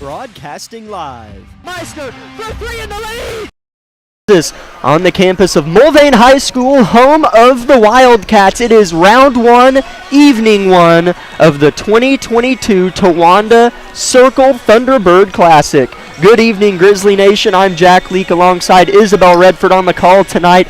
Broadcasting live. Meister for three in the lead! This on the campus of Mulvane High School, home of the Wildcats. It is round one, evening one of the 2022 Towanda Circle Thunderbird Classic. Good evening, Grizzly Nation. I'm Jack Leake alongside Isabel Redford on the call tonight.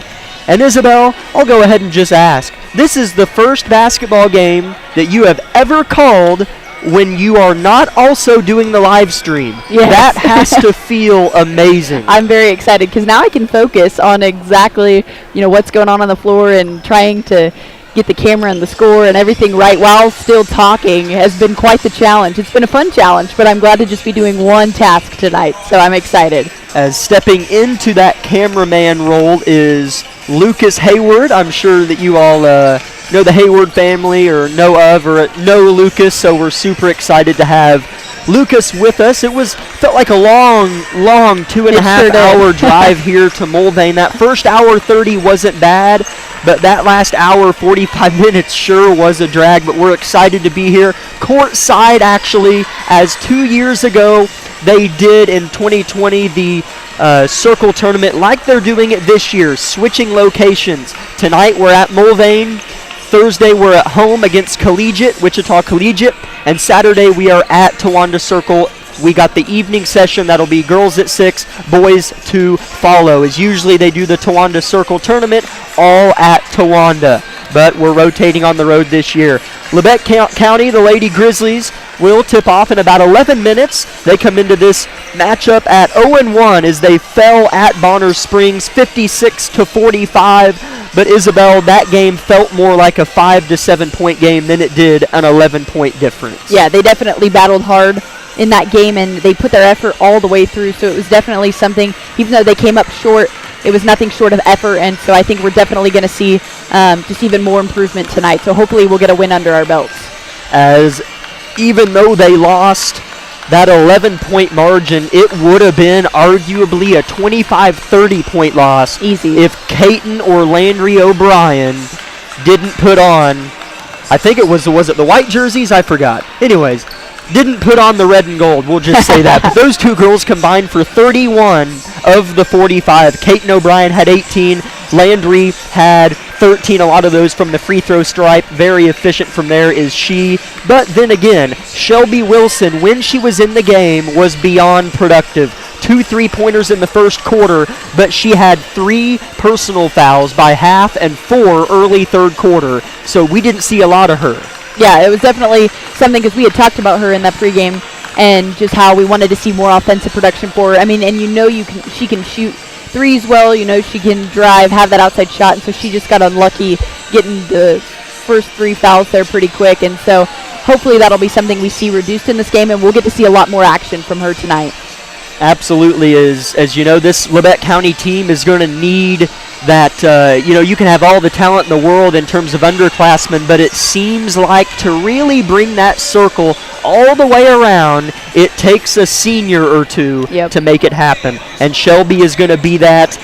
And Isabel, I'll go ahead and just ask. This is the first basketball game that you have ever called when you are not also doing the live stream. Yes. That has to feel amazing. I'm very excited because now I can focus on exactly, what's going on the floor, and trying to get the camera and the score and everything right while still talking has been quite the challenge. It's been a fun challenge, but I'm glad to just be doing one task tonight, so I'm excited. As stepping into that cameraman role is Lucas Hayward. I'm sure that you all know the Hayward family or know Lucas, so we're super excited to have Lucas with us. It felt like a long 2.5 hour drive here to Mulvane. That first hour 30 wasn't bad, but that last hour 45 minutes sure was a drag. But we're excited to be here courtside, actually, as 2 years ago they did in 2020 the Circle Tournament like they're doing it this year, switching locations. Tonight we're at Mulvane. Thursday we're at home against Wichita Collegiate, and Saturday we are at Towanda Circle. We got the evening session. That'll be girls at 6, boys to follow. As usually they do the Towanda Circle Tournament all at Towanda, but we're rotating on the road this year. Labette County, the Lady Grizzlies, will tip off in about 11 minutes. They come into this matchup at 0-1 as they fell at Bonner Springs 56-45. But Isabel, that game felt more like a 5 to 7 point game than it did an 11-point difference. Yeah, they definitely battled hard in that game, and they put their effort all the way through. So it was definitely something, even though they came up short, it was nothing short of effort. And so I think we're definitely going to see just even more improvement tonight. So hopefully we'll get a win under our belts. As even though they lost that 11-point margin, it would have been arguably a 25-30 point loss. Easy. If Caton or Landry O'Brien didn't put on, I think it was it the white jerseys? I forgot. Anyways, didn't put on the red and gold. We'll just say that. But those two girls combined for 31 of the 45. Caton O'Brien had 18. Landry had 13, a lot of those from the free throw stripe. Very efficient from there is she. But then again, Shelby Wilson, when she was in the game, was beyond productive. 2 3-pointers in the first quarter, but she had 3 personal fouls by half and 4 early third quarter. So we didn't see a lot of her. Yeah, it was definitely something, because we had talked about her in that pregame and just how we wanted to see more offensive production for her. I mean, and she can shoot threes well, she can drive, have that outside shot, and so she just got unlucky getting the first 3 fouls there pretty quick. And so hopefully that'll be something we see reduced in this game, and we'll get to see a lot more action from her tonight. Absolutely. As you know, this Labette County team is going to need that, you can have all the talent in the world in terms of underclassmen, but it seems like to really bring that circle all the way around, it takes a senior or two to make it happen. And Shelby is going to be that.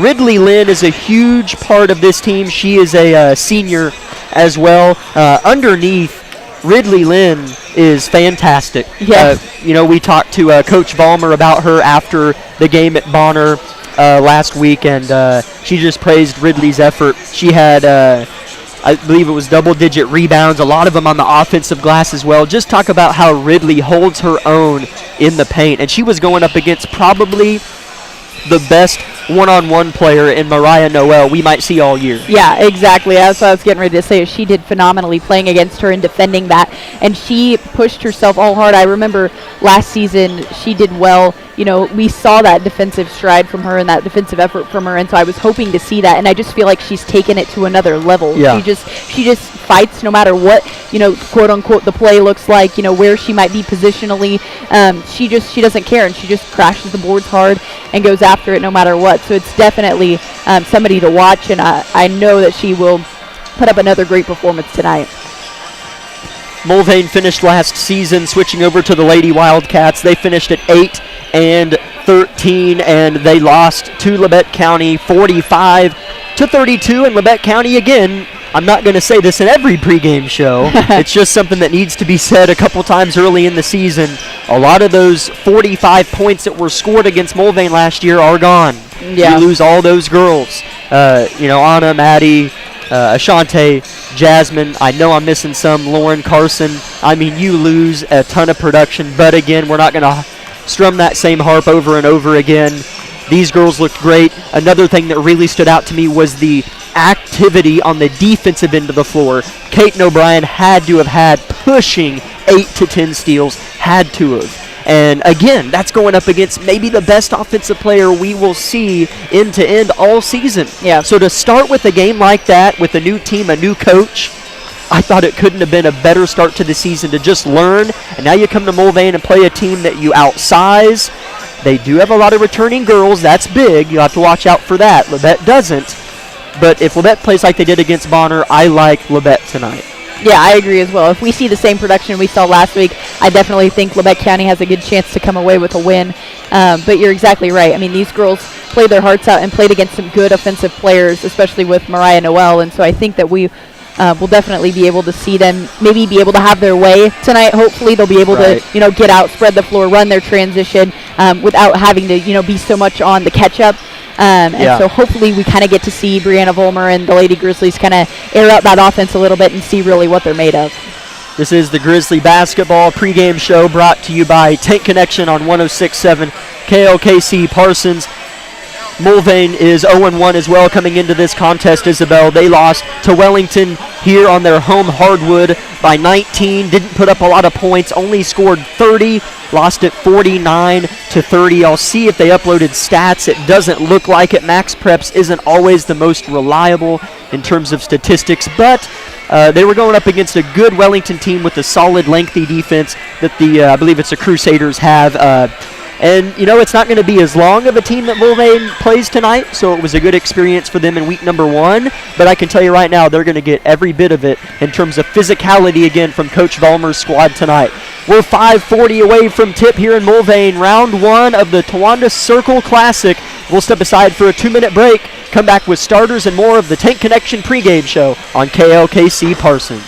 Ridley Lynn is a huge part of this team. She is a senior as well. Underneath, Ridley Lynn is fantastic. Yes. We talked to Coach Vollmer about her after the game at Bonner last week, and she just praised Ridley's effort. She had, I believe it was double-digit rebounds, a lot of them on the offensive glass as well. Just talk about how Ridley holds her own in the paint, and she was going up against probably the best one-on-one player in Mariah Noel we might see all year. Yeah, exactly. That's what I was getting ready to say. She did phenomenally playing against her and defending that, and she pushed herself all hard. I remember last season she did well. We saw that defensive stride from her and that defensive effort from her, and so I was hoping to see that, and I just feel like she's taken it to another level. Yeah. She just fights no matter what, quote unquote, the play looks like, where she might be positionally. She doesn't care, and she just crashes the boards hard and goes after it no matter what. So it's definitely somebody to watch, and I know that she will put up another great performance tonight. Mulvane finished last season switching over to the Lady Wildcats. They finished at 8-13, and they lost to Labette County 45 to 32, and Labette County, again, I'm not going to say this in every pregame show. It's just something that needs to be said a couple times early in the season. A lot of those 45 points that were scored against Mulvane last year are gone. Yeah. You lose all those girls. Anna, Maddie, Ashante, Jasmine. I know I'm missing some. Lauren, Carson. I mean, you lose a ton of production. But again, we're not going to strum that same harp over and over again. These girls looked great. Another thing that really stood out to me was the activity on the defensive end of the floor. Kate O'Brien had to have had pushing 8 to 10 steals. Had to have. And again, that's going up against maybe the best offensive player we will see end to end all season. Yeah. So to start with a game like that with a new team, a new coach, I thought it couldn't have been a better start to the season to just learn. And now you come to Mulvane and play a team that you outsize. They do have a lot of returning girls. That's big. You have to watch out for that. Labette doesn't. But if Labette plays like they did against Bonner, I like Labette tonight. Yeah, I agree as well. If we see the same production we saw last week, I definitely think Labette County has a good chance to come away with a win. But you're exactly right. I mean, these girls played their hearts out and played against some good offensive players, especially with Mariah Noel. And so I think that we will definitely be able to see them maybe be able to have their way tonight. Hopefully they'll be able to, get out, spread the floor, run their transition without having to, be so much on the catch-up. And so hopefully we kind of get to see Brianna Vollmer and the Lady Grizzlies kind of air out that offense a little bit and see really what they're made of. This is the Grizzly Basketball pregame show brought to you by Tank Connection on 106.7 KLKC Parsons. Mulvane is 0-1 as well coming into this contest, Isabel. They lost to Wellington here on their home hardwood by 19. Didn't put up a lot of points, only scored 30. Lost it 49-30. I'll see if they uploaded stats. It doesn't look like it. Max Preps isn't always the most reliable in terms of statistics, but they were going up against a good Wellington team with a solid, lengthy defense that I believe it's the Crusaders have. And, it's not going to be as long of a team that Mulvane plays tonight, so it was a good experience for them in week number 1. But I can tell you right now, they're going to get every bit of it in terms of physicality again from Coach Vollmer's squad tonight. We're 5:40 away from tip here in Mulvane, round 1 of the Towanda Circle Classic. We'll step aside for a 2-minute break, come back with starters and more of the Tank Connection pregame show on KLKC Parsons.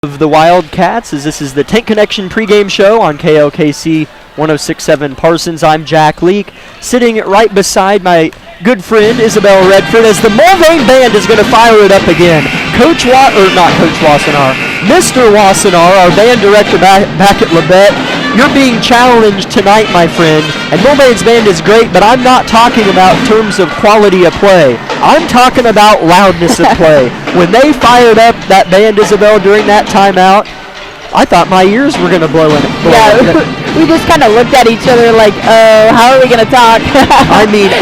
Of the Wildcats, as this is the Tank Connection pregame show on KLKC 106.7 Parsons. I'm Jack Leake, sitting right beside my good friend Isabel Redford as the Mulvane band is going to fire it up again. Mr. Wassenaar, our band director back at Labette, you're being challenged tonight, my friend. And Mulvane's band is great, but I'm not talking about in terms of quality of play. I'm talking about loudness of play. When they fired up that band, Isabel, during that timeout, I thought my ears were going to blow in it. We just kind of looked at each other like, how are we going to talk? I mean,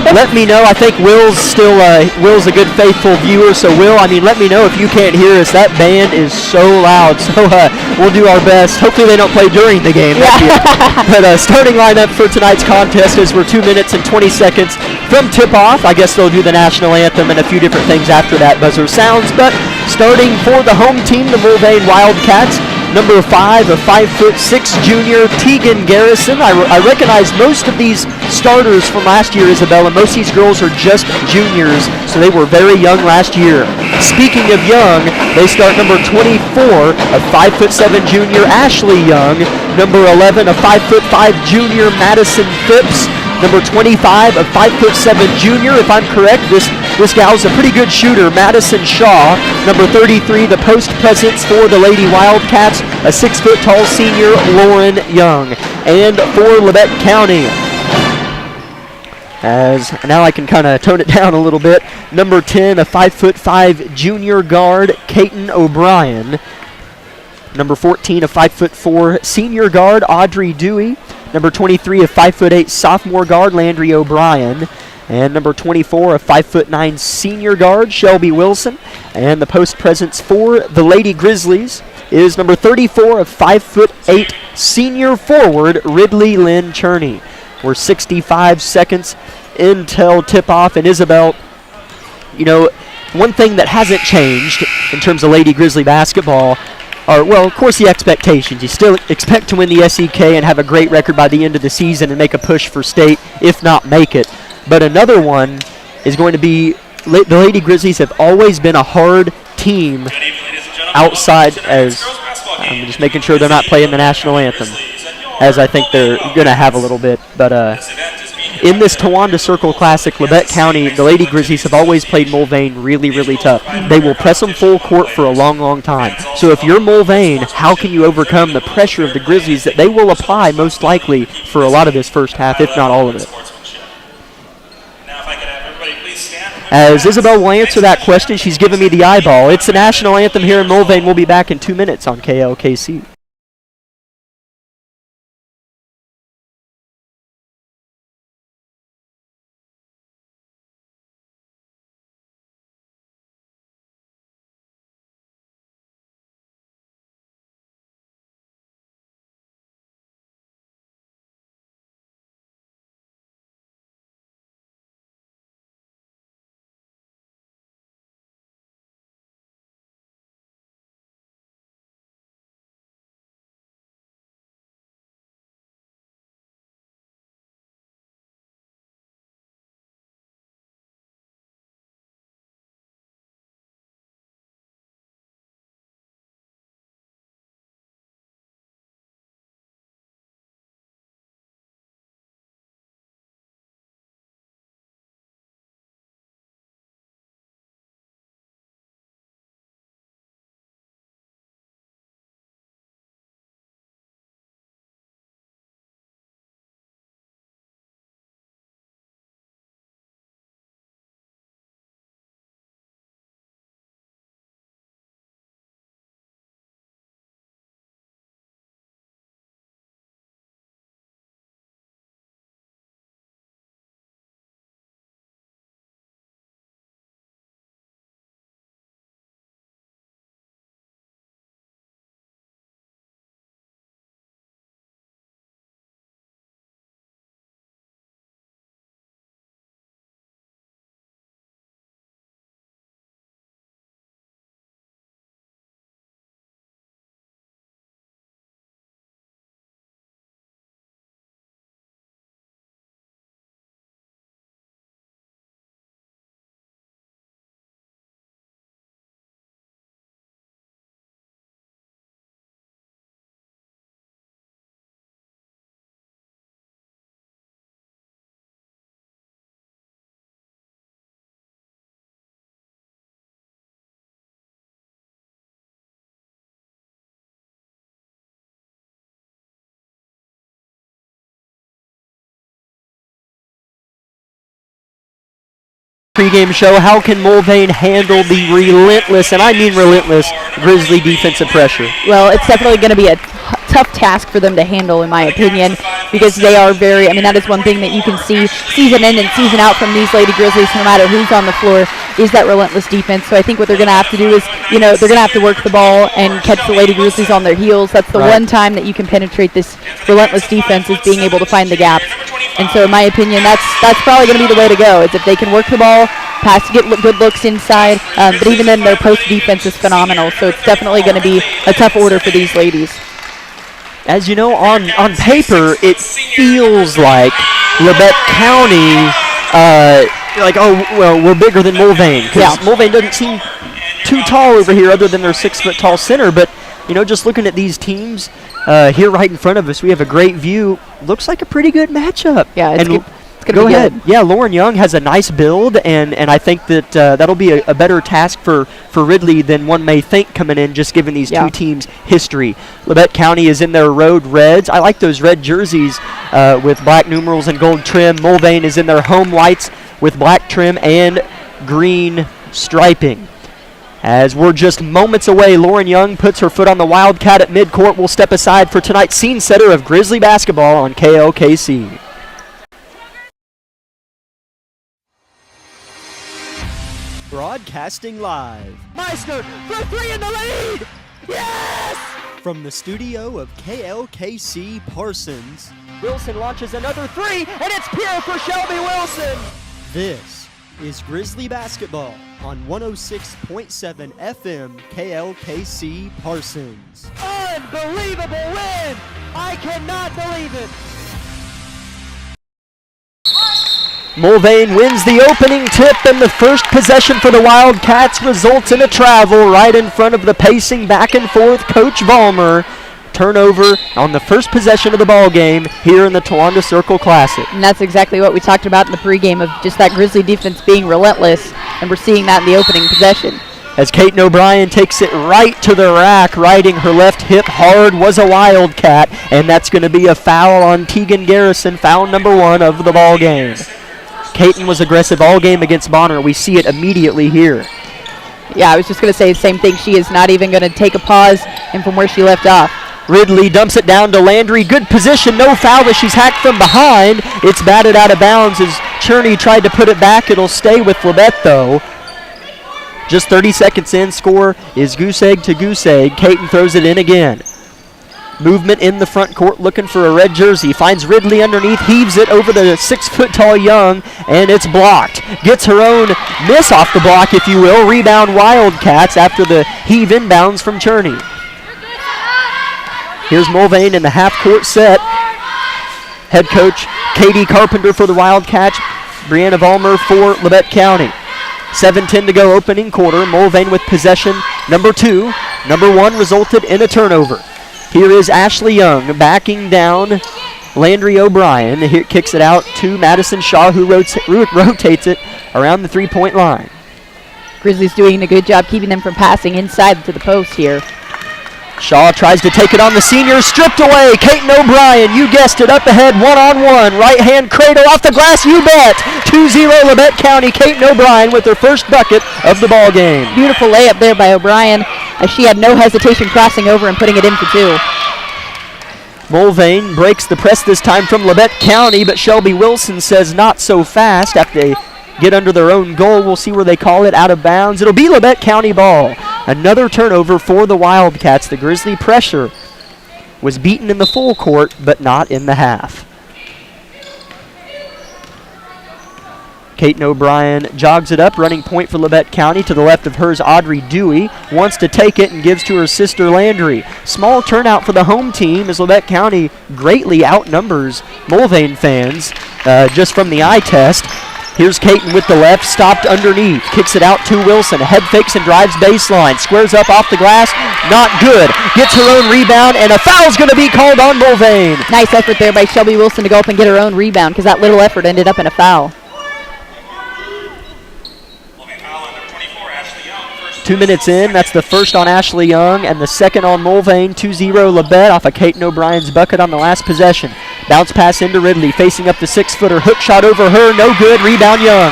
let me know. I think Will's a good faithful viewer. So Will, let me know if you can't hear us. That band is so loud. So we'll do our best. Hopefully they don't play during the game. But starting lineup for tonight's contest is we're 2 minutes and 20 seconds from tip-off. I guess they'll do the national anthem and a few different things after that buzzer sounds. But starting for the home team, the Mulvane Wildcats, number 5, a 5'6" junior, Tegan Garrison. I recognize most of these starters from last year, Isabel, and most of these girls are just juniors, so they were very young last year. Speaking of young, they start number 24, a 5'7" junior, Ashley Young. Number 11, a 5'5" junior, Madison Phipps. Number 25, a 5'7" junior, if I'm correct. This gal's a pretty good shooter, Madison Shaw. Number 33, the post presence for the Lady Wildcats, a 6-foot-tall senior, Lauren Young. And for Labette County, as now I can kind of tone it down a little bit, number 10, a 5'5" junior guard, Kaiten O'Brien. Number 14, a 5'4" senior guard, Audrey Dewey. Number 23, a 5'8" sophomore guard, Landry O'Brien. And number 24, a 5'9" senior guard, Shelby Wilson. And the post presence for the Lady Grizzlies is number 34, a 5'8" senior forward, Ridley Lynn Cherney. We're 65 seconds until tip-off. And Isabel, one thing that hasn't changed in terms of Lady Grizzly basketball are, well, of course, the expectations. You still expect to win the SEK and have a great record by the end of the season and make a push for state, if not make it. But another one is going to be the Lady Grizzlies have always been a hard team outside, as I'm just making sure they're not playing the national anthem, as I think they're going to have a little bit. But in this Towanda Circle Classic, Labette County, the Lady Grizzlies have always played Mulvane really, really tough. They will press them full court for a long, long time. So if you're Mulvane, how can you overcome the pressure of the Grizzlies that they will apply most likely for a lot of this first half, if not all of it? As Isabel will answer that question, she's giving me the eyeball. It's the national anthem here in Mulvane. We'll be back in 2 minutes on KLKC. pregame show. How can Mulvane handle the relentless, and I mean relentless, Grizzly defensive pressure? Well, it's definitely going to be a tough task for them to handle, in my opinion, because they are very, I mean, that is one thing that you can see season in and season out from these Lady Grizzlies, no matter who's on the floor, is that relentless defense. So I think what they're going to have to do is, you know, they're going to have to work the ball and catch the Lady Grizzlies on their heels. That's the one time that you can penetrate this relentless defense, is being able to find the gaps. And so in my opinion, that's probably going to be the way to go, is if they can work the ball, pass, get good looks inside, but even then their post defense is phenomenal. So it's definitely going to be a tough order for these ladies. As you know, on paper, it feels like Labette County, like, oh, well, we're bigger than Mulvane. Because Mulvane doesn't seem too tall over here other than their 6-foot-tall center. But, you know, just looking at these teams here right in front of us, we have a great view. Looks like a pretty good matchup. Yeah, it's good. Go ahead. Good. Yeah, Lauren Young has a nice build, and I think that that'll be a better task for Ridley than one may think coming in, just given these two teams' history. Labette County is in their road reds. I like those red jerseys with black numerals and gold trim. Mulvane is in their home whites with black trim and green striping. As we're just moments away, Lauren Young puts her foot on the Wildcat at midcourt. We'll step aside for tonight's scene setter of Grizzly basketball on KLKC. Broadcasting live. Meister for 3 in the lead! Yes! From the studio of KLKC Parsons, Wilson launches another 3, and it's pure for Shelby Wilson! This is Grizzly basketball on 106.7 FM KLKC Parsons. Unbelievable win! I cannot believe it! Mulvane wins the opening tip, and the first possession for the Wildcats results in a travel right in front of the pacing back and forth Coach Vollmer. Turnover on the first possession of the ball game here in the Towanda Circle Classic. And that's exactly what we talked about in the pregame, of just that Grizzly defense being relentless, and we're seeing that in the opening possession. As Kaiten O'Brien takes it right to the rack, riding her left hip hard, was a Wildcat, and that's going to be a foul on Tegan Garrison, foul number 1 of the ball game. Kaiten was aggressive all game against Bonner. We see it immediately here. Yeah, I was just going to say the same thing. She is not even going to take a pause and from where she left off. Ridley dumps it down to Landry. Good position, no foul as she's hacked from behind. It's batted out of bounds as Cherney tried to put it back. It'll stay with Labette, though. Just 30 seconds in, score is goose egg to goose egg. Kaiten throws it in again. Movement in the front court, looking for a red jersey. Finds Ridley underneath, heaves it over the 6-foot-tall Young, and it's blocked. Gets her own miss off the block, if you will. Rebound Wildcats after the heave inbounds from Cherney. Here's Mulvane in the half-court set. Head coach Katie Carpenter for the Wildcats. Brianna Vollmer for Labette County. 7:10 to go, opening quarter. Mulvane with possession number 2. Number 1 resulted in a turnover. Here is Ashley Young backing down Landry O'Brien. Here kicks it out to Madison Shaw, who rotates it around the 3-point line. Grizzlies doing a good job keeping them from passing inside to the post here. Shaw tries to take it on the senior, stripped away. Kaiten O'Brien, you guessed it, up ahead, one-on-one. Right-hand cradle off the glass, you bet. 2-0 Labette County. Kaiten O'Brien with her first bucket of the ball game. Beautiful layup there by O'Brien, as she had no hesitation crossing over and putting it in for 2. Mulvane breaks the press this time from Labette County, but Shelby Wilson says not so fast after they get under their own goal. We'll see where they call it, out of bounds. It'll be Labette County ball. Another turnover for the Wildcats. The Grizzly pressure was beaten in the full court, but not in the half. Kaiten O'Brien jogs it up, running point for Labette County. To the left of hers, Audrey Dewey wants to take it and gives to her sister Landry. Small turnout for the home team as Labette County greatly outnumbers Mulvane fans just from the eye test. Here's Kaiten with the left, stopped underneath. Kicks it out to Wilson. Head fakes and drives baseline. Squares up off the glass. Not good. Gets her own rebound, and a foul's going to be called on Mulvane. Nice effort there by Shelby Wilson to go up and get her own rebound, because that little effort ended up in a foul. 2 minutes in, that's the first on Ashley Young and the second on Mulvane. 2-0 Labette off of Kaiten O'Brien's bucket on the last possession. Bounce pass into Ridley, facing up the 6-footer. Hook shot over her, no good. Rebound Young.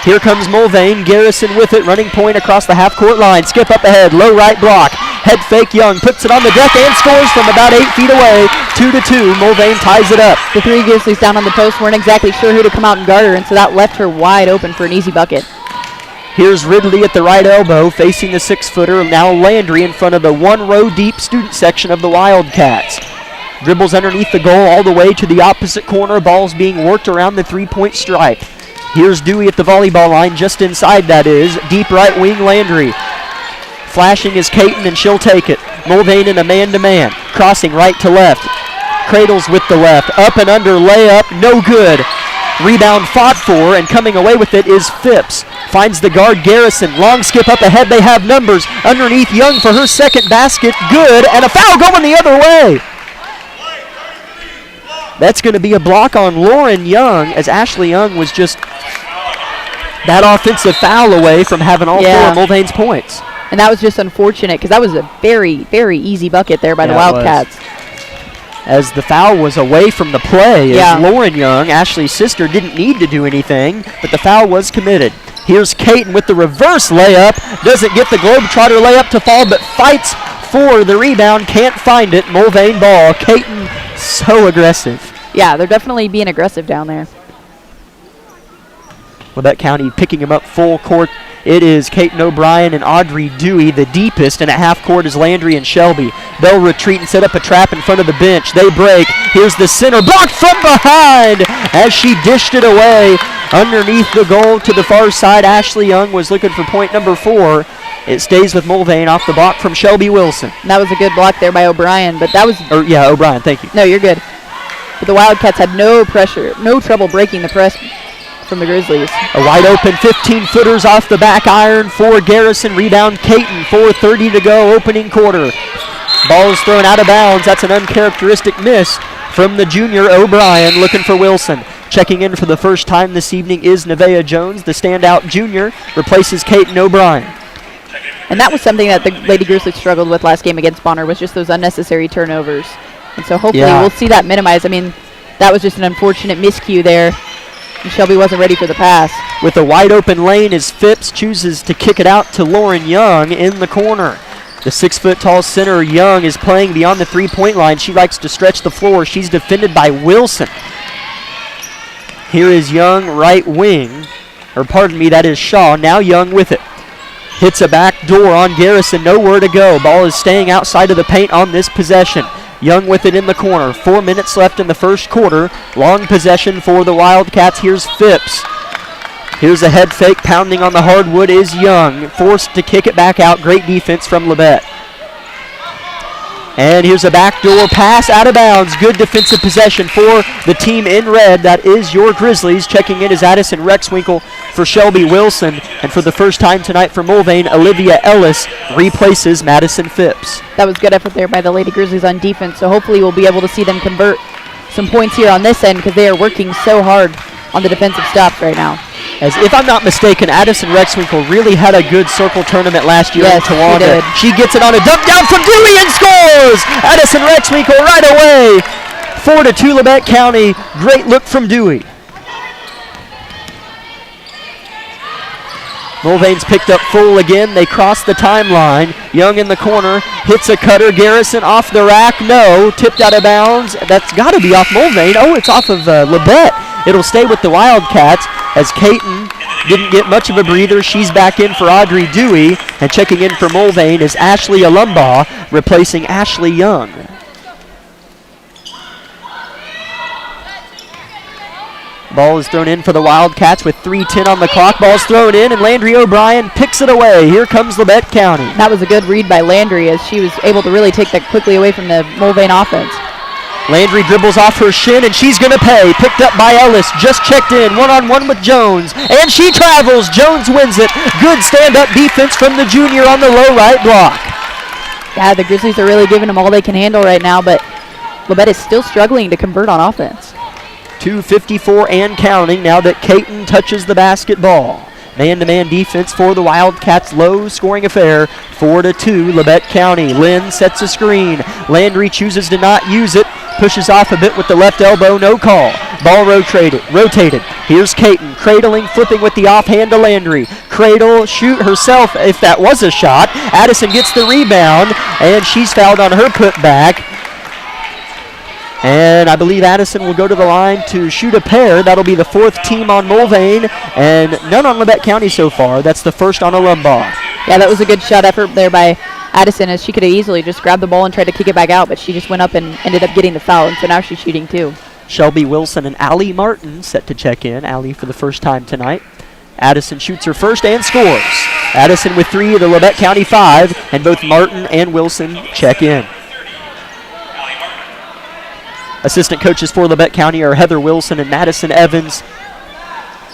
Here comes Mulvane. Garrison with it, running point across the half-court line. Skip up ahead, low right block. Head fake, Young puts it on the deck and scores from about 8 feet away. 2-2, Mulvane ties it up. The three Grizzlies down on the post weren't exactly sure who to come out and guard her, and so that left her wide open for an easy bucket. Here's Ridley at the right elbow, facing the 6-footer. Now Landry in front of the one-row-deep student section of the Wildcats. Dribbles underneath the goal all the way to the opposite corner. Ball's being worked around the three-point stripe. Here's Dewey at the volleyball line, just inside that is. Deep right wing, Landry. Flashing is Caton, and she'll take it. Mulvane in a man-to-man. Crossing right to left. Cradles with the left. Up and under, layup, no good. Rebound fought for, and coming away with it is Phipps. Finds the guard, Garrison. Long skip up ahead, they have numbers. Underneath, Young for her second basket, good, and a foul going the other way. That's going to be a block on Lauren Young, as Ashley Young was just that offensive foul away from having all four of Mulvane's points. And that was just unfortunate, because that was a very, very easy bucket there by the Wildcats. As the foul was away from the play, as Lauren Young, Ashley's sister, didn't need to do anything, but the foul was committed. Here's Caton with the reverse layup. Doesn't get the Globetrotter layup to fall, but fights for the rebound. Can't find it. Mulvane ball. Caton so aggressive. Yeah, they're definitely being aggressive down there. Labette County picking him up full court. It is Caton O'Brien and Audrey Dewey. The deepest, and at half court is Landry and Shelby. They'll retreat and set up a trap in front of the bench. They break. Here's the center. Blocked from behind as she dished it away underneath the goal to the far side. Ashley Young was looking for point number 4. It stays with Mulvane off the block from Shelby Wilson. And that was a good block there by O'Brien, but that was... O'Brien, thank you. No, you're good. But the Wildcats had no pressure, no trouble breaking the press from the Grizzlies. A wide open 15-footers off the back iron for Garrison. Rebound Caton. 4:30 to go, opening quarter. Ball is thrown out of bounds. That's an uncharacteristic miss from the junior O'Brien, looking for Wilson. Checking in for the first time this evening is Nevaeh Jones. The standout junior replaces Caton O'Brien. And that was something that the Lady Grizzlies struggled with last game against Bonner, was just those unnecessary turnovers. And so hopefully we'll see that minimized. I mean, that was just an unfortunate miscue there. And Shelby wasn't ready for the pass. With a wide open lane as Phipps chooses to kick it out to Lauren Young in the corner. The 6-foot-tall center, Young, is playing beyond the three-point line. She likes to stretch the floor. She's defended by Wilson. Here is Young, right wing. Or pardon me, that is Shaw. Now Young with it. Hits a back door on Garrison. Nowhere to go. Ball is staying outside of the paint on this possession. Young with it in the corner. 4 minutes left in the first quarter. Long possession for the Wildcats. Here's Phipps. Here's a head fake. Pounding on the hardwood is Young. Forced to kick it back out. Great defense from Labette. And here's a backdoor pass out of bounds. Good defensive possession for the team in red. That is your Grizzlies. Checking in is Addison Rexwinkle for Shelby Wilson. And for the first time tonight for Mulvane, Olivia Ellis replaces Madison Phipps. That was good effort there by the Lady Grizzlies on defense. So hopefully we'll be able to see them convert some points here on this end, because they are working so hard on the defensive stops right now. As if I'm not mistaken, Addison Rexwinkle really had a good circle tournament last year in Tawanda. She gets it on a dump down from Dewey and scores! Addison Rexwinkle right away. 4-2 Labette County. Great look from Dewey. Mulvane's picked up full again. They cross the timeline. Young in the corner. Hits a cutter. Garrison off the rack. No. Tipped out of bounds. That's got to be off Mulvane. Oh, it's off of Labette. It'll stay with the Wildcats as Caton didn't get much of a breather. She's back in for Audrey Dewey. And checking in for Mulvane is Ashley Alumbaugh, replacing Ashley Young. Ball is thrown in for the Wildcats with 3:10 on the clock. Ball's thrown in, and Landry O'Brien picks it away. Here comes Labette County. That was a good read by Landry, as she was able to really take that quickly away from the Mulvane offense. Landry dribbles off her shin, and she's going to pay. Picked up by Ellis. Just checked in. One-on-one with Jones. And she travels. Jones wins it. Good stand-up defense from the junior on the low right block. Yeah, the Grizzlies are really giving them all they can handle right now, but Labette is still struggling to convert on offense. 2:54 and counting now that Caton touches the basketball. Man-to-man defense for the Wildcats. Low-scoring affair. 4-2 Labette County. Lynn sets a screen. Landry chooses to not use it. Pushes off a bit with the left elbow. No call. Ball rotated. Here's Caton, cradling, flipping with the offhand to Landry. Cradle, shoot herself if that was a shot. Addison gets the rebound, and she's fouled on her putback. And I believe Addison will go to the line to shoot a pair. That'll be the 4th team on Mulvane, and none on Labette County so far. That's the first on a Lumbaugh. Yeah, that was a good shot effort there by Addison, as she could have easily just grabbed the ball and tried to kick it back out, but she just went up and ended up getting the foul, and so now she's shooting too. Shelby Wilson and Allie Martin set to check in. Allie for the first time tonight. Addison shoots her first and scores. Addison with 3 to Labette County 5, and both Martin and Wilson check in. Assistant coaches for Labette County are Heather Wilson and Madison Evans.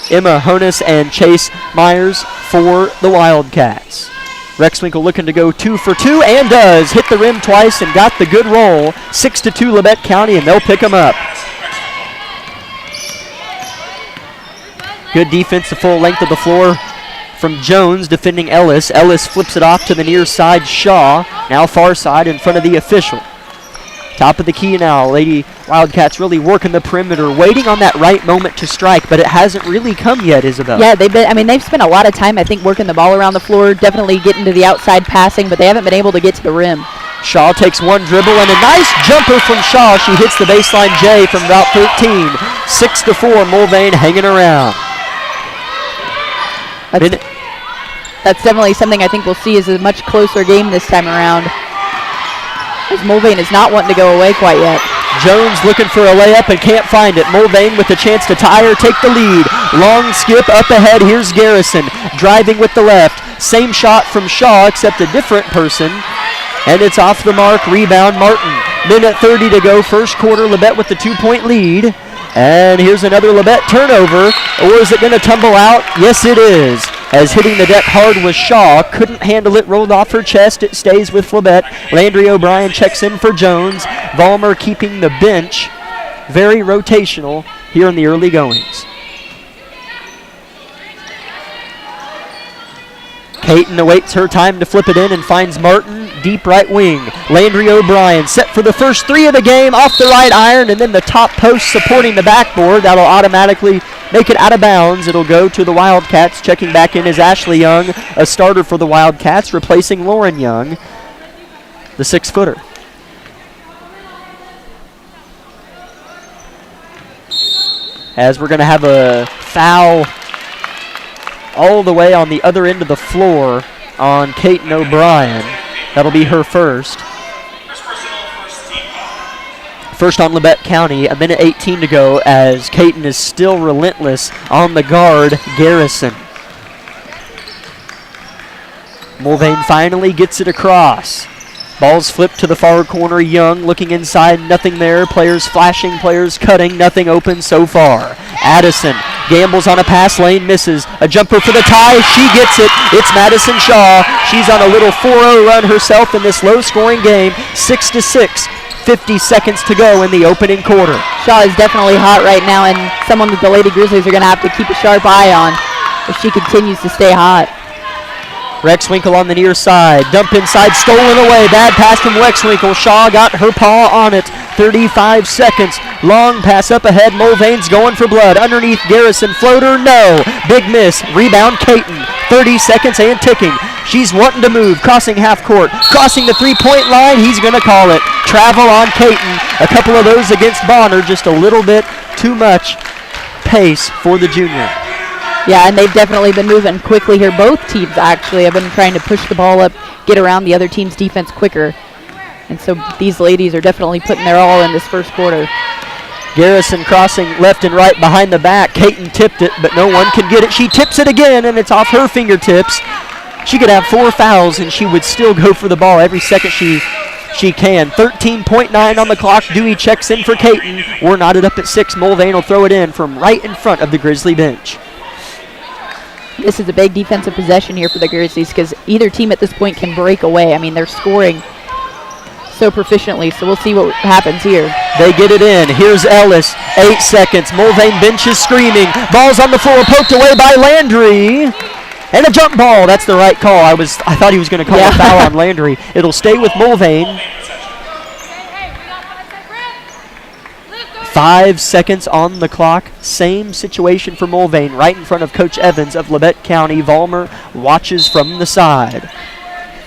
Emma Honus and Chase Myers for the Wildcats. Rexwinkle looking to go 2 for 2 and does. Hit the rim twice and got the good roll. 6-2 Labette County, and they'll pick them up. Good defense the full length of the floor from Jones defending Ellis. Ellis flips it off to the near side, Shaw. Now far side in front of the official. Top of the key now. Lady Wildcats really working the perimeter, waiting on that right moment to strike, but it hasn't really come yet, Isabel. Yeah, they've spent a lot of time, I think, working the ball around the floor, definitely getting to the outside passing, but they haven't been able to get to the rim. Shaw takes one dribble, and a nice jumper from Shaw. She hits the baseline J from about 13. 6-4, Mulvane hanging around. That's definitely something I think we'll see is a much closer game this time around, as Mulvane is not wanting to go away quite yet. Jones looking for a layup and can't find it. Mulvane with the chance to tie or take the lead. Long skip up ahead. Here's Garrison driving with the left. Same shot from Shaw, except a different person. And it's off the mark. Rebound Martin. Minute 30 to go. First quarter. Labette with the 2-point lead. And here's another Labette turnover. Or is it going to tumble out? Yes, it is. As hitting the deck hard was Shaw. Couldn't handle it. Rolled off her chest. It stays with Labette. Landry O'Brien checks in for Jones. Vollmer keeping the bench. Very rotational here in the early goings. Caton awaits her time to flip it in and finds Martin deep right wing. Landry O'Brien set for the first 3 of the game off the right iron, and then the top post supporting the backboard. That'll automatically make it out of bounds. It'll go to the Wildcats. Checking back in is Ashley Young, a starter for the Wildcats, replacing Lauren Young, the 6-footer. As we're going to have a foul all the way on the other end of the floor on Caton O'Brien. That'll be her first. First on Labette County, a minute 18 to go as Caton is still relentless on the guard, Garrison. Mulvane finally gets it across. Ball's flipped to the far corner. Young looking inside, nothing there. Players flashing, players cutting, nothing open so far. Addison gambles on a pass lane, misses. A jumper for the tie, she gets it. It's Madison Shaw. She's on a little 4-0 run herself in this low-scoring game. 6-6. 50 seconds to go in the opening quarter. Shaw is definitely hot right now, and someone that the Lady Grizzlies are going to have to keep a sharp eye on if she continues to stay hot. Rexwinkle on the near side. Dump inside, stolen away. Bad pass from Rexwinkle. Shaw got her paw on it. 35 seconds. Long pass up ahead. Mulvane's going for blood. Underneath Garrison. Floater, no. Big miss. Rebound, Caton. 30 seconds and ticking. She's wanting to move. Crossing half court. Crossing the 3-point line. He's going to call it. Travel on Caton. A couple of those against Bonner. Just a little bit too much pace for the junior. Yeah, and they've definitely been moving quickly here. Both teams actually have been trying to push the ball up, get around the other team's defense quicker. And so these ladies are definitely putting their all in this first quarter. Garrison crossing left and right behind the back. Caton tipped it, but no one can get it. She tips it again, and it's off her fingertips. She could have 4 fouls, and she would still go for the ball every second she can. 13.9 on the clock. Dewey checks in for Caton. We're knotted up at 6. Mulvane will throw it in from right in front of the Grizzly bench. This is a big defensive possession here for the Grizzlies because either team at this point can break away. I mean, they're scoring so proficiently, so we'll see what happens here. They get it in. Here's Ellis. 8 seconds. Mulvane bench is screaming. Ball's on the floor, poked away by Landry. And a jump ball. That's the right call. I thought he was going to call a foul on Landry. It'll stay with Mulvane. 5 seconds on the clock. Same situation for Mulvane, right in front of Coach Evans of Labette County. Vollmer watches from the side.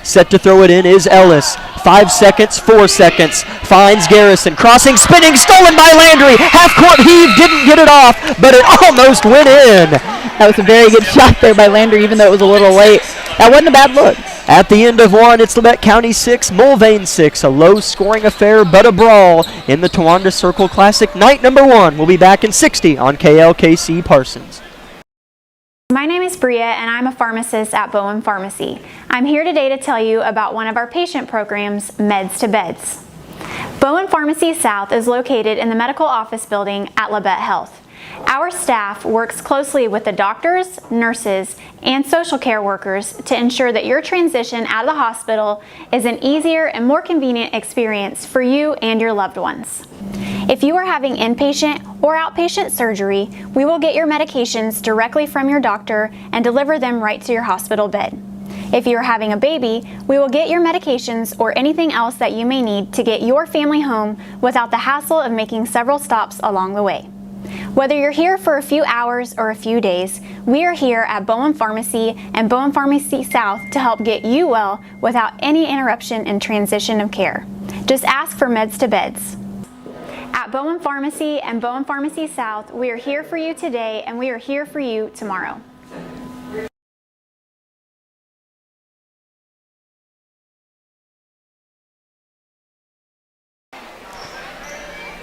Set to throw it in is Ellis. 5 seconds, 4 seconds. Finds Garrison. Crossing, spinning, stolen by Landry. Half-court heave, didn't get it off, but it almost went in. That was a very good shot there by Landry, even though it was a little late. That wasn't a bad look. At the end of one, it's Labette County 6, Mulvane 6. A low-scoring affair, but a brawl in the Towanda Circle Classic. Night number 1. We'll be back in 60 on KLKC Parsons. My name is Bria, and I'm a pharmacist at Bowen Pharmacy. I'm here today to tell you about one of our patient programs, Meds to Beds. Bowen Pharmacy South is located in the medical office building at Labette Health. Our staff works closely with the doctors, nurses, and social care workers to ensure that your transition out of the hospital is an easier and more convenient experience for you and your loved ones. If you are having inpatient or outpatient surgery, we will get your medications directly from your doctor and deliver them right to your hospital bed. If you are having a baby, we will get your medications or anything else that you may need to get your family home without the hassle of making several stops along the way. Whether you're here for a few hours or a few days, we are here at Bowen Pharmacy and Bowen Pharmacy South to help get you well without any interruption in transition of care. Just ask for Meds to Beds. At Bowen Pharmacy and Bowen Pharmacy South, we are here for you today and we are here for you tomorrow.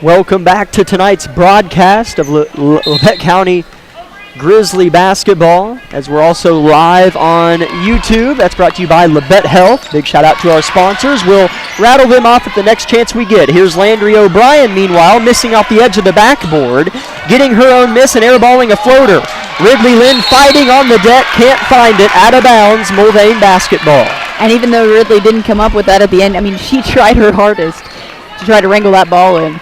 Welcome back to tonight's broadcast of Labette County Grizzly basketball, as we're also live on YouTube. That's brought to you by Labette Health. Big shout out to our sponsors. We'll rattle them off at the next chance we get. Here's Landry O'Brien, meanwhile, missing off the edge of the backboard, getting her own miss and airballing a floater. Ridley Lynn fighting on the deck, can't find it, out of bounds, Mulvane basketball. And even though Ridley didn't come up with that at the end, I mean, she tried her hardest to try to wrangle that ball in.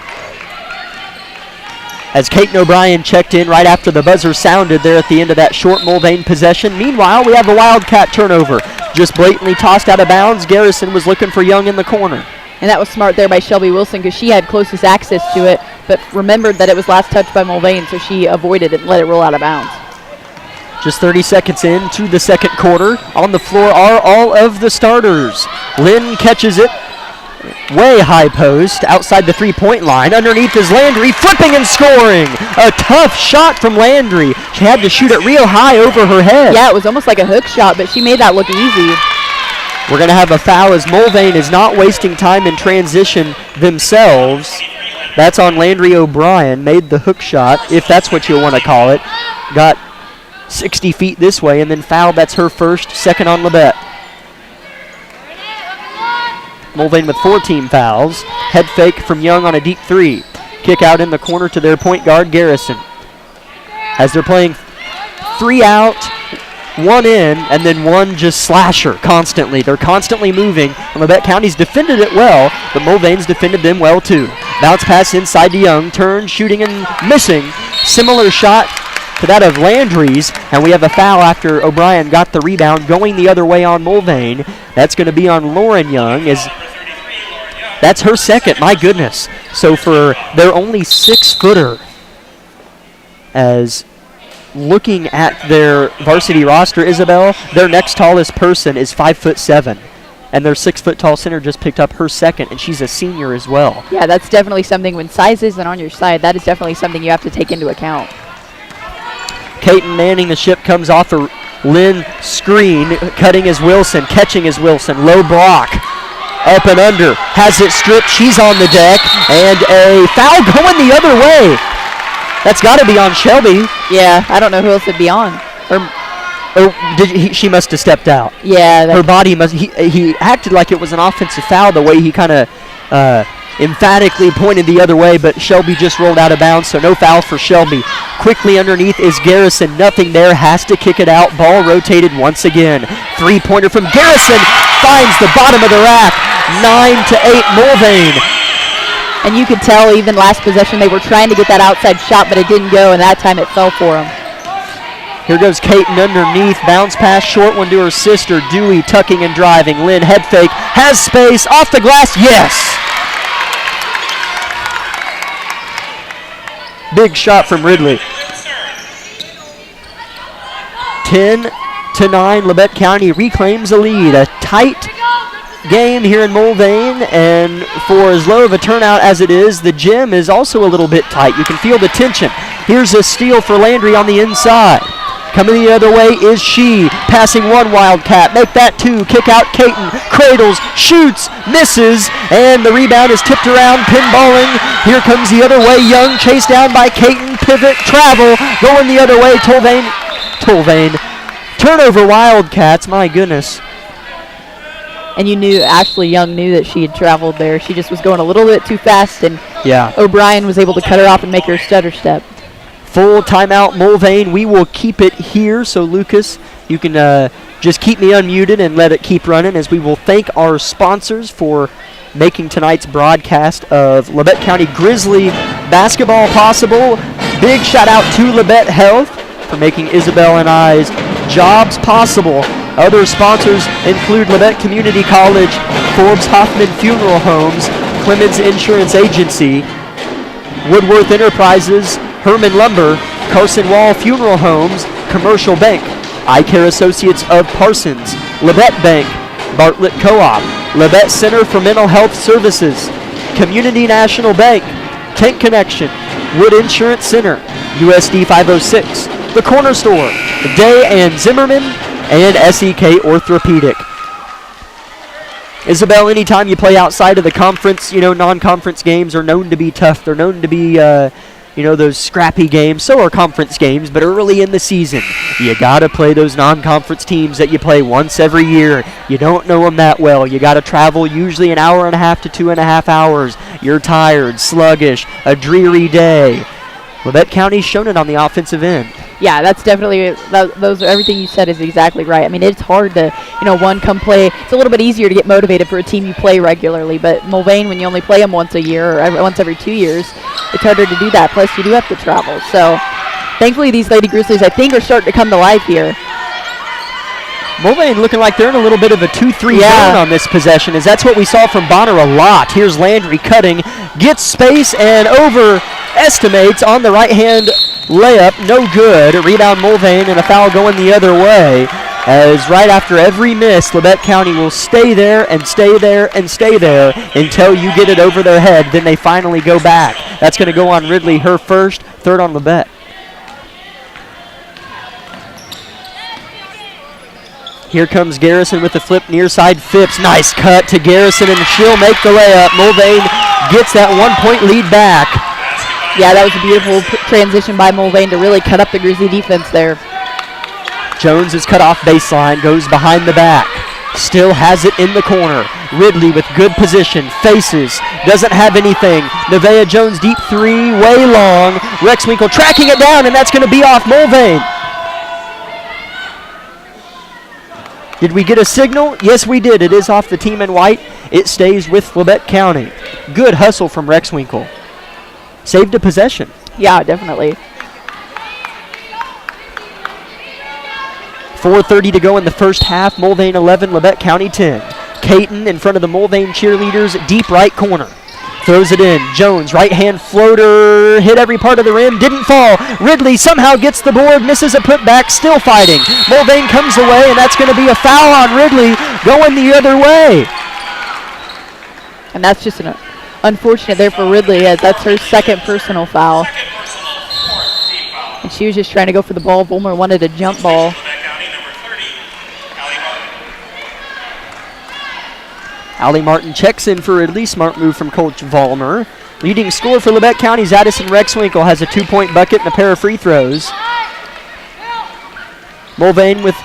As Kate O'Brien checked in right after the buzzer sounded there at the end of that short Mulvane possession. Meanwhile, we have a Wildcat turnover. Just blatantly tossed out of bounds. Garrison was looking for Young in the corner. And that was smart there by Shelby Wilson because she had closest access to it, but remembered that it was last touched by Mulvane, so she avoided it and let it roll out of bounds. Just 30 seconds into the second quarter. On the floor are all of the starters. Lynn catches it. Way high post, outside the three-point line. Underneath is Landry, flipping and scoring. A tough shot from Landry. She had to shoot it real high over her head. Yeah, it was almost like a hook shot, but she made that look easy. We're going to have a foul as Mulvane is not wasting time in transition themselves. That's on Landry O'Brien. Made the hook shot, if that's what you want to call it. Got 60 feet this way and then fouled. That's her first, second on Labette. Mulvane with 4 team fouls. Head fake from Young on a deep three. Kick out in the corner to their point guard, Garrison. As they're playing 3 out, 1 in, and then 1 just slasher constantly. They're constantly moving. And Labette County's defended it well, but Mulvane's defended them well too. Bounce pass inside to Young. Turn, shooting and missing. Similar shot to that of Landry's, and we have a foul after O'Brien got the rebound going the other way on Mulvane. That's going to be on Lauren Young. That's her second, my goodness. So for their only 6-footer, as looking at their varsity roster, Isabel, their next tallest person is 5'7", and their 6-foot-tall center just picked up her second, and she's a senior as well. Yeah, that's definitely something. When size isn't on your side, that is definitely something you have to take into account. Caton manning the ship, comes off a Lynn screen, cutting is Wilson, catching is Wilson, low block, up and under, has it stripped, she's on the deck, and a foul going the other way. That's got to be on Shelby. Yeah, I don't know who else it'd be on. She must have stepped out. Yeah. Her body must, he acted like it was an offensive foul the way he kind of emphatically pointed the other way, but Shelby just rolled out of bounds, so no foul for Shelby. Quickly underneath is Garrison, nothing there, has to kick it out. Ball rotated once again. 3-pointer from Garrison, finds the bottom of the rack. 9-8 Mulvane. And you could tell even last possession they were trying to get that outside shot, but it didn't go, and that time it fell for them. Here goes Caton underneath, bounce pass, short one to her sister, Dewey tucking and driving. Lynn head fake, has space, off the glass, yes! Big shot from Ridley. 10-9, Labette County reclaims the lead. A tight game here in Mulvane, and for as low of a turnout as it is, the gym is also a little bit tight. You can feel the tension. Here's a steal for Landry on the inside. Coming the other way is she, passing one Wildcat, make that two, kick out Caton, cradles, shoots, misses, and the rebound is tipped around, pinballing. Here comes the other way, Young, chased down by Caton, pivot, travel, going the other way, Tolvane. Turnover Wildcats, my goodness. And you knew, Ashley Young knew that she had traveled there. She just was going a little bit too fast, and O'Brien was able to cut her off and make her stutter step. Full timeout, Mulvane. We will keep it here. So, Lucas, you can just keep me unmuted and let it keep running as we will thank our sponsors for making tonight's broadcast of Labette County Grizzly basketball possible. Big shout out to Labette Health for making Isabel and I's jobs possible. Other sponsors include Labette Community College, Forbes Hoffman Funeral Homes, Clemens Insurance Agency, Woodworth Enterprises, Herman Lumber, Carson Wall Funeral Homes, Commercial Bank, Eye Care Associates of Parsons, Labette Bank, Bartlett Co-op, Labette Center for Mental Health Services, Community National Bank, Tank Connection, Wood Insurance Center, USD 506, The Corner Store, Day and Zimmerman, and SEK Orthopedic. Isabel, anytime you play outside of the conference, non-conference games are known to be tough. They're known to be, those scrappy games. So are conference games, but early in the season, you got to play those non-conference teams that you play once every year. You don't know them that well. You got to travel usually an hour and a half to 2.5 hours. You're tired, sluggish, a dreary day. Labette County's shown it on the offensive end. Yeah, that's definitely, everything you said is exactly right. I mean, it's hard to, come play. It's a little bit easier to get motivated for a team you play regularly, but Mulvane, when you only play them once a year or once every 2 years, it's harder to do that. Plus, you do have to travel. So, thankfully, these Lady Grizzlies, I think, are starting to come to life here. Mulvane looking like they're in a little bit of a 2-3 zone on this possession, as that's what we saw from Bonner a lot. Here's Landry cutting, gets space, and overestimates on the right-hand layup. No good. Rebound Mulvane, and a foul going the other way. As right after every miss, Labette County will stay there and stay there and stay there until you get it over their head. Then they finally go back. That's going to go on Ridley, her first, third on Labette. Here comes Garrison with the flip near side. Phipps, nice cut to Garrison, and she'll make the layup. Mulvane gets that 1-point lead back. Yeah, that was a beautiful transition by Mulvane to really cut up the Grizzly defense there. Jones is cut off baseline, goes behind the back. Still has it in the corner. Ridley with good position, faces, doesn't have anything. Nevaeh Jones deep three, way long. Rexwinkle tracking it down, and that's going to be off Mulvane. Did we get a signal? Yes, we did. It is off the team in white. It stays with Labette County. Good hustle from Rexwinkle. Saved a possession. Yeah, definitely. 4:30 to go in the first half. Mulvane 11, Labette County 10. Caton in front of the Mulvane cheerleaders, deep right corner. Throws it in. Jones, right-hand floater, hit every part of the rim, didn't fall. Ridley somehow gets the board, misses a putback, still fighting. Mulvane comes away, and that's going to be a foul on Ridley, going the other way. And that's just unfortunate there for Ridley, as that's her second personal foul. And she was just trying to go for the ball. Vollmer wanted a jump ball. Allie Martin checks in for Ridley. Smart move from Coach Vollmer. Leading scorer for Labette County's Addison Rexwinkle has a 2-point bucket and a pair of free throws. Mulvane with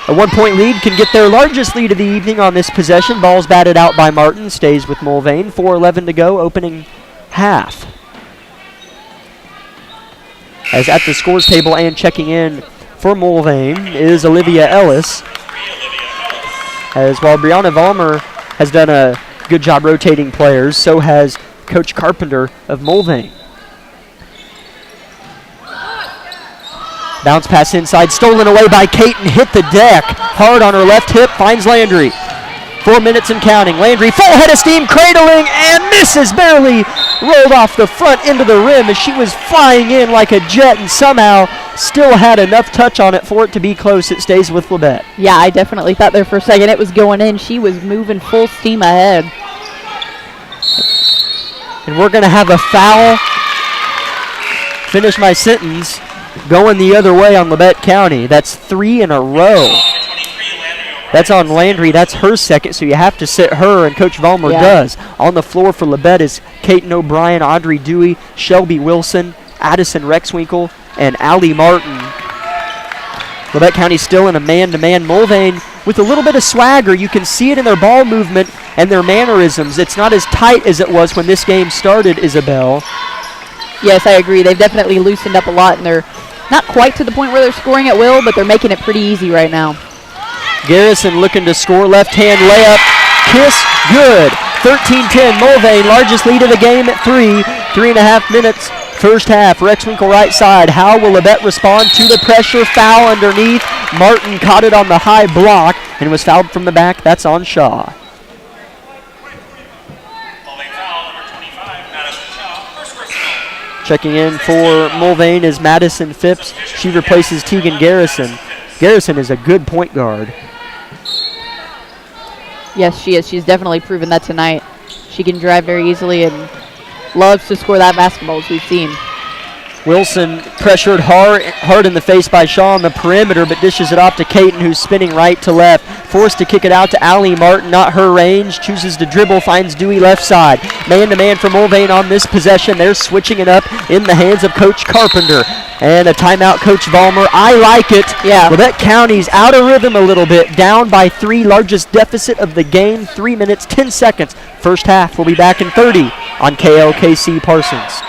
a 1-point lead can get their largest lead of the evening on this possession. Ball's batted out by Martin. Stays with Mulvane. 4:11 to go, opening half. As at the scores table and checking in for Mulvane is Olivia Ellis. As while Brianna Vollmer has done a good job rotating players, so has Coach Carpenter of Mulvane. Bounce pass inside, stolen away by Caton, hit the deck. Hard on her left hip, finds Landry. 4 minutes and counting. Landry, full head of steam, cradling, and misses barely. rolled off the front into the rim as she was flying in like a jet and somehow still had enough touch on it for it to be close. It stays with Labette. Yeah, I definitely thought there for a second it was going in. She was moving full steam ahead. And we're going to have a foul. Finish my sentence. Going the other way on Labette County. That's 3 in a row. That's on Landry. That's her second, so you have to sit her, and Coach Vollmer does. On the floor for Labette is Kaiten O'Brien, Audrey Dewey, Shelby Wilson, Addison Rexwinkle, and Allie Martin. Labette County still in a man-to-man. Mulvane with a little bit of swagger. You can see it in their ball movement and their mannerisms. It's not as tight as it was when this game started, Isabel. Yes, I agree. They've definitely loosened up a lot, and they're not quite to the point where they're scoring at will, but they're making it pretty easy right now. Garrison looking to score. Left-hand layup. Kiss. Good. 13-10. Mulvane, largest lead of the game at 3. 3.5 minutes. First half. Rexwinkle right side. How will Labette respond to the pressure? Foul underneath. Martin caught it on the high block and was fouled from the back. That's on Shaw. Checking in for Mulvane is Madison Phipps. She replaces Tegan Garrison. Garrison is a good point guard. Yes, she is. She's definitely proven that tonight. She can drive very easily and loves to score that basketball, as we've seen. Wilson pressured hard in the face by Shaw on the perimeter, but dishes it off to Kaiten, who's spinning right to left. Forced to kick it out to Allie Martin, not her range. Chooses to dribble, finds Dewey left side. Man-to-man for Mulvane on this possession. They're switching it up in the hands of Coach Carpenter. And a timeout, Coach Vollmer. I like it. Yeah. Labette County's out of rhythm a little bit. Down by 3, largest deficit of the game. 3 minutes, 10 seconds. First half, we'll be back in 30 on KLKC Parsons.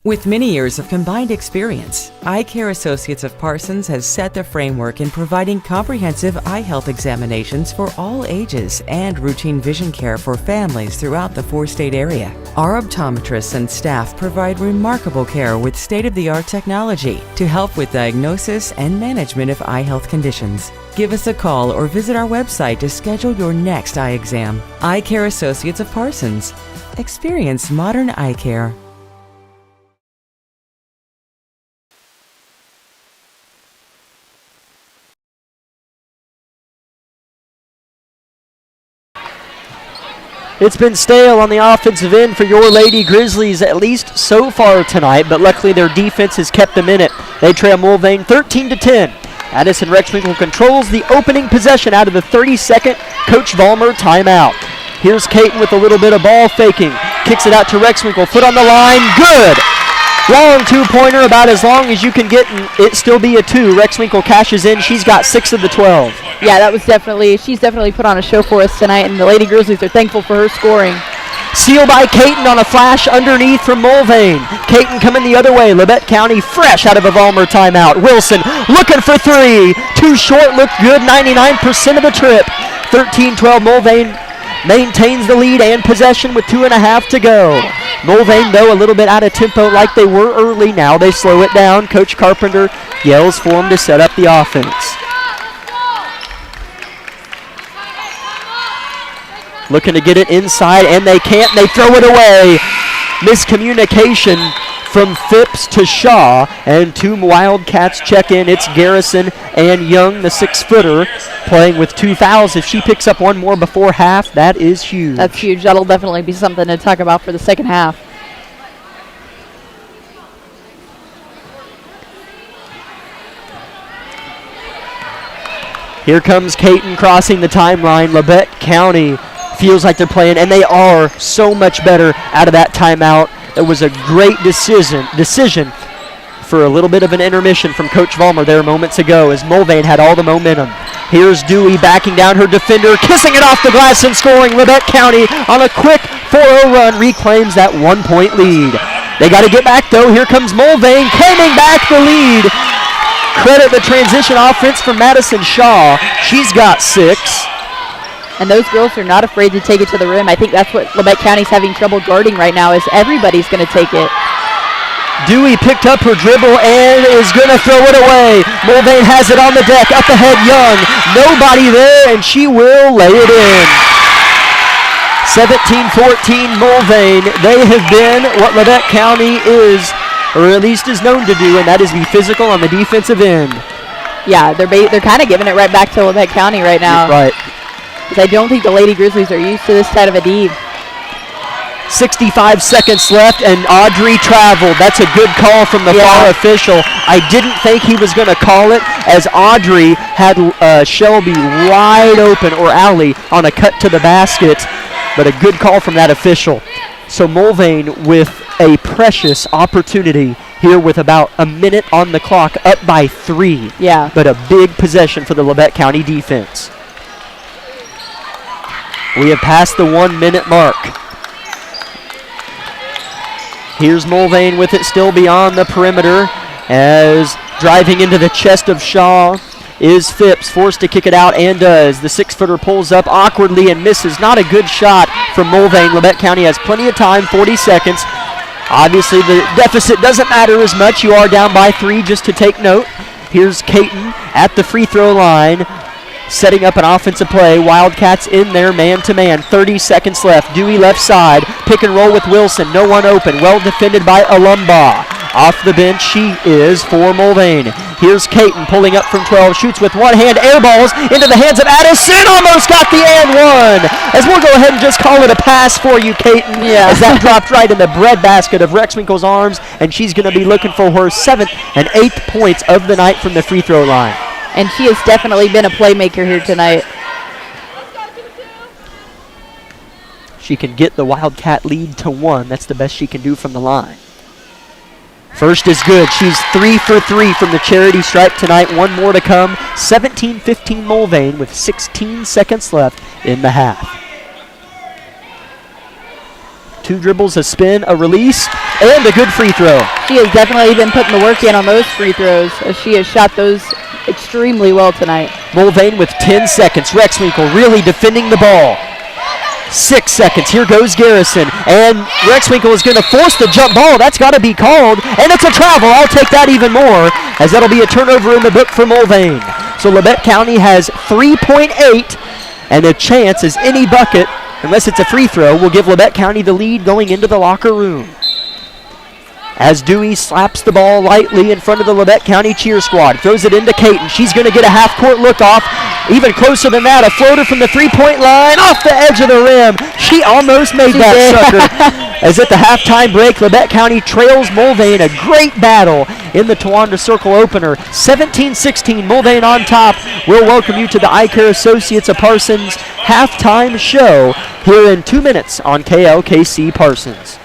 With many years of combined experience, Eye Care Associates of Parsons has set the framework in providing comprehensive eye health examinations for all ages and routine vision care for families throughout the 4-state area. Our optometrists and staff provide remarkable care with state-of-the-art technology to help with diagnosis and management of eye health conditions. Give us a call or visit our website to schedule your next eye exam. Eye Care Associates of Parsons. Experience modern eye care. It's been stale on the offensive end for your Lady Grizzlies, at least so far tonight, but luckily their defense has kept them in it. They trail Mulvane 13-10. Addison Rexwinkle controls the opening possession out of the 32nd Coach Vollmer timeout. Here's Kaiten with a little bit of ball faking. Kicks it out to Rexwinkle. Foot on the line. Good. Long two-pointer, about as long as you can get, and it still be a 2. Rexwinkle cashes in. She's got 6 of the 12. Yeah, she's definitely put on a show for us tonight, and the Lady Grizzlies are thankful for her scoring. Steal by Kaiten on a flash underneath from Mulvane. Kaiten coming the other way. Labette County fresh out of a Vollmer timeout. Wilson looking for 3. Too short, looked good, 99% of the trip. 13-12, Mulvane maintains the lead and possession with 2.5 to go. Mulvane, though, a little bit out of tempo like they were early. Now they slow it down. Coach Carpenter yells for them to set up the offense. Looking to get it inside, and they can't. They throw it away. Miscommunication from Phipps to Shaw, and 2 Wildcats check in. It's Garrison and Young, the 6-footer, playing with 2 fouls. If she picks up one more before half, that is huge. That's huge. That'll definitely be something to talk about for the second half. Here comes Kaiten crossing the timeline. Labette County feels like they're playing, and they are so much better out of that timeout. It was a great decision for a little bit of an intermission from Coach Vollmer there moments ago as Mulvane had all the momentum. Here's Dewey backing down her defender, kissing it off the glass and scoring. Labette County on a quick 4-0 run reclaims that 1-point lead. They got to get back, though. Here comes Mulvane claiming back the lead. Credit the transition offense from Madison Shaw. She's got 6. And those girls are not afraid to take it to the rim. I think that's what Labette County's having trouble guarding right now, is everybody's going to take it. Dewey picked up her dribble and is going to throw it away. Mulvane has it on the deck. Up ahead, Young. Nobody there, and she will lay it in. 17-14 Mulvane. They have been what Labette County is, or at least is known to do, and that is be physical on the defensive end. Yeah, they're kind of giving it right back to Labette County right now. Right. I don't think the Lady Grizzlies are used to this side of a deep. 65 seconds left, and Audrey traveled. That's a good call from the far official. I didn't think he was going to call it, as Audrey had Shelby wide open, or Allie, on a cut to the basket, but a good call from that official. So Mulvane with a precious opportunity here with about a minute on the clock, up by 3. Yeah. But a big possession for the Labette County defense. We have passed the 1 minute mark. Here's Mulvane with it still beyond the perimeter, as driving into the chest of Shaw is Phipps, forced to kick it out, and does. The 6-footer pulls up awkwardly and misses. Not a good shot from Mulvane. Labette County has plenty of time, 40 seconds. Obviously the deficit doesn't matter as much. You are down by 3, just to take note. Here's Caton at the free throw line, setting up an offensive play. Wildcats in there, man-to-man. 30 seconds left. Dewey left side. Pick and roll with Wilson. No one open. Well defended by Alumbaugh. Off the bench, she is for Mulvane. Here's Caton pulling up from 12. Shoots with one hand. Air balls into the hands of Addison. Almost got the and one. As we'll go ahead and just call it a pass for you, Caton. Yeah. As that dropped right in the breadbasket of Rexwinkle's arms. And she's going to be looking for her 7th and 8th points of the night from the free throw line. And she has definitely been a playmaker here tonight. She can get the Wildcat lead to 1. That's the best she can do from the line. First is good. She's 3 for 3 from the charity stripe tonight. 1 more to come. 17-15 Mulvane with 16 seconds left in the half. 2 dribbles, a spin, a release, and a good free throw. She has definitely been putting the work in on those free throws, as she has shot those extremely well tonight. Mulvane with 10 seconds. Rexwinkle really defending the ball. 6 seconds. Here goes Garrison. And Rexwinkle is going to force the jump ball. That's got to be called. And it's a travel. I'll take that even more, as that'll be a turnover in the book for Mulvane. So Labette County has 3.8, and a chance as any bucket, unless it's a free throw, will give Labette County the lead going into the locker room. As Dewey slaps the ball lightly in front of the Labette County cheer squad. Throws it into Caton. She's going to get a half-court look off. Even closer than that, a floater from the three-point line off the edge of the rim. She almost made that sucker. As at the halftime break, Labette County trails Mulvane. A great battle in the Towanda Circle opener. 17-16, Mulvane on top. We'll welcome you to the Eye Care Associates of Parsons halftime show here in 2 minutes on KLKC Parsons.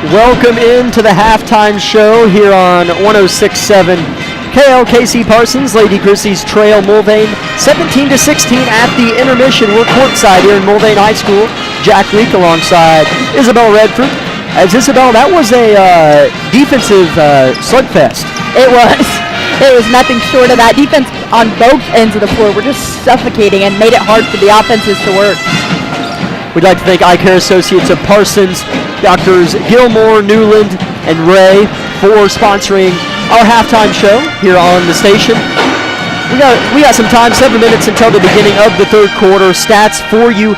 Welcome into the halftime show here on 106.7 KLKC Parsons. Lady Grizzlies trail Mulvane 17-16 at the intermission. We're courtside here in Mulvane High School. Jack Leak alongside Isabel Redford. As Isabel, that was a defensive slugfest. It was. It was nothing short of that. Defense on both ends of the floor were just suffocating and made it hard for the offenses to work. We'd like to thank Eye Care Associates of Parsons, Doctors Gilmore, Newland, and Ray for sponsoring our halftime show here on the station. We got some time, 7 minutes until the beginning of the third quarter. Stats for you,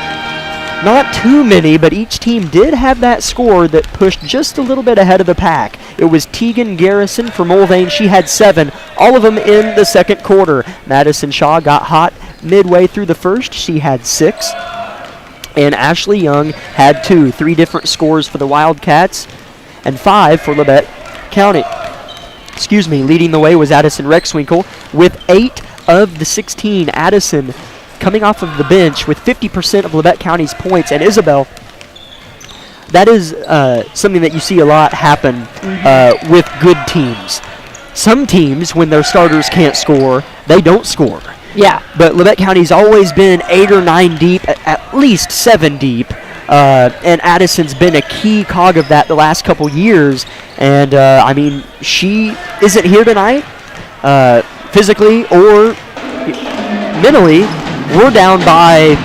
not too many, but each team did have that score that pushed just a little bit ahead of the pack. It was Tegan Garrison for Mulvane. She had 7, all of them in the second quarter. Madison Shaw got hot midway through the first. She had 6. And Ashley Young had 2. 3 different scores for the Wildcats and 5 for Labette County. Leading the way was Addison Rexwinkle with 8 of the 16. Addison coming off of the bench with 50% of Labette County's points. And Isabel, that is something that you see a lot happen with good teams. Some teams, when their starters can't score, they don't score. Yeah. But Labette County's always been 8 or 9 deep, at least 7 deep. And Addison's been a key cog of that the last couple years. And, I mean, she isn't here tonight physically or mentally. We're down by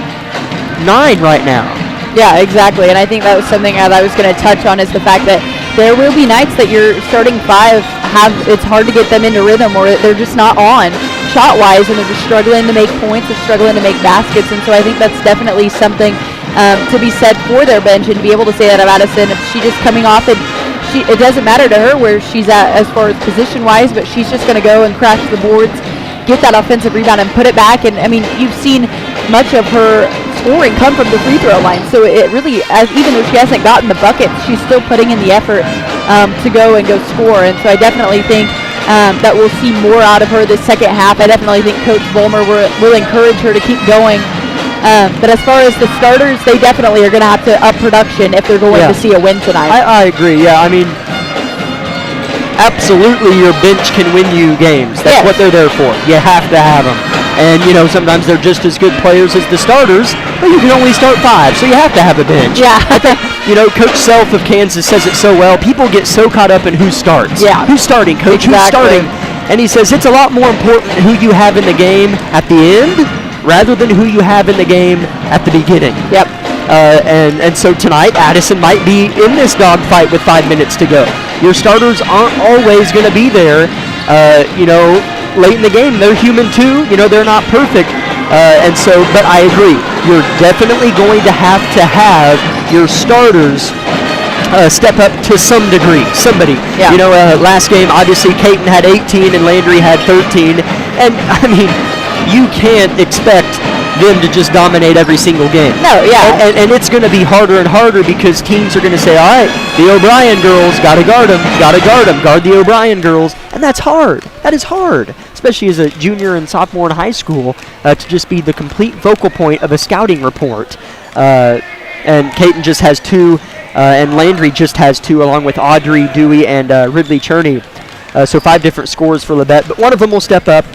9 right now. Yeah, exactly. And I think that was something that I was going to touch on, is the fact that there will be nights that your starting 5 it's hard to get them into rhythm, or they're just not on shot-wise, and they're just struggling to make points, they're struggling to make baskets. And so I think that's definitely something to be said for their bench, and to be able to say that of Addison. If she's just coming off, and it doesn't matter to her where she's at as far as position-wise, but she's just going to go and crash the boards, get that offensive rebound, and put it back. And I mean, you've seen much of her scoring come from the free throw line. So it really, even though she hasn't gotten the bucket, she's still putting in the effort to go and go score. And so I definitely think that we'll see more out of her this second half. I definitely think Coach Bulmer will encourage her to keep going. But as far as the starters, they definitely are going to have to up production if they're going to see a win tonight. I agree. Yeah, I mean, absolutely your bench can win you games. That's what they're there for. You have to have them. And, you know, sometimes they're just as good players as the starters, but you can only start 5, so you have to have a bench. Yeah. I think, you know, Coach Self of Kansas says it so well. People get so caught up in who starts. Yeah. Who's starting, Coach? Exactly. Who's starting? And he says it's a lot more important who you have in the game at the end rather than who you have in the game at the beginning. Yep. And so tonight, Addison might be in this dogfight with 5 minutes to go. Your starters aren't always going to be there, you know, late in the game. They're human too. You know, they're not perfect. And so, but I agree. You're definitely going to have your starters step up to some degree. Somebody. Yeah. You know, last game, obviously, Caton had 18 and Landry had 13. And, I mean, you can't expect them to just dominate every single game. No, yeah. And it's going to be harder and harder because teams are going to say, all right, the O'Brien girls, got to guard them, guard the O'Brien girls. And that's hard. That is hard, especially as a junior and sophomore in high school, to just be the complete focal point of a scouting report. And Caton just has 2, and Landry just has 2, along with Audrey, Dewey, and Ridley Cherney. So 5 different scores for Labette, but one of them will step up.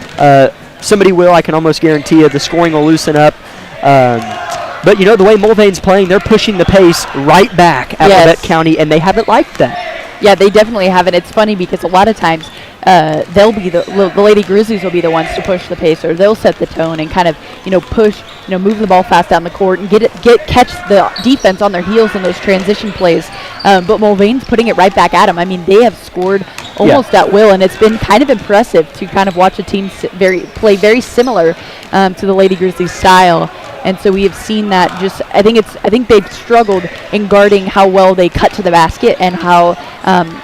Somebody will, I can almost guarantee you. The scoring will loosen up. But, you know, the way Mulvane's playing, they're pushing the pace right back at Labette County, and they haven't liked that. Yeah, they definitely haven't. It's funny because a lot of times they'll be the Lady Grizzlies will be the ones to push the pace, or they'll set the tone and kind of, you know, push, you know, move the ball fast down the court and catch the defense on their heels in those transition plays. But Mulvane's putting it right back at them. I mean, they have scored almost at will, and it's been kind of impressive to kind of watch a team play very similar to the Lady Grizzlies style. And so we have seen that. Just I think they've struggled in guarding how well they cut to the basket, and how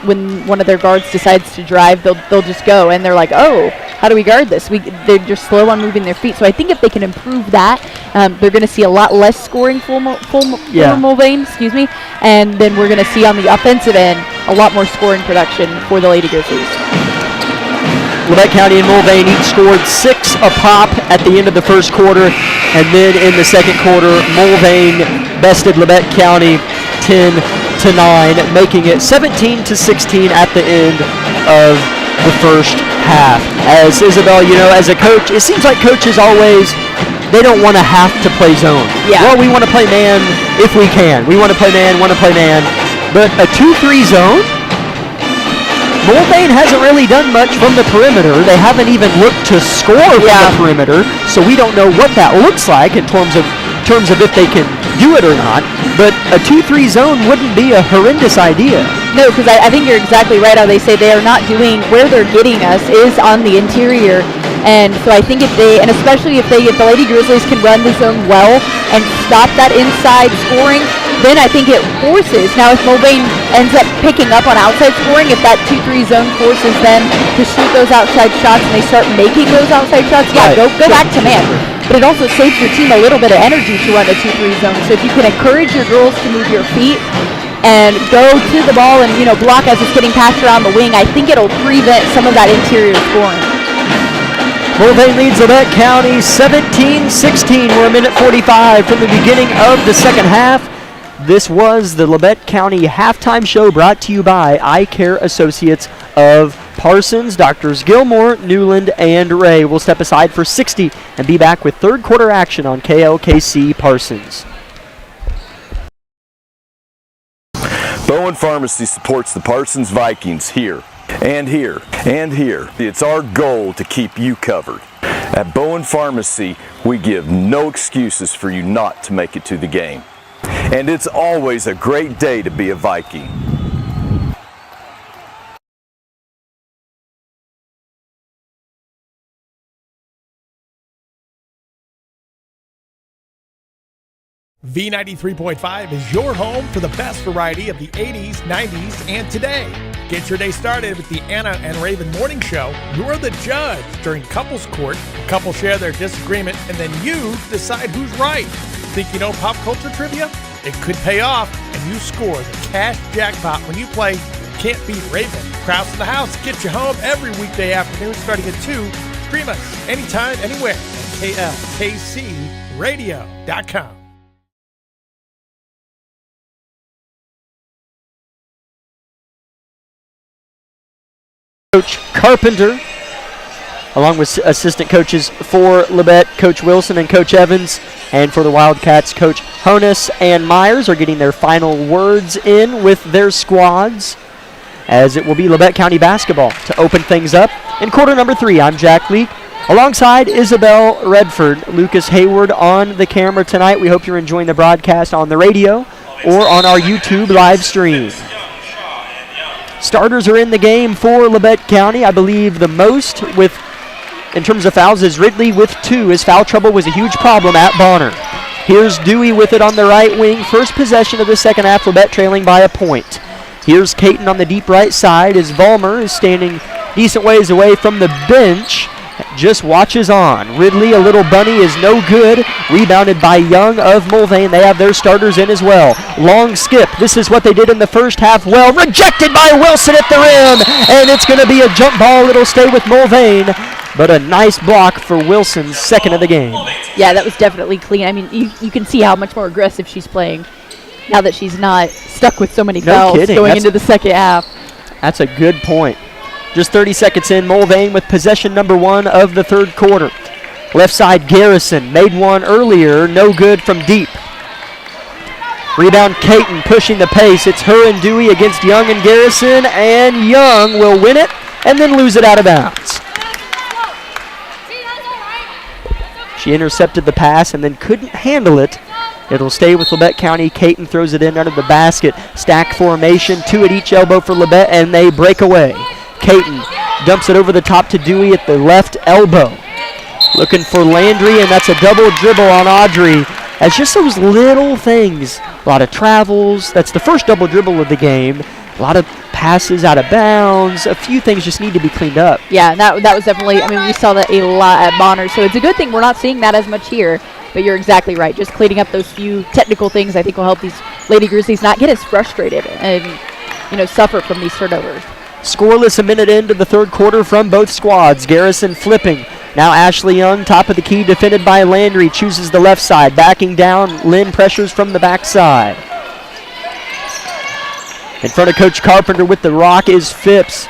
when one of their guards decides to drive, they'll just go, and they're like, oh, how do we guard this? They're just slow on moving their feet. So I think if they can improve that, they're going to see a lot less scoring for Mulvane, and then we're going to see on the offensive end a lot more scoring production for the Lady Grizzlies. Labette County and Mulvane each scored 6 a pop at the end of the first quarter, and then in the second quarter, Mulvane bested Labette County 10 making it 17-16 at the end of the first half. As Isabel, as a coach, it seems like coaches always, they don't want to have to play zone. Yeah. Well, we want to play man if we can. We want to play man, But a 2-3 zone, Mulvane hasn't really done much from the perimeter. They haven't even looked to score from the perimeter, so we don't know what that looks like in terms of if they can do it or not. But a 2-3 zone wouldn't be a horrendous idea. No, because I think you're exactly right how they say they are not doing, where they're getting us is on the interior. And so I think especially if the Lady Grizzlies can run the zone well and stop that inside scoring, then I think it forces. Now if Mulvane ends up picking up on outside scoring, if that 2-3 zone forces them to shoot those outside shots and they start making those outside shots, go back to man. But it also saves your team a little bit of energy to run a 2-3 zone. So if you can encourage your girls to move your feet and go to the ball and block as it's getting passed around the wing, I think it'll prevent some of that interior scoring. Mulvane leads Labette County 17-16. We're a minute 45 from the beginning of the second half. This was the Labette County halftime show brought to you by Eye Care Associates of Parsons. Doctors Gilmore, Newland, and Ray will step aside for 60 and be back with third quarter action on KLKC Parsons. Bowen Pharmacy supports the Parsons Vikings here, and here, and here. It's our goal to keep you covered. At Bowen Pharmacy, we give no excuses for you not to make it to the game. And it's always a great day to be a Viking. V93.5 is your home for the best variety of the 80s, 90s, and today. Get your day started with the Anna and Raven Morning Show. You're the judge during couples court. Couples share their disagreement, and then you decide who's right. Think you know pop culture trivia? It could pay off, and you score the cash jackpot when you play Can't Beat Raven. Krause in the House gets you home every weekday afternoon starting at 2. Stream us anytime, anywhere at KLKCradio.com. Coach Carpenter, along with assistant coaches for Labette, Coach Wilson and Coach Evans, and for the Wildcats, Coach Honus and Myers are getting their final words in with their squads, as it will be Labette County basketball to open things up. In quarter number 3, I'm Jack Leake, alongside Isabel Redford, Lucas Hayward on the camera tonight. We hope you're enjoying the broadcast on the radio or on our YouTube live stream. Starters are in the game for Labette County. I believe the most in terms of fouls is Ridley with 2. His foul trouble was a huge problem at Bonner. Here's Dewey with it on the right wing. First possession of the second half, Labette trailing by a point. Here's Caton on the deep right side as Vollmer is standing decent ways away from the bench. Just watches on. Ridley, a little bunny, is no good. Rebounded by Young of Mulvane. They have their starters in as well. Long skip. This is what they did in the first half. Well, rejected by Wilson at the rim. And it's going to be a jump ball. It'll stay with Mulvane. But a nice block for Wilson's second of the game. Yeah, that was definitely clean. I mean, you can see how much more aggressive she's playing now that she's not stuck with so many fouls going into the second half. That's a good point. Just 30 seconds in, Mulvane with possession number 1 of the third quarter. Left side, Garrison made one earlier, no good from deep. Rebound, Caton pushing the pace. It's her and Dewey against Young and Garrison, and Young will win it and then lose it out of bounds. She intercepted the pass and then couldn't handle it. It'll stay with Labette County. Caton throws it in under the basket. Stack formation, 2 at each elbow for Labette, and they break away. Caton dumps it over the top to Dewey at the left elbow. Looking for Landry, and that's a double dribble on Audrey. It's just those little things. A lot of travels. That's the first double dribble of the game. A lot of passes out of bounds. A few things just need to be cleaned up. Yeah, that was definitely, I mean, we saw that a lot at Bonner, so it's a good thing we're not seeing that as much here. But you're exactly right. Just cleaning up those few technical things I think will help these Lady Grizzlies not get as frustrated and, suffer from these turnovers. Scoreless a minute into the third quarter from both squads. Garrison flipping. Now Ashley Young, top of the key, defended by Landry, chooses the left side. Backing down, Lynn pressures from the backside. In front of Coach Carpenter with the rock is Phipps.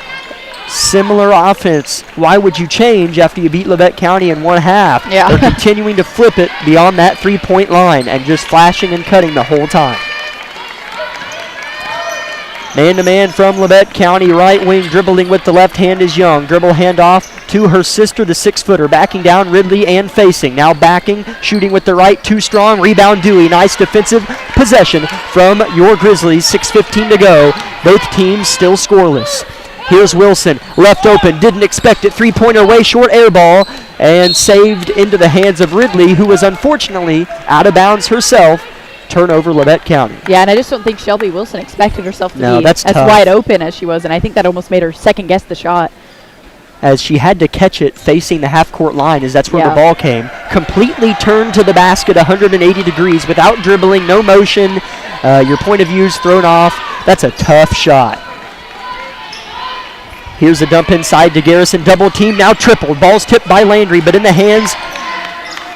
Similar offense. Why would you change after you beat Labette County in one half? Yeah. They're continuing to flip it beyond that three-point line and just flashing and cutting the whole time. Man-to-man from Labette County, right wing, dribbling with the left hand is Young. Dribble handoff to her sister, the 6-footer. Backing down, Ridley and facing. Now backing, shooting with the right, too strong. Rebound, Dewey. Nice defensive possession from your Grizzlies. 6:15 to go. Both teams still scoreless. Here's Wilson, left open, didn't expect it. Three-pointer way short, air ball, and saved into the hands of Ridley, who was unfortunately out of bounds herself. Turnover, Labette County. Yeah, and I just don't think Shelby Wilson expected herself to be that's as tough. wide open as she was, and I think that almost made her second-guess the shot. As she had to catch it facing the half-court line, as that's where Yeah. the ball came. Completely turned to the basket 180 degrees without dribbling, no motion. Your point of view is thrown off. That's a tough shot. Here's a dump inside to Garrison. Double team, now tripled. Ball's tipped by Landry, but in the hands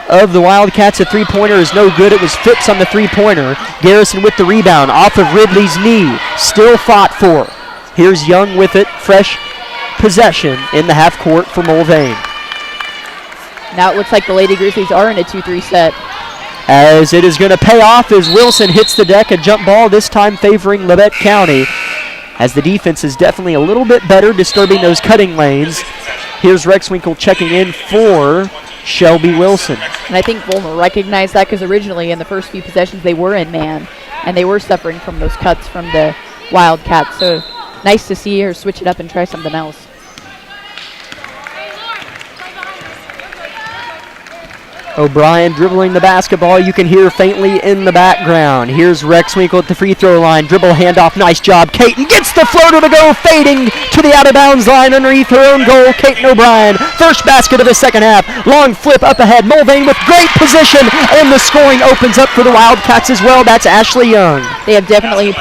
of the Wildcats. A three-pointer is no good. It was Phipps on the three-pointer. Garrison with the rebound off of Ridley's knee. Still fought for. Here's Young with it. Fresh possession in the half court for Mulvane. Now it looks like the Lady Grizzlies are in a 2-3 set. As it is going to pay off as Wilson hits the deck. A jump ball, this time favoring Labette County, as the defense is definitely a little bit better, disturbing those cutting lanes. Here's Rexwinkle checking in for Shelby Wilson. And I think Volmer recognized that because originally in the first few possessions they were in man, and they were suffering from those cuts from the Wildcats. So nice to see her switch it up and try something else. O'Brien dribbling the basketball. You can hear faintly in the background. Here's Rexwinkle at the free throw line. Dribble handoff. Nice job. Caton gets the floater to go, fading to the out of bounds line underneath her own goal. Caton O'Brien. First basket of the second half. Long flip up ahead. Mulvane with great position, and the scoring opens up for the Wildcats as well. That's Ashley Young. They have definitely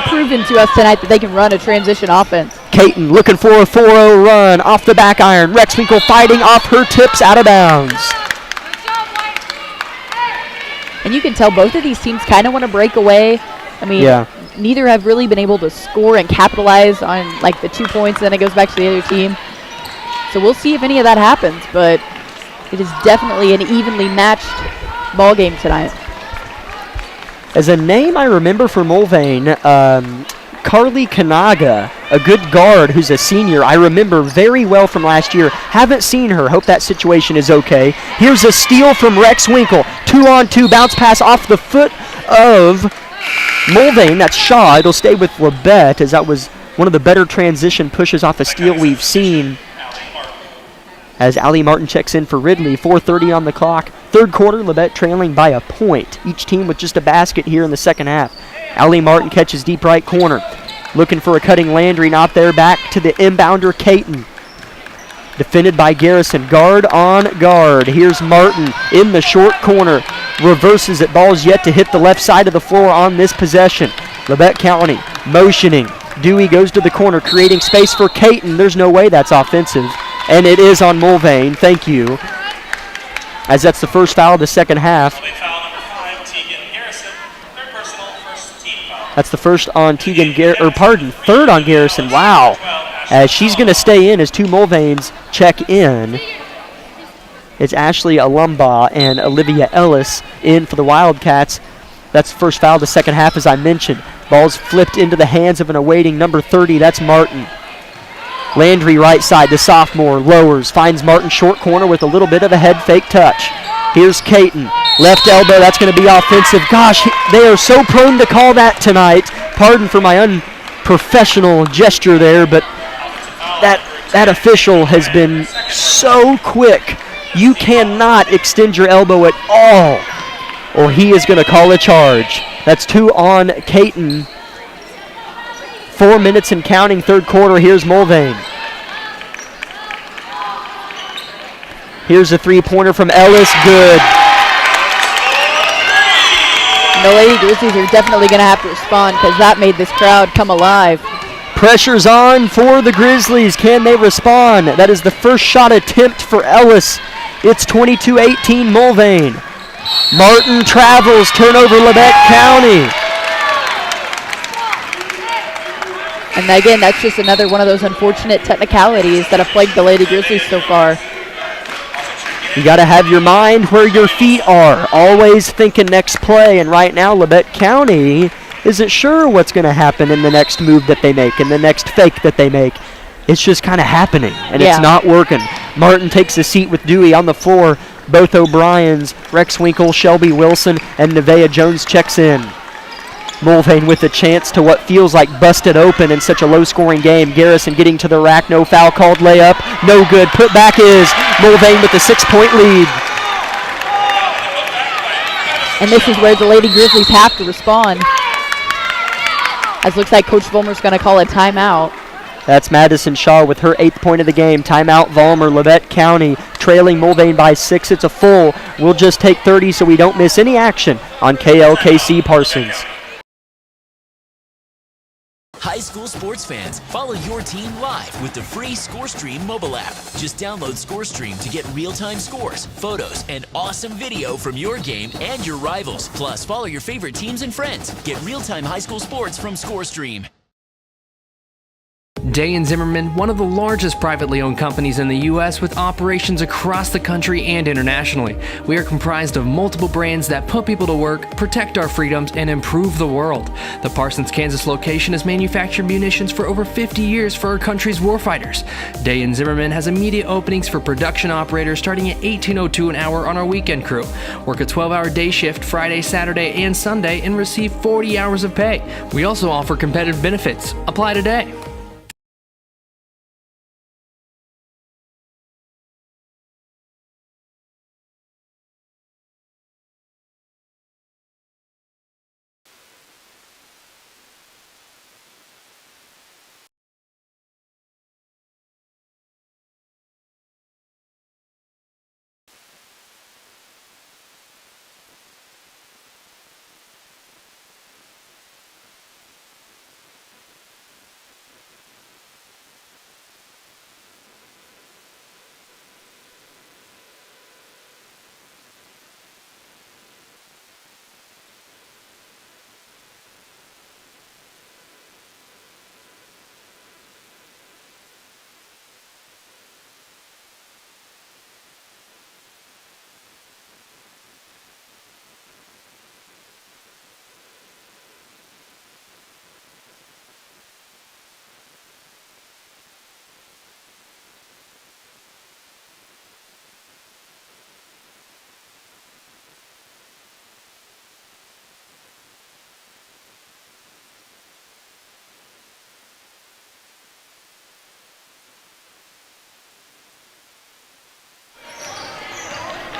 proven to us tonight that they can run a transition offense. Caton looking for a 4-0 run off the back iron. Rexwinkle fighting off her tips out of bounds. And you can tell both of these teams kind of want to break away. I mean, neither have really been able to score and capitalize on like the 2 points, and then it goes back to the other team. So we'll see if any of that happens, but it is definitely an evenly matched ball game tonight. As a name I remember for Mulvane, Carly Kanaga, a good guard who's a senior, I remember very well from last year. Haven't seen her. Hope that situation is okay. Here's a steal from Rexwinkle. 2-on-2 bounce pass off the foot of Mulvane. That's Shaw. It'll stay with Labette, as that was one of the better transition pushes off a steal we've seen. As Allie Martin checks in for Ridley. 4:30 on the clock. Third quarter, Labette trailing by a point. Each team with just a basket here in the second half. Allie Martin catches deep right corner. Looking for a cutting Landry, not there. Back to the inbounder, Caton. Defended by Garrison. Guard on guard. Here's Martin in the short corner. Reverses it. Ball's yet to hit the left side of the floor on this possession. Labette County motioning. Dewey goes to the corner, creating space for Caton. There's no way that's offensive. And it is on Mulvane. Thank you. As that's the first foul of the second half. That's the first on third on Garrison. Wow. As she's going to stay in as two Mulvanes check in. It's Ashley Alumbaugh and Olivia Ellis in for the Wildcats. That's the first foul of the second half, as I mentioned. Ball's flipped into the hands of an awaiting number 30. That's Martin. Landry right side, the sophomore, lowers, finds Martin short corner with a little bit of a head fake touch. Here's Caton. Left elbow, that's going to be offensive. Gosh, they are so prone to call that tonight. Pardon for my unprofessional gesture there, but that official has been so quick. You cannot extend your elbow at all, or he is going to call a charge. That's 2 on Caton. 4 minutes and counting, third quarter. Here's Mulvane. Here's a three-pointer from Ellis. Good. The Lady Grizzlies are definitely going to have to respond because that made this crowd come alive. Pressure's on for the Grizzlies. Can they respond? That is the first shot attempt for Ellis. It's 22-18 Mulvane. Martin travels, turnover Labette County. And again, that's just another one of those unfortunate technicalities that have plagued the Lady Grizzlies so far. You got to have your mind where your feet are. Always thinking next play. And right now, Labette County isn't sure what's going to happen in the next move that they make, in the next fake that they make. It's just kind of happening, and it's not working. Martin takes a seat with Dewey on the floor. Both O'Briens, Rex Winkle, Shelby Wilson, and Nevaeh Jones checks in. Mulvane with a chance to what feels like busted open in such a low-scoring game. Garrison getting to the rack, no foul called, layup, no good. Put back is Mulvane with a 6-point lead. And this is where the Lady Grizzlies have to respond. As looks like Coach Vollmer's going to call a timeout. That's Madison Shaw with her 8th point of the game. Timeout, Vollmer. Labette County trailing Mulvane by 6. It's a full. We'll just take 30 so we don't miss any action on KLKC Parsons. High school sports fans, follow your team live with the free ScoreStream mobile app. Just download ScoreStream to get real-time scores, photos, and awesome video from your game and your rivals. Plus, follow your favorite teams and friends. Get real-time high school sports from ScoreStream. Day & Zimmerman, one of the largest privately owned companies in the U.S. with operations across the country and internationally. We are comprised of multiple brands that put people to work, protect our freedoms, and improve the world. The Parsons, Kansas location has manufactured munitions for over 50 years for our country's warfighters. Day & Zimmerman has immediate openings for production operators starting at $18.02 an hour on our weekend crew. Work a 12-hour day shift Friday, Saturday, and Sunday and receive 40 hours of pay. We also offer competitive benefits. Apply today.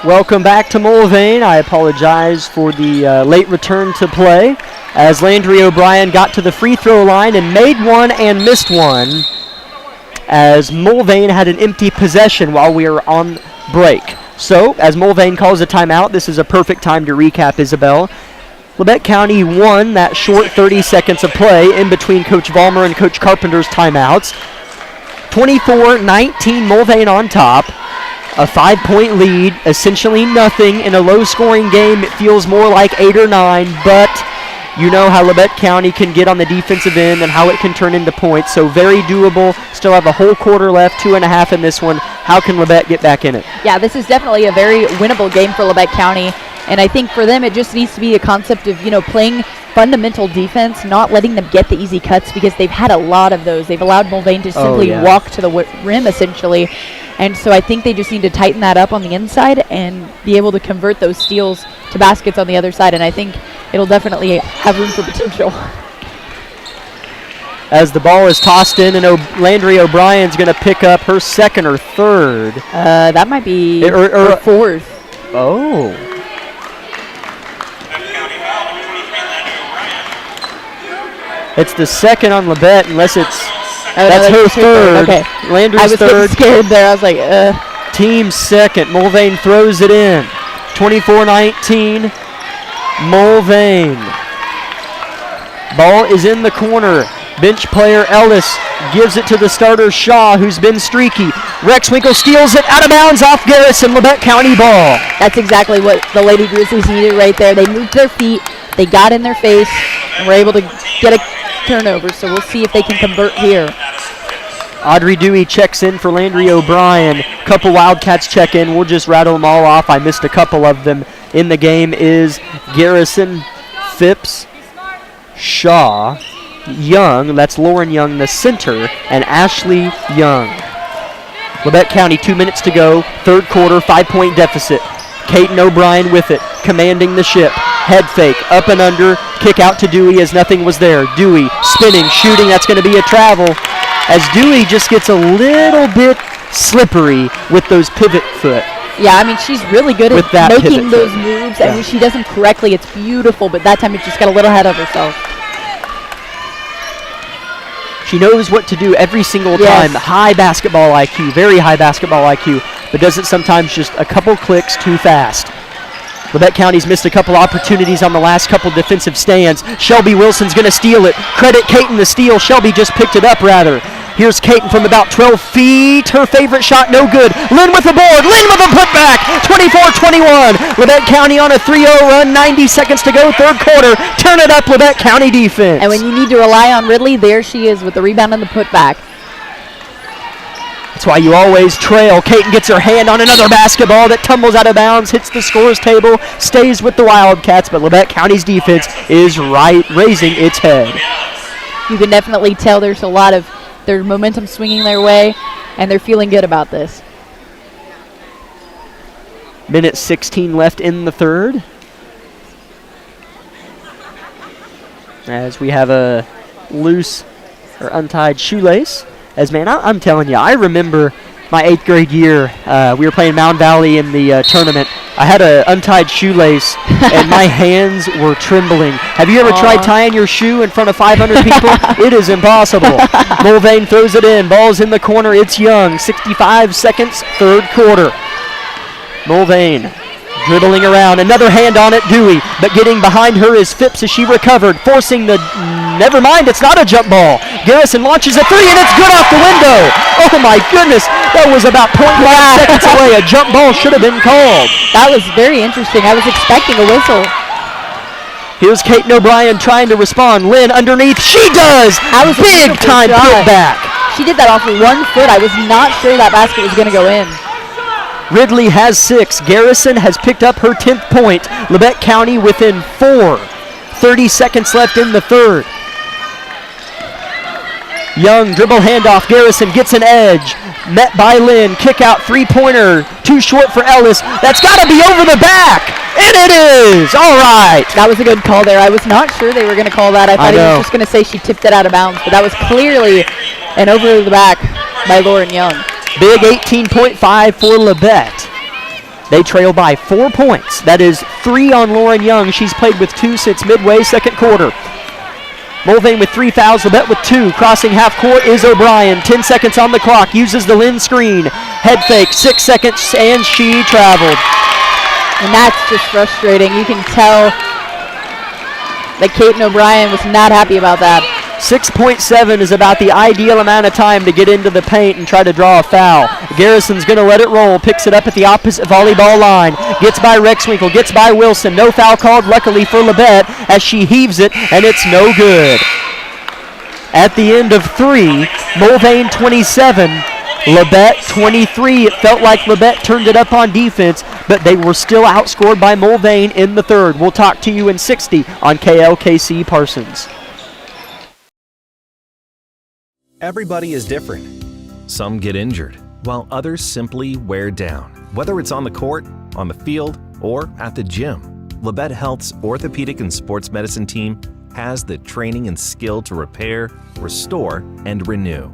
Welcome back to Mulvane. I apologize for the late return to play as Landry O'Brien got to the free throw line and made one and missed one as Mulvane had an empty possession while we were on break. So, as Mulvane calls a timeout, this is a perfect time to recap, Isabel. Labette County won that short 30 seconds of play in between Coach Vollmer and Coach Carpenter's timeouts. 24-19 Mulvane on top. A 5-point lead, essentially nothing. In a low-scoring game, it feels more like 8 or 9, but you know how Labette County can get on the defensive end and how it can turn into points, so very doable. Still have a whole quarter left, 2.5 in this one. How can Labette get back in it? Yeah, this is definitely a very winnable game for Labette County, and I think for them it just needs to be a concept of, playing fundamental defense, not letting them get the easy cuts because they've had a lot of those. They've allowed Mulvane to simply walk to the rim, essentially. And so I think they just need to tighten that up on the inside and be able to convert those steals to baskets on the other side. And I think it'll definitely have room for potential. As the ball is tossed in, and Landry O'Brien's going to pick up her second or third. That might be her fourth. Oh. It's the second on Labette, unless it's... that's her third. Okay. Landry's I was third. scared there. I was like, Team second. Mulvane throws it in. 24-19. Mulvane. Ball is in the corner. Bench player Ellis gives it to the starter Shaw, who's been streaky. Rex Winkle steals it out of bounds off Garrison. Labette County ball. That's exactly what the Lady Grizzlies needed right there. They moved their feet, They got in their face and were able to get a turnover, so we'll see if they can convert here. Audrey Dewey checks in for Landry O'Brien. Couple Wildcats check in. We'll just rattle them all off. I missed a couple of them. In the game is Garrison, Phipps, Shaw, Young, that's Lauren Young, the center, and Ashley Young. Labette County, 2 minutes to go, third quarter, 5-point deficit. Caden O'Brien with it, commanding the ship. Head fake, up and under, kick out to Dewey as nothing was there. Dewey spinning, shooting, that's going to be a travel. As Dewey just gets a little bit slippery with those pivot foot. Yeah, I mean, she's really good With at that making pivot those foot. moves, Yeah. and when she does them correctly, it's beautiful, but that time it just got a little ahead of herself. She knows what to do every single Yes. time. High basketball IQ, very high basketball IQ, but does it sometimes just a couple clicks too fast. Labette County's missed a couple opportunities on the last couple defensive stands. Shelby Wilson's going to steal it. Credit Caton the steal. Shelby just picked it up, rather. Here's Caton from about 12 feet. Her favorite shot, no good. Lynn with the board. Lynn with a putback. 24-21. Labette County on a 3-0 run. 90 seconds to go, third quarter. Turn it up, Labette County defense. And when you need to rely on Ridley, there she is with the rebound and the putback. That's why you always trail. Caton gets her hand on another basketball that tumbles out of bounds, hits the scores table, stays with the Wildcats, but Labette County's defense is raising its head. You can definitely tell there's a lot of their momentum swinging their way, and they're feeling good about this. Minute 16 left in the third. As we have a loose or untied shoelace. As man, I'm telling you, I remember my 8th grade year. We were playing Mound Valley in the tournament. I had an untied shoelace, and my hands were trembling. Have you ever tried tying your shoe in front of 500 people? It is impossible. Mulvane throws it in. Ball's in the corner. It's Young. 65 seconds, third quarter. Mulvane dribbling around. Another hand on it, Dewey. But getting behind her is Phipps as she recovered, forcing the... Never mind, it's not a jump ball. Garrison launches a three, and it's good off the window. Oh, my goodness. That was about 0.5 seconds away. A jump ball should have been called. That was very interesting. I was expecting a whistle. Here's Caton O'Brien trying to respond. Lynn underneath. She does. That was a Big beautiful time shot. putback. She did that off of 1 foot. I was not sure that basket was going to go in. Ridley has 6. Garrison has picked up her 10th point. Labette County within 4. 30 seconds left in the third. Young dribble handoff. Garrison gets an edge. Met by Lynn. Kick out three-pointer. Too short for Ellis. That's got to be over the back. And it is. All right. That was a good call there. I was not sure they were going to call that. I thought he was just going to say she tipped it out of bounds, but that was clearly an over the back by Lauren Young. Big 18.5 for Labette. They trail by 4 points. That is 3 on Lauren Young. She's played with 2 since midway second quarter. Mulvane with 3 fouls, Labette with 2. Crossing half court is O'Brien. 10 seconds on the clock. Uses the Lynn screen. Head fake, 6 seconds, and she traveled. And that's just frustrating. You can tell that Caton O'Brien was not happy about that. 6.7 is about the ideal amount of time to get into the paint and try to draw a foul. Garrison's going to let it roll. Picks it up at the opposite volleyball line. Gets by Rexwinkle. Gets by Wilson. No foul called, luckily for Labette, as she heaves it, and it's no good. At the end of 3, Mulvane 27, Labette 23. It felt like Labette turned it up on defense, but they were still outscored by Mulvane in the third. We'll talk to you in 60 on KLKC Parsons. Everybody is different. Some get injured, while others simply wear down. Whether it's on the court, on the field, or at the gym, Labette Health's orthopedic and sports medicine team has the training and skill to repair, restore, and renew.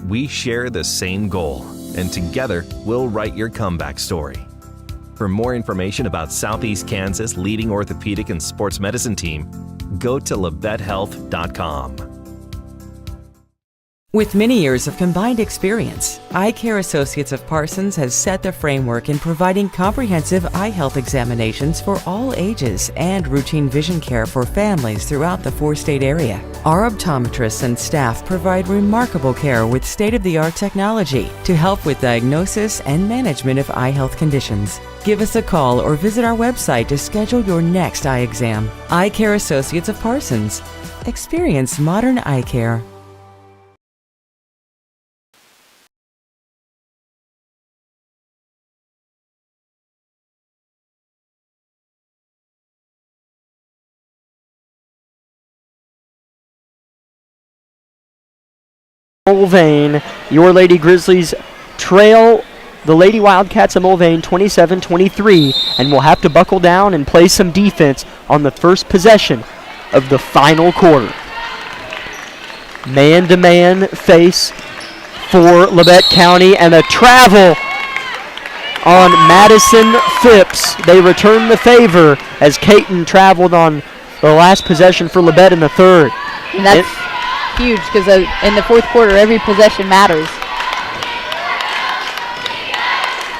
We share the same goal, and together we'll write your comeback story. For more information about Southeast Kansas' leading orthopedic and sports medicine team, go to labettehealth.com. With many years of combined experience, Eye Care Associates of Parsons has set the framework in providing comprehensive eye health examinations for all ages and routine vision care for families throughout the 4-state area. Our optometrists and staff provide remarkable care with state-of-the-art technology to help with diagnosis and management of eye health conditions. Give us a call or visit our website to schedule your next eye exam. Eye Care Associates of Parsons. Experience modern eye care. Mulvane, your Lady Grizzlies trail the Lady Wildcats of Mulvane 27-23 and will have to buckle down and play some defense on the first possession of the final quarter. Man-to-man face for Labette County and a travel on Madison Phipps. They return the favor as Caton traveled on the last possession for Labette in the third. And that's huge because in the fourth quarter, every possession matters.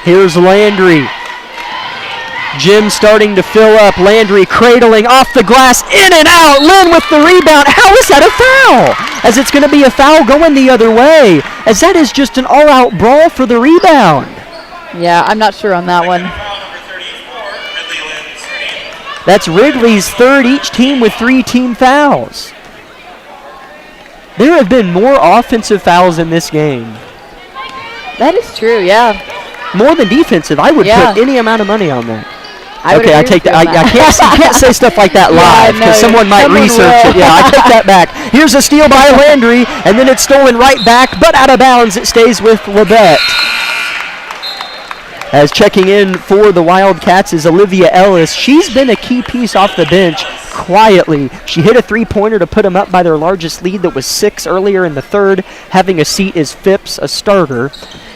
Here's Landry. Jim starting to fill up. Landry cradling off the glass, in and out. Lynn with the rebound. How is that a foul? As it's going to be a foul going the other way, as that is just an all-out brawl for the rebound. Yeah, I'm not sure on that one. That's Wrigley's third, each team with 3 team fouls. There have been more offensive fouls in this game. That is true, yeah. More than defensive. I would put any amount of money on that. I take that. I can't say stuff like that live because someone might research it. Yeah, I take that back. Here's a steal by Landry, and then it's stolen right back, but out of bounds. It stays with Labette. As checking in for the Wildcats is Olivia Ellis. She's been a key piece off the bench quietly. She hit a 3-pointer to put them up by their largest lead that was 6 earlier in the third. Having a seat is Phipps, a starter.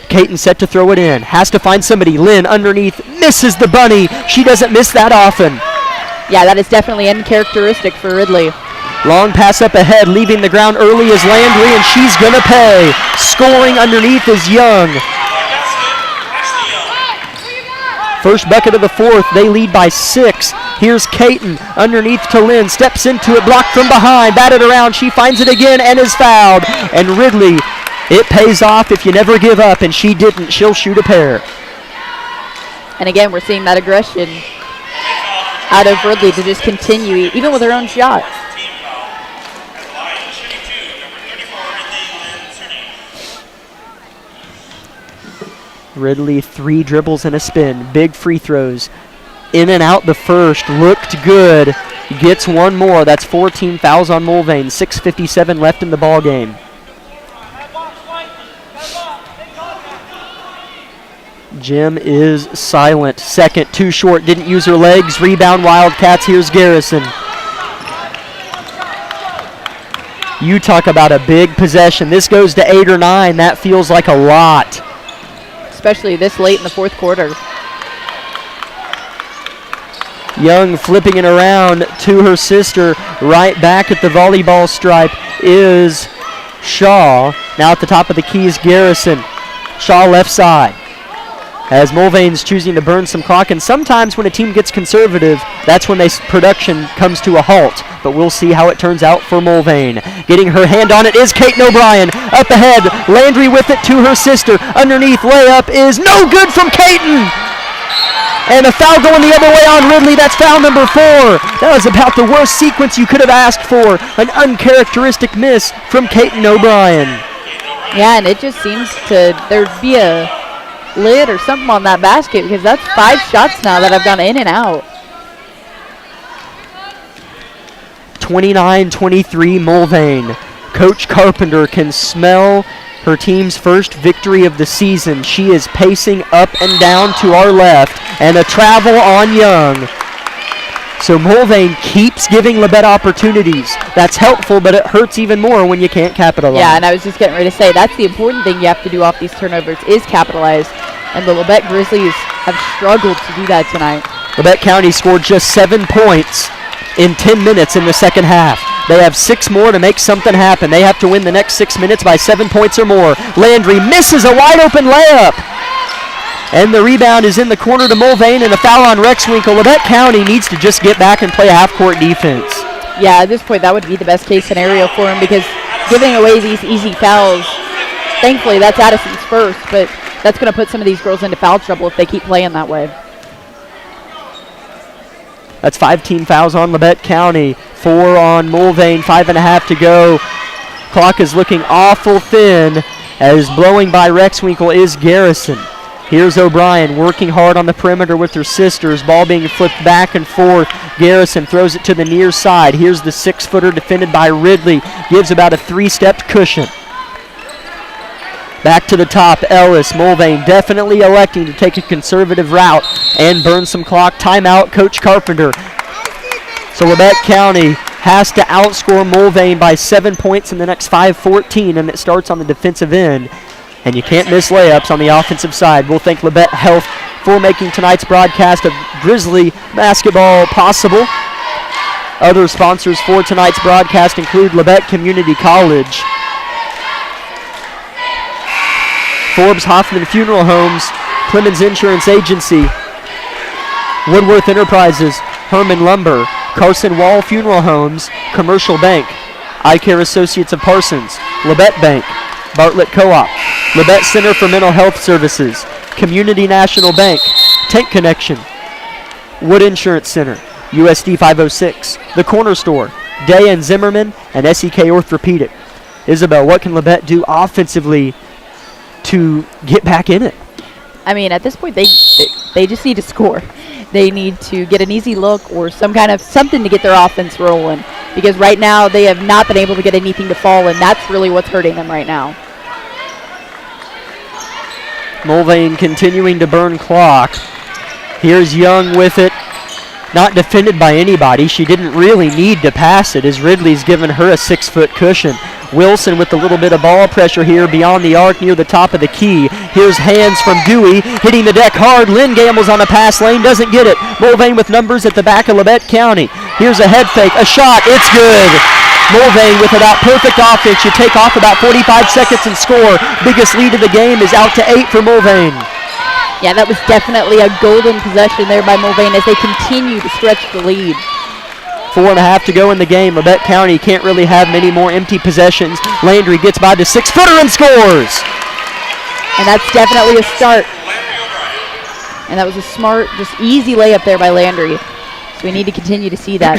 Caton set to throw it in. Has to find somebody. Lynn underneath. Misses the bunny. She doesn't miss that often. Yeah, that is definitely uncharacteristic for Ridley. Long pass up ahead. Leaving the ground early is Landry, and she's going to pay. Scoring underneath is Young. First bucket of the fourth. They lead by 6. Here's Caton underneath to Lynn. Steps into it. Blocked from behind. Batted around. She finds it again and is fouled. And Ridley, it pays off if you never give up, and she didn't. She'll shoot a pair. And again, we're seeing that aggression out of Ridley to just continue, even with her own shot. Ridley 3 dribbles and a spin. Big free throws. In and out the first. Looked good. Gets one more. That's 14 fouls on Mulvane. 6:57 left in the ball game. Jim is silent. Second, too short. Didn't use her legs. Rebound Wildcats. Here's Garrison. You talk about a big possession. This goes to 8 or 9. That feels like a lot. Especially this late in the fourth quarter. Young flipping it around to her sister. Right back at the volleyball stripe is Shaw. Now at the top of the key is Garrison. Shaw left side. As Mulvane's choosing to burn some clock, and sometimes when a team gets conservative, that's when production comes to a halt. But we'll see how it turns out for Mulvane. Getting her hand on it is Caton O'Brien. Up ahead, Landry with it to her sister. Underneath, layup is no good from Caton. And a foul going the other way on Ridley. That's foul number 4. That was about the worst sequence you could have asked for. An uncharacteristic miss from Caton O'Brien. Yeah, and it just seems there'd be a lid or something on that basket because that's 5 shots now that have gone in and out. 29-23 Mulvane. Coach Carpenter can smell her team's first victory of the season. She is pacing up and down to our left, and a travel on Young. So Mulvane keeps giving Labette opportunities. That's helpful, but it hurts even more when you can't capitalize. Yeah, and I was just getting ready to say, that's the important thing you have to do off these turnovers is capitalize. And the Labette Grizzlies have struggled to do that tonight. Labette County scored just 7 points in 10 minutes in the second half. They have 6 more to make something happen. They have to win the next 6 minutes by 7 points or more. Landry misses a wide open layup. And the rebound is in the corner to Mulvane, and a foul on Rexwinkle. Labette County needs to just get back and play half-court defense. Yeah, at this point, that would be the best case scenario for him, because giving away these easy fouls, thankfully that's Addison's first, but that's going to put some of these girls into foul trouble if they keep playing that way. That's 5 team fouls on Labette County, 4 on Mulvane, 5.5 to go. Clock is looking awful thin, as blowing by Rexwinkle is Garrison. Here's O'Brien working hard on the perimeter with her sisters. Ball being flipped back and forth. Garrison throws it to the near side. Here's the 6-footer defended by Ridley. Gives about a 3-stepped cushion. Back to the top, Ellis. Mulvane definitely electing to take a conservative route and burn some clock. Timeout, Coach Carpenter. So Labette County has to outscore Mulvane by 7 points in the next 5:14, and it starts on the defensive end. And you can't miss layups on the offensive side. We'll thank Labette Health for making tonight's broadcast of Grizzly basketball possible. Other sponsors for tonight's broadcast include Labette Community College, Forbes Hoffman Funeral Homes, Clemens Insurance Agency, Woodworth Enterprises, Herman Lumber, Carson Wall Funeral Homes, Commercial Bank, Eye Care Associates of Parsons, Labette Bank, Bartlett Co-op, Labette Center for Mental Health Services, Community National Bank, Tank Connection, Wood Insurance Center, USD 506, The Corner Store, Day and Zimmerman, and SEK Orthopedic. Isabel, what can Labette do offensively to get back in it? I mean, at this point, they just need to score. They need to get an easy look or something to get their offense rolling, because right now they have not been able to get anything to fall, and that's really what's hurting them right now. Mulvane continuing to burn clock. Here's Young with it. Not defended by anybody. She didn't really need to pass it, as Ridley's given her a 6-foot cushion. Wilson with a little bit of ball pressure here beyond the arc near the top of the key. Here's hands from Dewey, hitting the deck hard. Lynn gambles on a pass lane, doesn't get it. Mulvane with numbers at the back of Labette County. Here's a head fake, a shot, it's good. Mulvane with about perfect offense. You take off about 45 seconds and score. Biggest lead of the game is out to 8 for Mulvane. Yeah, that was definitely a golden possession there by Mulvane as they continue to stretch the lead. 4.5 to go in the game. Labette County can't really have many more empty possessions. Landry gets by the 6-footer and scores. And that's definitely a start. And that was a smart, just easy layup there by Landry. So we need to continue to see that.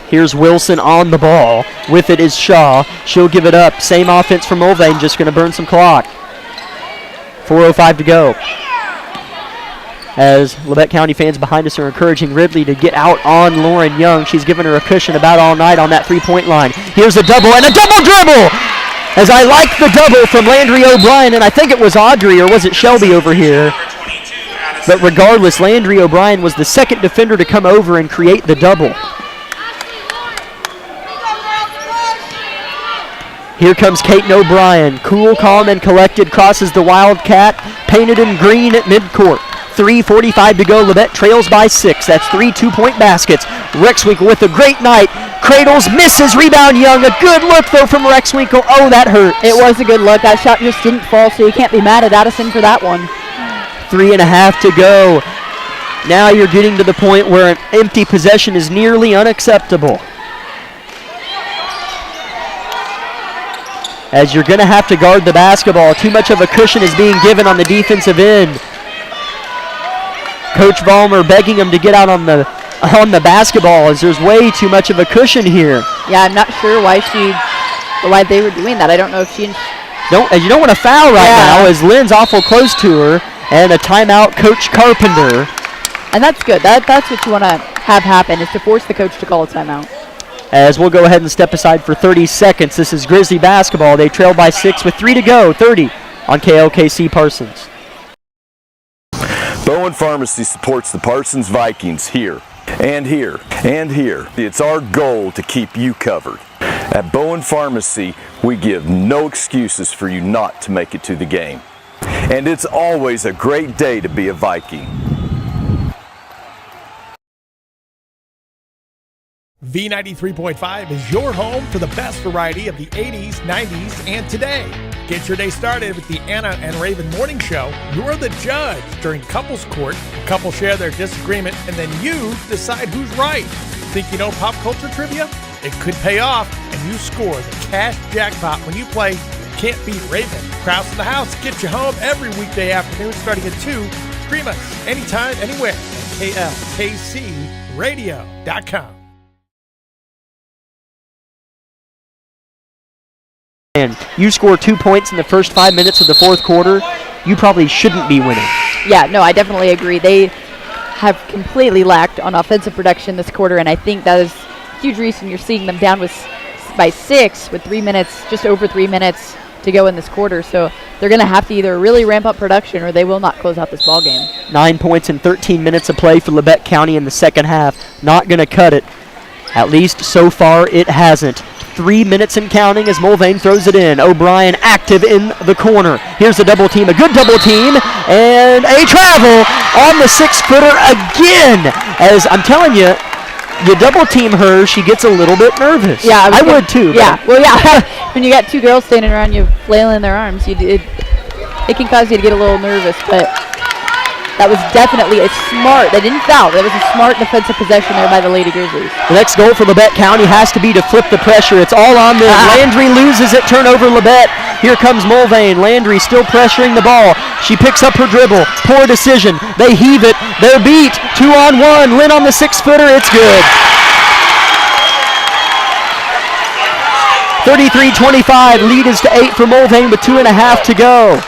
Here's Wilson on the ball. With it is Shaw. She'll give it up. Same offense for Mulvane, just going to burn some clock. 4:05 to go. As Labette County fans behind us are encouraging Ridley to get out on Lauren Young. She's given her a cushion about all night on that 3-point line. Here's a double and a double dribble! As I like the double from Landry O'Brien, and I think it was Audrey, or was it Shelby over here? But regardless, Landry O'Brien was the second defender to come over and create the double. Here comes Kaiten O'Brien. Cool, calm, and collected. Crosses the Wildcat. Painted in green at midcourt. 3:45 to go. Labette trails by 6. That's 3 2-point baskets. Rexwinkle with a great night. Cradles, misses, rebound Young. A good look, though, from Rexwinkle. Oh, that hurts. It was a good look. That shot just didn't fall, so you can't be mad at Addison for that one. 3.5 to go. Now you're getting to the point where an empty possession is nearly unacceptable, as you're going to have to guard the basketball. Too much of a cushion is being given on the defensive end. Coach Vollmer begging him to get out on the basketball, as there's way too much of a cushion here. Yeah, I'm not sure why they were doing that. I don't know if she... You don't want to foul right now, as Lynn's awful close to her, and a timeout, Coach Carpenter. And that's good. That's what you want to have happen, is to force the coach to call a timeout. As we'll go ahead and step aside for 30 seconds. This is Grizzly basketball. They trail by 6 with 3 to go. 30 on KLKC Parsons. Bowen Pharmacy supports the Parsons Vikings here, and here, and here. It's our goal to keep you covered. At Bowen Pharmacy, we give no excuses for you not to make it to the game. And it's always a great day to be a Viking. V93.5 is your home for the best variety of the 80s, 90s, and today. Get your day started with the Anna and Raven Morning Show. You're the judge during couples court. Couples share their disagreement, and then you decide who's right. Think you know pop culture trivia? It could pay off, and you score the cash jackpot when you play Can't Beat Raven. Krause in the House gets you home every weekday afternoon starting at 2. Stream us anytime, anywhere at KLKCradio.com. And you score 2 points in the first 5 minutes of the fourth quarter, you probably shouldn't be winning. Yeah, no, I definitely agree. They have completely lacked on offensive production this quarter, and I think that is a huge reason you're seeing them down by 6 with 3 minutes, just over 3 minutes to go in this quarter. So they're going to have to either really ramp up production or they will not close out this ball game. 9 points in 13 minutes of play for Labette County in the second half. Not going to cut it. At least so far it hasn't. 3 minutes and counting as Mulvane throws it in. O'Brien active in the corner. Here's a double team, a good double team, and a travel on the 6-footer again. As I'm telling you, you double team her, she gets a little bit nervous. Yeah, I would too. Yeah, well, yeah. When you got two girls standing around you flailing their arms, it can cause you to get a little nervous, but that was definitely a smart, they didn't foul, that was a smart defensive possession there by the Lady Grizzlies. The next goal for Labette County has to be to flip the pressure. It's all on them. Landry loses it, turnover Labette. Here comes Mulvane. Landry still pressuring the ball. She picks up her dribble. Poor decision. They heave it. They're beat. 2-on-1. Lynn on the 6-footer. It's good. 33-25. Lead is to 8 for Mulvane with 2.5 to go.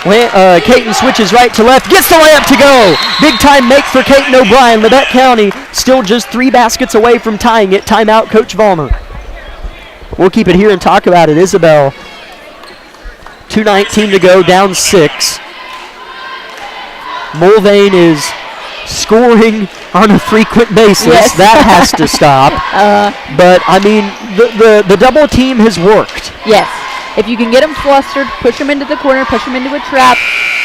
Caton switches right to left, gets the layup to go. Big time make for Caton O'Brien. Labette County still just 3 baskets away from tying it. Timeout, Coach Vollmer. We'll keep it here and talk about it. Isabel, 2:19 to go, down 6. Mulvane is scoring on a frequent basis. Yes. That has to stop. But, I mean, the double team has worked. Yes. If you can get them flustered, push them into the corner, push them into a trap,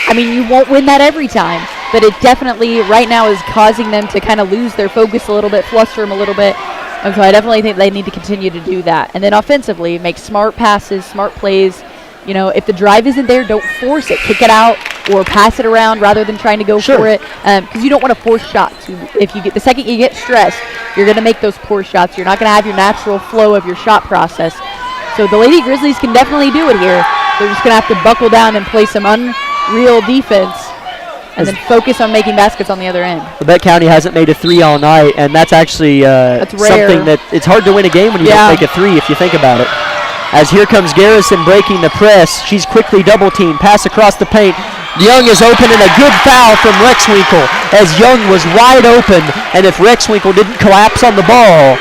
I mean, you won't win that every time, but it definitely right now is causing them to kind of lose their focus a little bit, fluster them a little bit, and so I definitely think they need to continue to do that. And then offensively, make smart passes, smart plays. You know, if the drive isn't there, don't force it. Kick it out or pass it around rather than trying to go for it, because you don't want to force shots. If you get the second you get stressed, you're going to make those poor shots. You're not going to have your natural flow of your shot process. So the Lady Grizzlies can definitely do it here. They're just going to have to buckle down and play some unreal defense and then focus on making baskets on the other end. Labette County hasn't made a 3 all night, and that's actually something that it's hard to win a game when you don't make a 3 if you think about it. As here comes Garrison breaking the press. She's quickly double teamed. Pass across the paint. Young is open and a good foul from Rexwinkle as Young was wide open, and if Rexwinkle didn't collapse on the ball,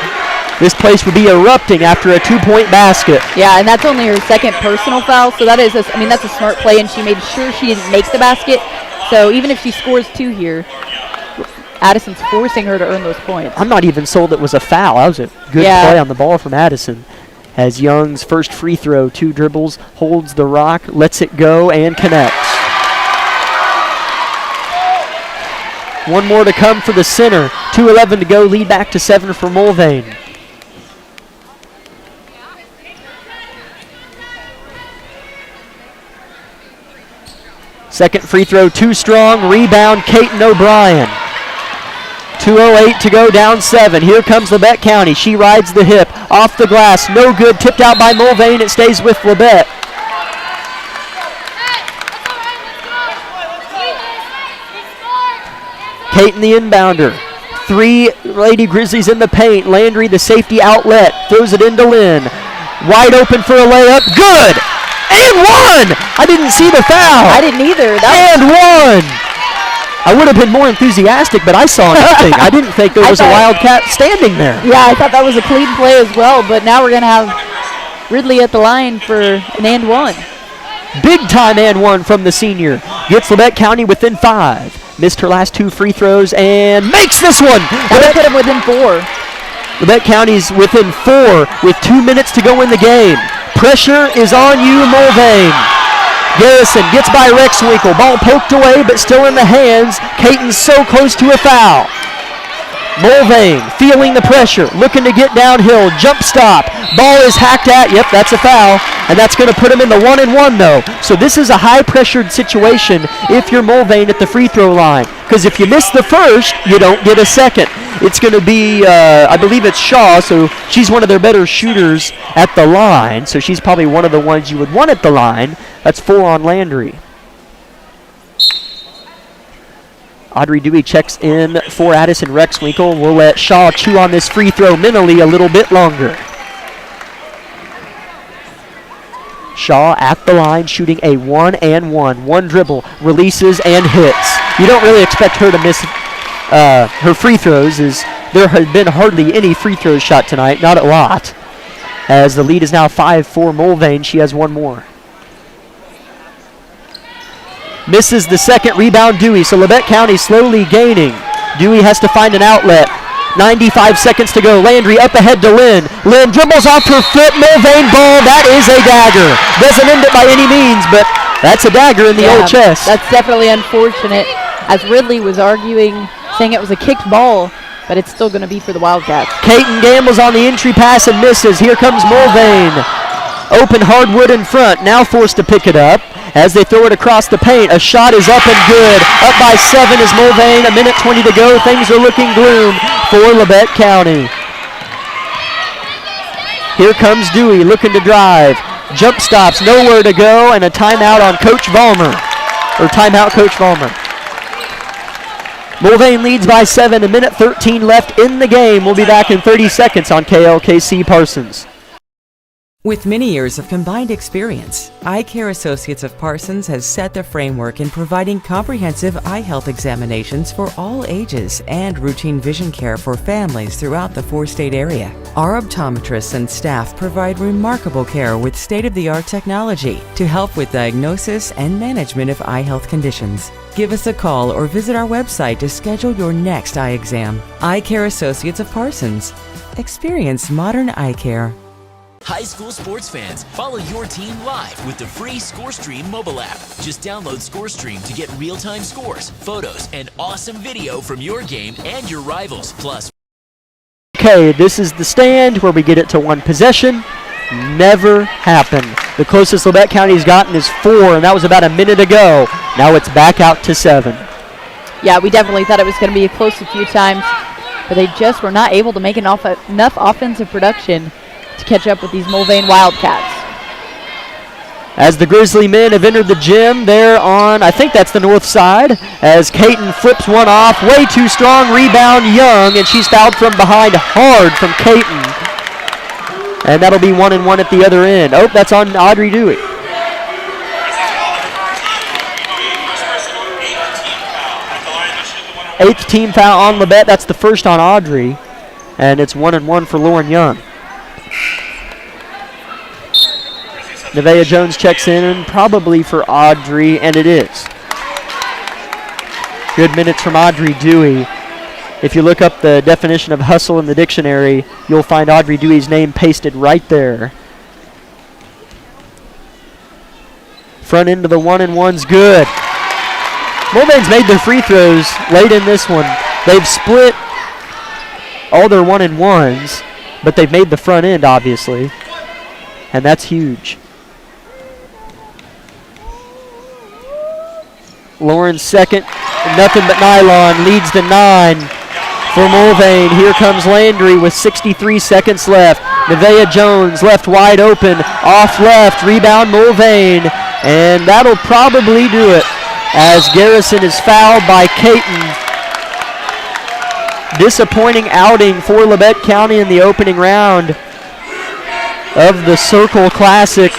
this place would be erupting after a 2-point basket. Yeah, and that's only her second personal foul, so that is, that's a smart play, and she made sure she didn't make the basket. So even if she scores 2 here, Addison's forcing her to earn those points. I'm not even sold it was a foul. That was a good play on the ball from Addison. As Young's first free throw, 2 dribbles, holds the rock, lets it go, and connects. 1 more to come for the center. 2:11 to go, lead back to 7 for Mulvane. Second free throw, too strong. Rebound, Caton O'Brien. 2:08 to go, down 7. Here comes Labette County. She rides the hip. Off the glass, no good. Tipped out by Mulvane. It stays with Labette. Caton the inbounder. 3 Lady Grizzlies in the paint. Landry, the safety outlet, throws it into Lynn. Wide open for a layup. Good! And 1! I didn't see the foul. I didn't either. And 1! I would have been more enthusiastic, but I saw nothing. I didn't think there was a Wildcat standing there. Yeah, I thought that was a clean play as well, but now we're going to have Ridley at the line for an and 1. Big time and 1 from the senior. Gets Labette County within 5. Missed her last 2 free throws and makes this one. That put him within 4. Labette County's within 4 with 2 minutes to go in the game. Pressure is on you, Mulvane. Garrison gets by Rexwinkle. Ball poked away, but still in the hands. Caton's so close to a foul. Mulvane feeling the pressure, looking to get downhill, jump stop. Ball is hacked at. Yep, that's a foul. And that's going to put him in the 1-and-1 though. So this is a high-pressured situation if you're Mulvane at the free throw line. Because if you miss the first, you don't get a second. It's going to be, I believe it's Shaw, so she's one of their better shooters at the line. So she's probably one of the ones you would want at the line. That's 4 on Landry. Audrey Dewey checks in for Addison Rexwinkle. We'll let Shaw chew on this free throw mentally a little bit longer. Shaw at the line shooting a 1-and-1. One dribble, releases and hits. You don't really expect her to miss her free throws, as there have been hardly any free throws shot tonight, not a lot. As the lead is now 5-4 Mulvane, she has one more. Misses the second, rebound Dewey, so Labette County slowly gaining. Dewey has to find an outlet. 95 seconds to go. Landry up ahead to Lynn. Lynn dribbles off her foot. Mulvane ball. That is a dagger. Doesn't end it by any means, but that's a dagger in the old chest. That's definitely unfortunate, as Ridley was arguing, saying it was a kicked ball, but it's still going to be for the Wildcats. Caton gambles on the entry pass and misses. Here comes Mulvane. Open hardwood in front, now forced to pick it up as they throw it across the paint. A shot is up and good. Up by 7 is Mulvane. 1:20 to go. Things are looking gloom for Labette County. Here comes Dewey looking to drive. Jump stops, nowhere to go, and a timeout on Coach Vollmer. Or timeout, Coach Vollmer. Mulvane leads by 7. 1:13 left in the game. We'll be back in 30 seconds on KLKC Parsons. With many years of combined experience, Eye Care Associates of Parsons has set the framework in providing comprehensive eye health examinations for all ages and routine vision care for families throughout the 4-state area. Our optometrists and staff provide remarkable care with state-of-the-art technology to help with diagnosis and management of eye health conditions. Give us a call or visit our website to schedule your next eye exam. Eye Care Associates of Parsons. Experience modern eye care. High school sports fans, follow your team live with the free ScoreStream mobile app. Just download ScoreStream to get real-time scores, photos, and awesome video from your game and your rivals. Plus, okay, this is the stand where we get it to one possession. Never happened. The closest Labette County's gotten is 4, and that was about a minute ago. Now it's back out to 7. Yeah, we definitely thought it was going to be close a few times, but they just were not able to make enough offensive production to catch up with these Mulvane Wildcats. As the Grizzly men have entered the gym, they're on, I think that's the north side, as Caton flips one off, way too strong, rebound Young, and she's fouled from behind hard from Caton. And that'll be 1-and-1 at the other end. Oh, that's on Audrey Dewey. 8th team foul on Labette, that's the first on Audrey, and it's 1-and-1 for Lauren Young. Nevaeh Jones checks in, probably for Audrey, and it is. Good minutes from Audrey Dewey. If you look up the definition of hustle in the dictionary, you'll find Audrey Dewey's name pasted right there. Front end of the 1-and-1's good. Mulvane's made their free throws late in this one. They've split all their 1-and-1s, but they've made the front end, obviously, and that's huge. Lauren's second, nothing but nylon, leads to 9 for Mulvane. Here comes Landry with 63 seconds left. Nevaeh Jones left wide open, off left, rebound Mulvane, and that'll probably do it as Garrison is fouled by Caton. Disappointing outing for Labette County in the opening round of the Circle Classic.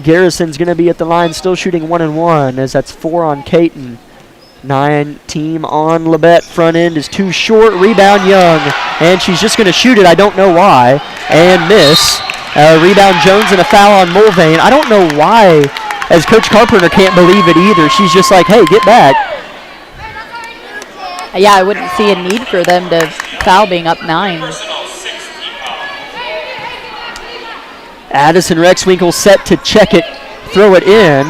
Garrison's going to be at the line still shooting 1-and-1 as that's 4 on Caton. 9 team on Labette. Front end is too short. Rebound Young. And she's just going to shoot it. I don't know why. And miss. Rebound Jones and a foul on Mulvane. I don't know why, as Coach Carpenter can't believe it either. She's just like, hey, get back. Yeah, I wouldn't see a need for them to foul being up 9. Addison Rexwinkle set to check it, throw it in,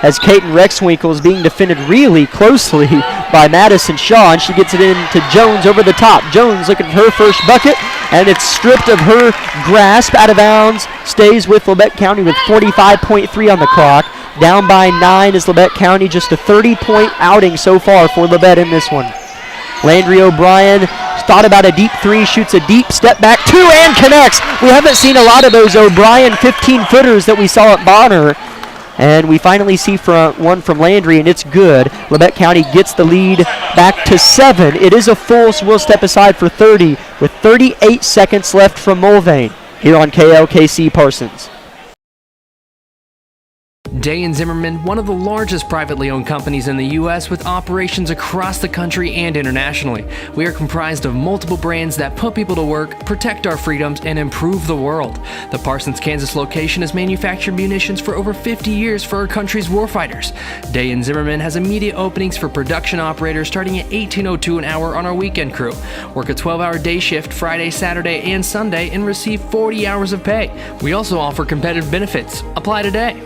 as Kaiten Rexwinkle is being defended really closely by Madison Shaw, and she gets it into Jones over the top. Jones looking for her first bucket, and it's stripped of her grasp, out of bounds, stays with Labette County with 45.3 on the clock. Down by 9 is Labette County, just a 30-point outing so far for Labette in this one. Landry O'Brien thought about a deep three, shoots a deep step back, two, and connects. We haven't seen a lot of those O'Brien 15-footers that we saw at Bonner. And we finally see one from Landry, and it's good. Labette County gets the lead back to 7. It is a full, so we'll step aside for 30 with 38 seconds left from Mulvane here on KLKC Parsons. Day & Zimmerman, one of the largest privately owned companies in the U.S. with operations across the country and internationally. We are comprised of multiple brands that put people to work, protect our freedoms, and improve the world. The Parsons, Kansas location has manufactured munitions for over 50 years for our country's warfighters. Day & Zimmerman has immediate openings for production operators starting at $18.02 an hour on our weekend crew. Work a 12-hour day shift Friday, Saturday, and Sunday and receive 40 hours of pay. We also offer competitive benefits. Apply today.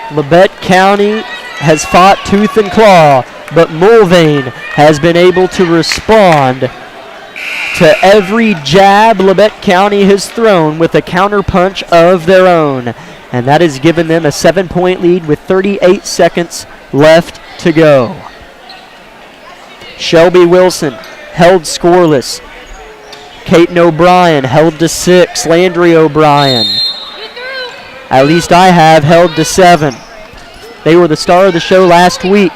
Labette County has fought tooth and claw, but Mulvane has been able to respond to every jab Labette County has thrown with a counterpunch of their own. And that has given them a 7-point lead with 38 seconds left to go. Shelby Wilson held scoreless. Kaiten O'Brien held to 6. Landry O'Brien, at least I have, held to 7. They were the star of the show last week.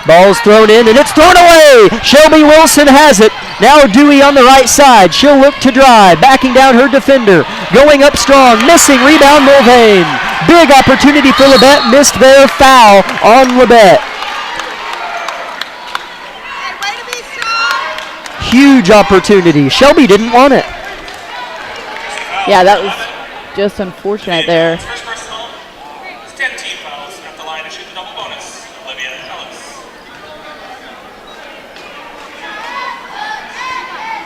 Ball's thrown in, and it's thrown away. Shelby Wilson has it. Now Dewey on the right side. She'll look to drive, backing down her defender. Going up strong, missing, rebound Mulvane. Big opportunity for Labette, missed their foul on Labette. Huge opportunity. Shelby didn't want it. Yeah, that was just unfortunate there.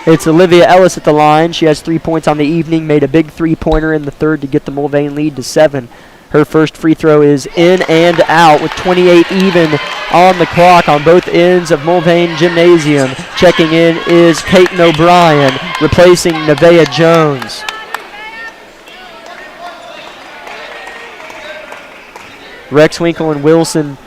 It's Olivia Ellis at the line. She has 3 points on the evening, made a big three-pointer in the third to get the Mulvane lead to 7. Her first free throw is in and out with 28 even on the clock on both ends of Mulvane Gymnasium. Checking in is Kaiten O'Brien, replacing Nevaeh Jones. Rexwinkle and Wilson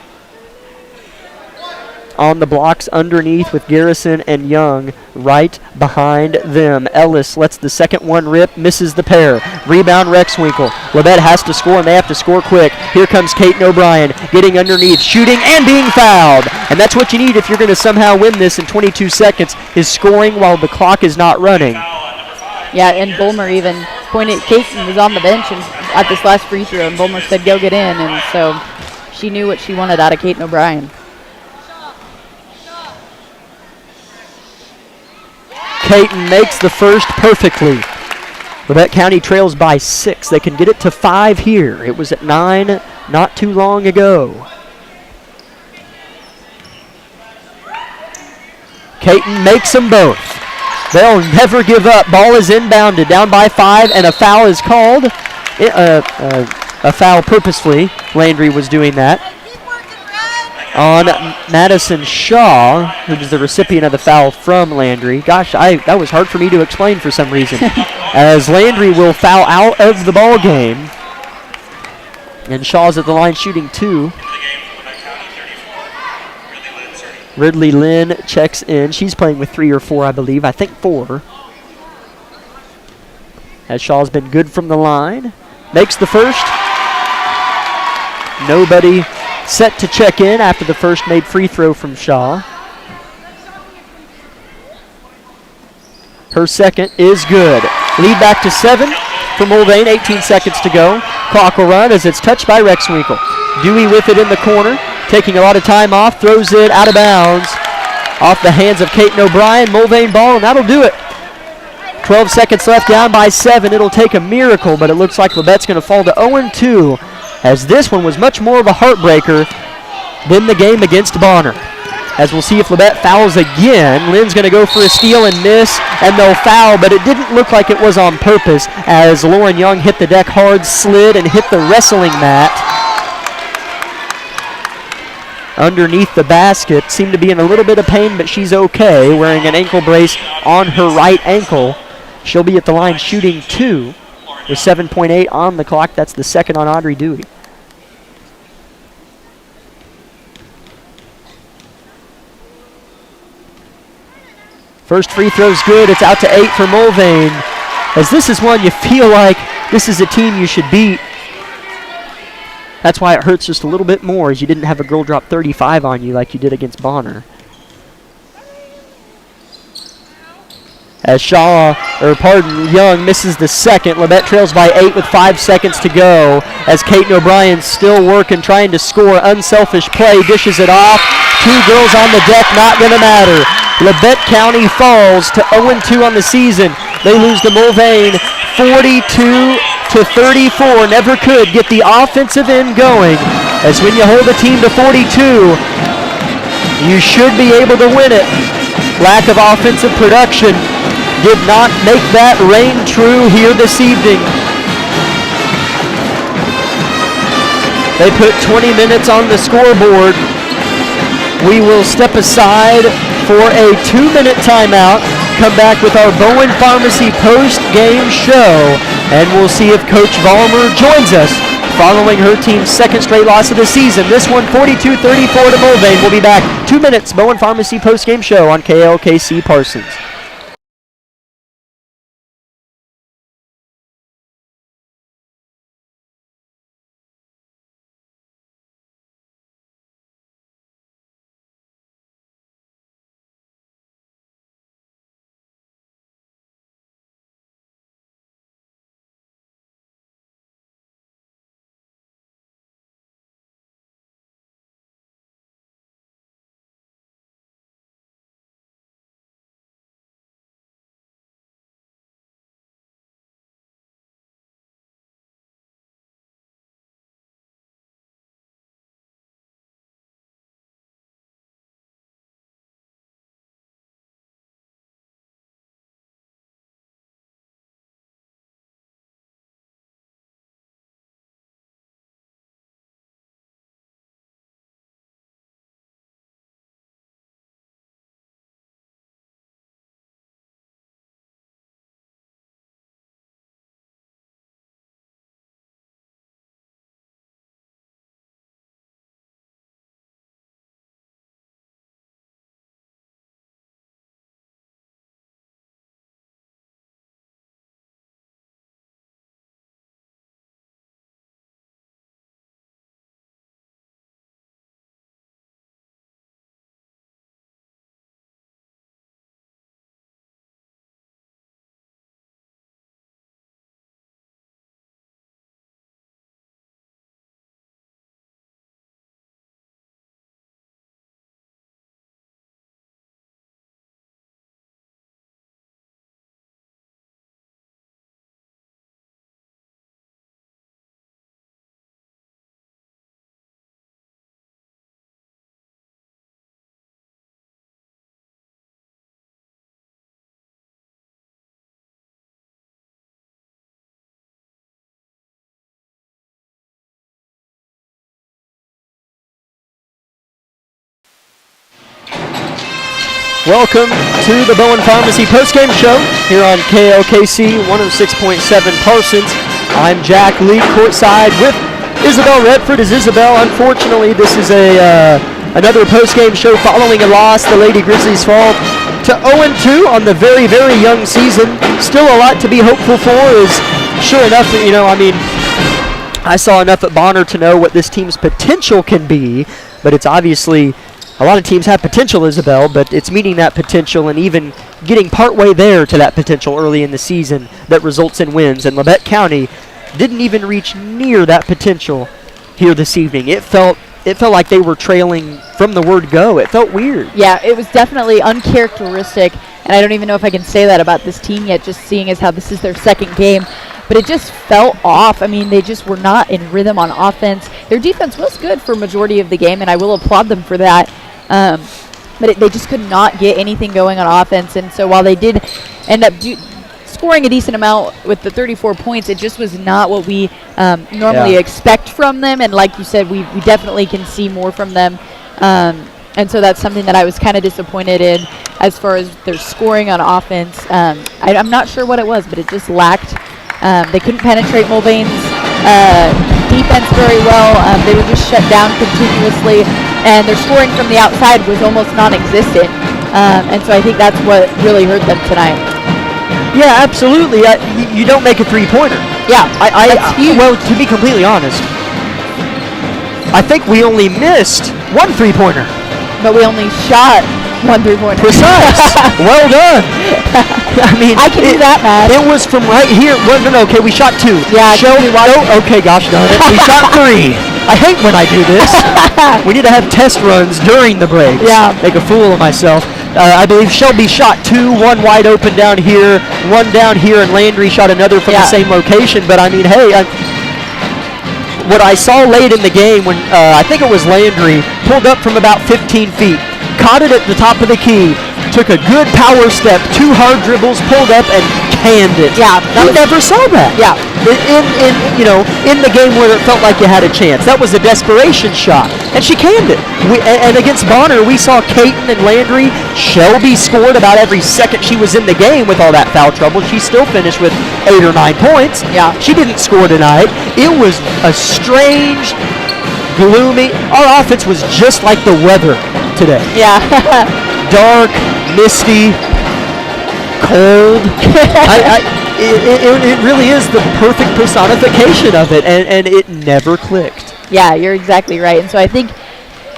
on the blocks underneath with Garrison and Young right behind them. Ellis lets the second one rip, misses the pair. Rebound Rexwinkle. Labette has to score, and they have to score quick. Here comes Kaiten O'Brien getting underneath, shooting, and being fouled. And that's what you need if you're going to somehow win this in 22 seconds, is scoring while the clock is not running. Yeah, and Bulmer even pointed. Kaiten was on the bench and at this last free throw, and Bulmer said, go get in. And so she knew what she wanted out of Kaiten O'Brien. Kaiten makes the first perfectly. Labette County trails by 6. They can get it to 5 here. It was at 9 not too long ago. Kaiten makes them both. They'll never give up. Ball is inbounded, down by 5, and a foul is called. A foul purposefully. Landry was doing that on Madison Shaw, who was the recipient of the foul from Landry. Gosh, that was hard for me to explain for some reason. As Landry will foul out of the ball game. And Shaw's at the line shooting 2. Ridley Lynn checks in. She's playing with 3 or 4, I believe. I think 4. As Shaw's been good from the line. Makes the first. Nobody set to check in after the first made free throw from Shaw. Her second is good. Lead back to 7 for Mulvane, 18 seconds to go. Clock will run as it's touched by Rexwinkle. Dewey with it in the corner, taking a lot of time off, throws it out of bounds. Off the hands of Kaiten O'Brien, Mulvane ball, and that'll do it. 12 seconds left, down by 7. It'll take a miracle, but it looks like Labette's going to fall to 0-2, as this one was much more of a heartbreaker than the game against Bonner. as we'll see if Labette fouls again. Lynn's going to go for a steal and miss, and they'll foul, but it didn't look like it was on purpose as Lauren Young hit the deck hard, slid, and hit the wrestling mat underneath the basket. Seemed to be in a little bit of pain, but she's okay, wearing an ankle brace on her right ankle. She'll be at the line shooting 2 with 7.8 on the clock. That's the second on Audrey Dewey. First free throw's good. It's out to 8 for Mulvane. As this is one you feel like this is a team you should beat. That's why it hurts just a little bit more, as you didn't have a girl drop 35 on you like you did against Bonner. As Young misses the second. Labette trails by 8 with 5 seconds to go. As Caden O'Brien's still working, trying to score. Unselfish play, dishes it off. 2 girls on the deck, not going to matter. Labette County falls to 0-2 on the season. They lose to Mulvane 42-34. Never could get the offensive end going. As when you hold a team to 42, you should be able to win it. Lack of offensive production did not make that reign true here this evening. They put 20 minutes on the scoreboard. We will step aside for a 2-minute timeout, come back with our Bowen Pharmacy post-game show, and we'll see if Coach Vollmer joins us following her team's second straight loss of the season. This one 42-34 to Mulvane. We'll be back 2 minutes, Bowen Pharmacy post-game show on KLKC Parsons. Welcome to the Bowen Pharmacy postgame show here on KLKC 106.7 Parsons. I'm Jack Lee, courtside with Isabel Redford. Is Isabel? Unfortunately, this is another postgame show following a loss. The Lady Grizzlies fall to 0-2 on the very, very young season. Still a lot to be hopeful for. Is sure enough, I saw enough at Bonner to know what this team's potential can be, but it's obviously. A lot of teams have potential, Isabel, but it's meeting that potential and even getting partway there to that potential early in the season that results in wins. And Labette County didn't even reach near that potential here this evening. It felt like they were trailing from the word go. It felt weird. Yeah, it was definitely uncharacteristic, and I don't even know if I can say that about this team yet, just seeing as how this is their second game. But it just felt off. I mean, they just were not in rhythm on offense. Their defense was good for a majority of the game, and I will applaud them for that. but they just could not get anything going on offense. And so while they did end up scoring a decent amount with the 34 points, it just was not what we normally expect from them. And like you said, we definitely can see more from them. And so that's something that I was kind of disappointed in as far as their scoring on offense. I'm not sure what it was, but it just lacked. They couldn't penetrate Mulvane's defense very well. They were just shut down continuously, and their scoring from the outside was almost non-existent. And so I think that's what really hurt them tonight. Yeah, absolutely. You don't make a three-pointer. Yeah, that's huge. Well, to be completely honest, I think we only missed one three-pointer. But we only shot one three-pointer. Precise. Well done. I mean, I can do that, Matt. It was from right here. Well, no, okay, we shot two. Yeah. Okay, gosh darn it. We shot three. I hate when I do this. We need to have test runs during the breaks. Yeah. Make a fool of myself. I believe Shelby shot two, one wide open down here, one down here, and Landry shot another from the same location. But, I mean, hey, what I saw late in the game when I think it was Landry pulled up from about 15 feet, caught it at the top of the key, took a good power step, 2 hard dribbles, pulled up and canned it. Yeah, we never saw that. Yeah, in the game where it felt like you had a chance, that was a desperation shot, and she canned it. And against Bonner, we saw Caton and Landry. Shelby scored about every second she was in the game with all that foul trouble. She still finished with 8 or 9 points. Yeah, she didn't score tonight. It was a strange, gloomy. Our offense was just like the weather today. Yeah. Dark, misty, cold. It really is the perfect personification of it, and it never clicked. Yeah, you're exactly right. And so I think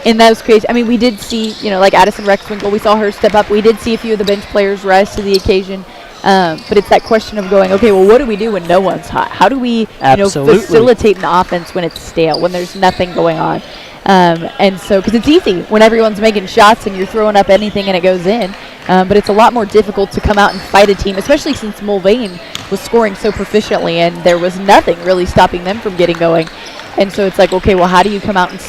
in those cases, I mean, we did see, like Addison Rexwinkle, we saw her step up. We did see a few of the bench players rise to the occasion. But it's that question of going, okay, well, what do we do when no one's hot? How do we facilitate an offense when it's stale, when there's nothing going on? And so, because it's easy when everyone's making shots and you're throwing up anything and it goes in, but it's a lot more difficult to come out and fight a team, especially since Mulvane was scoring so proficiently and there was nothing really stopping them from getting going. And so it's like, okay, well, how do you come out and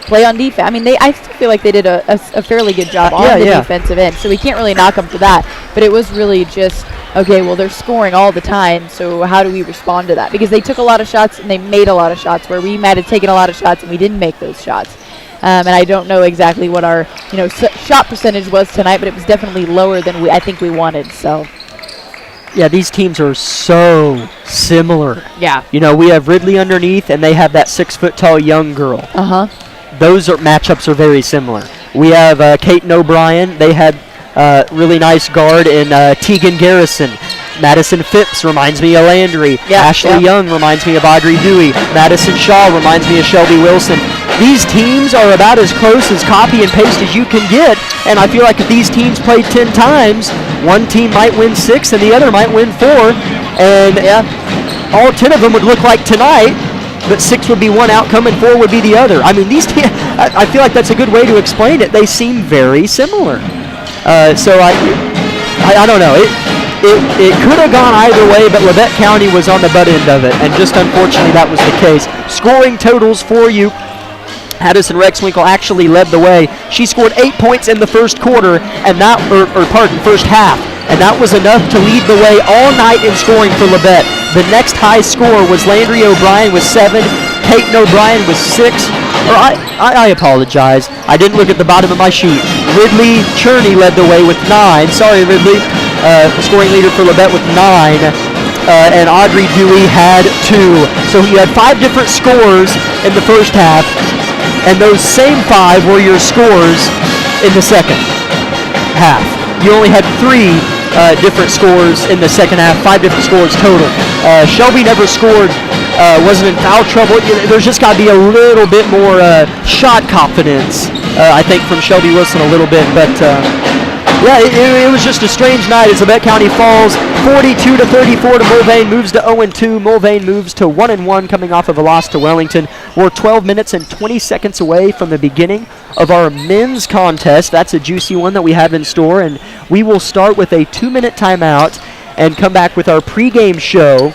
play on defense? I mean, I still feel like they did a fairly good job on the defensive end, so we can't really knock them for that. But it was really just, okay, well, they're scoring all the time, so how do we respond to that? Because they took a lot of shots and they made a lot of shots where we might have taken a lot of shots and we didn't make those shots. And I don't know exactly what our shot percentage was tonight, but it was definitely lower than I think we wanted. So. Yeah, these teams are so similar. Yeah. We have Ridley underneath, and they have that 6-foot-tall young girl. Those matchups are very similar. We have Caton O'Brien. They had really nice guard in Tegan Garrison. Madison Phipps reminds me of Landry. Ashley Young reminds me of Audrey Dewey. Madison Shaw reminds me of Shelby Wilson. These teams are about as close as copy and paste as you can get, and I feel like if these teams played 10 times, one team might win 6 and the other might win 4, and all 10 of them would look like tonight, but 6 would be one outcome and 4 would be the other. I mean, these teams, I feel like that's a good way to explain it. They seem very similar. So I don't know. It could have gone either way, but Labette County was on the butt end of it, and just unfortunately that was the case. Scoring totals for you. Addison Rexwinkle actually led the way. She scored 8 points in the first quarter, and first half, and that was enough to lead the way all night in scoring for Labette. The next high score was Landry O'Brien with 7, Caton O'Brien with 6. I apologize. I didn't look at the bottom of my sheet. Ridley Cherney led the way with 9. Sorry, Ridley. Scoring leader for Labette with 9. And Audrey Dewey had 2. So you had 5 different scores in the first half, and those same 5 were your scores in the second half. You only had 3 different scores in the second half, 5 different scores total. Shelby never scored, wasn't in foul trouble. There's just got to be a little bit more shot confidence, I think, from Shelby Wilson a little bit. But it was just a strange night as Labette County falls 42-34 to Mulvane, moves to 0-2. Mulvane moves to 1-1 coming off of a loss to Wellington. We're 12 minutes and 20 seconds away from the beginning of our men's contest. That's a juicy one that we have in store, and we will start with a 2-minute timeout and come back with our pregame show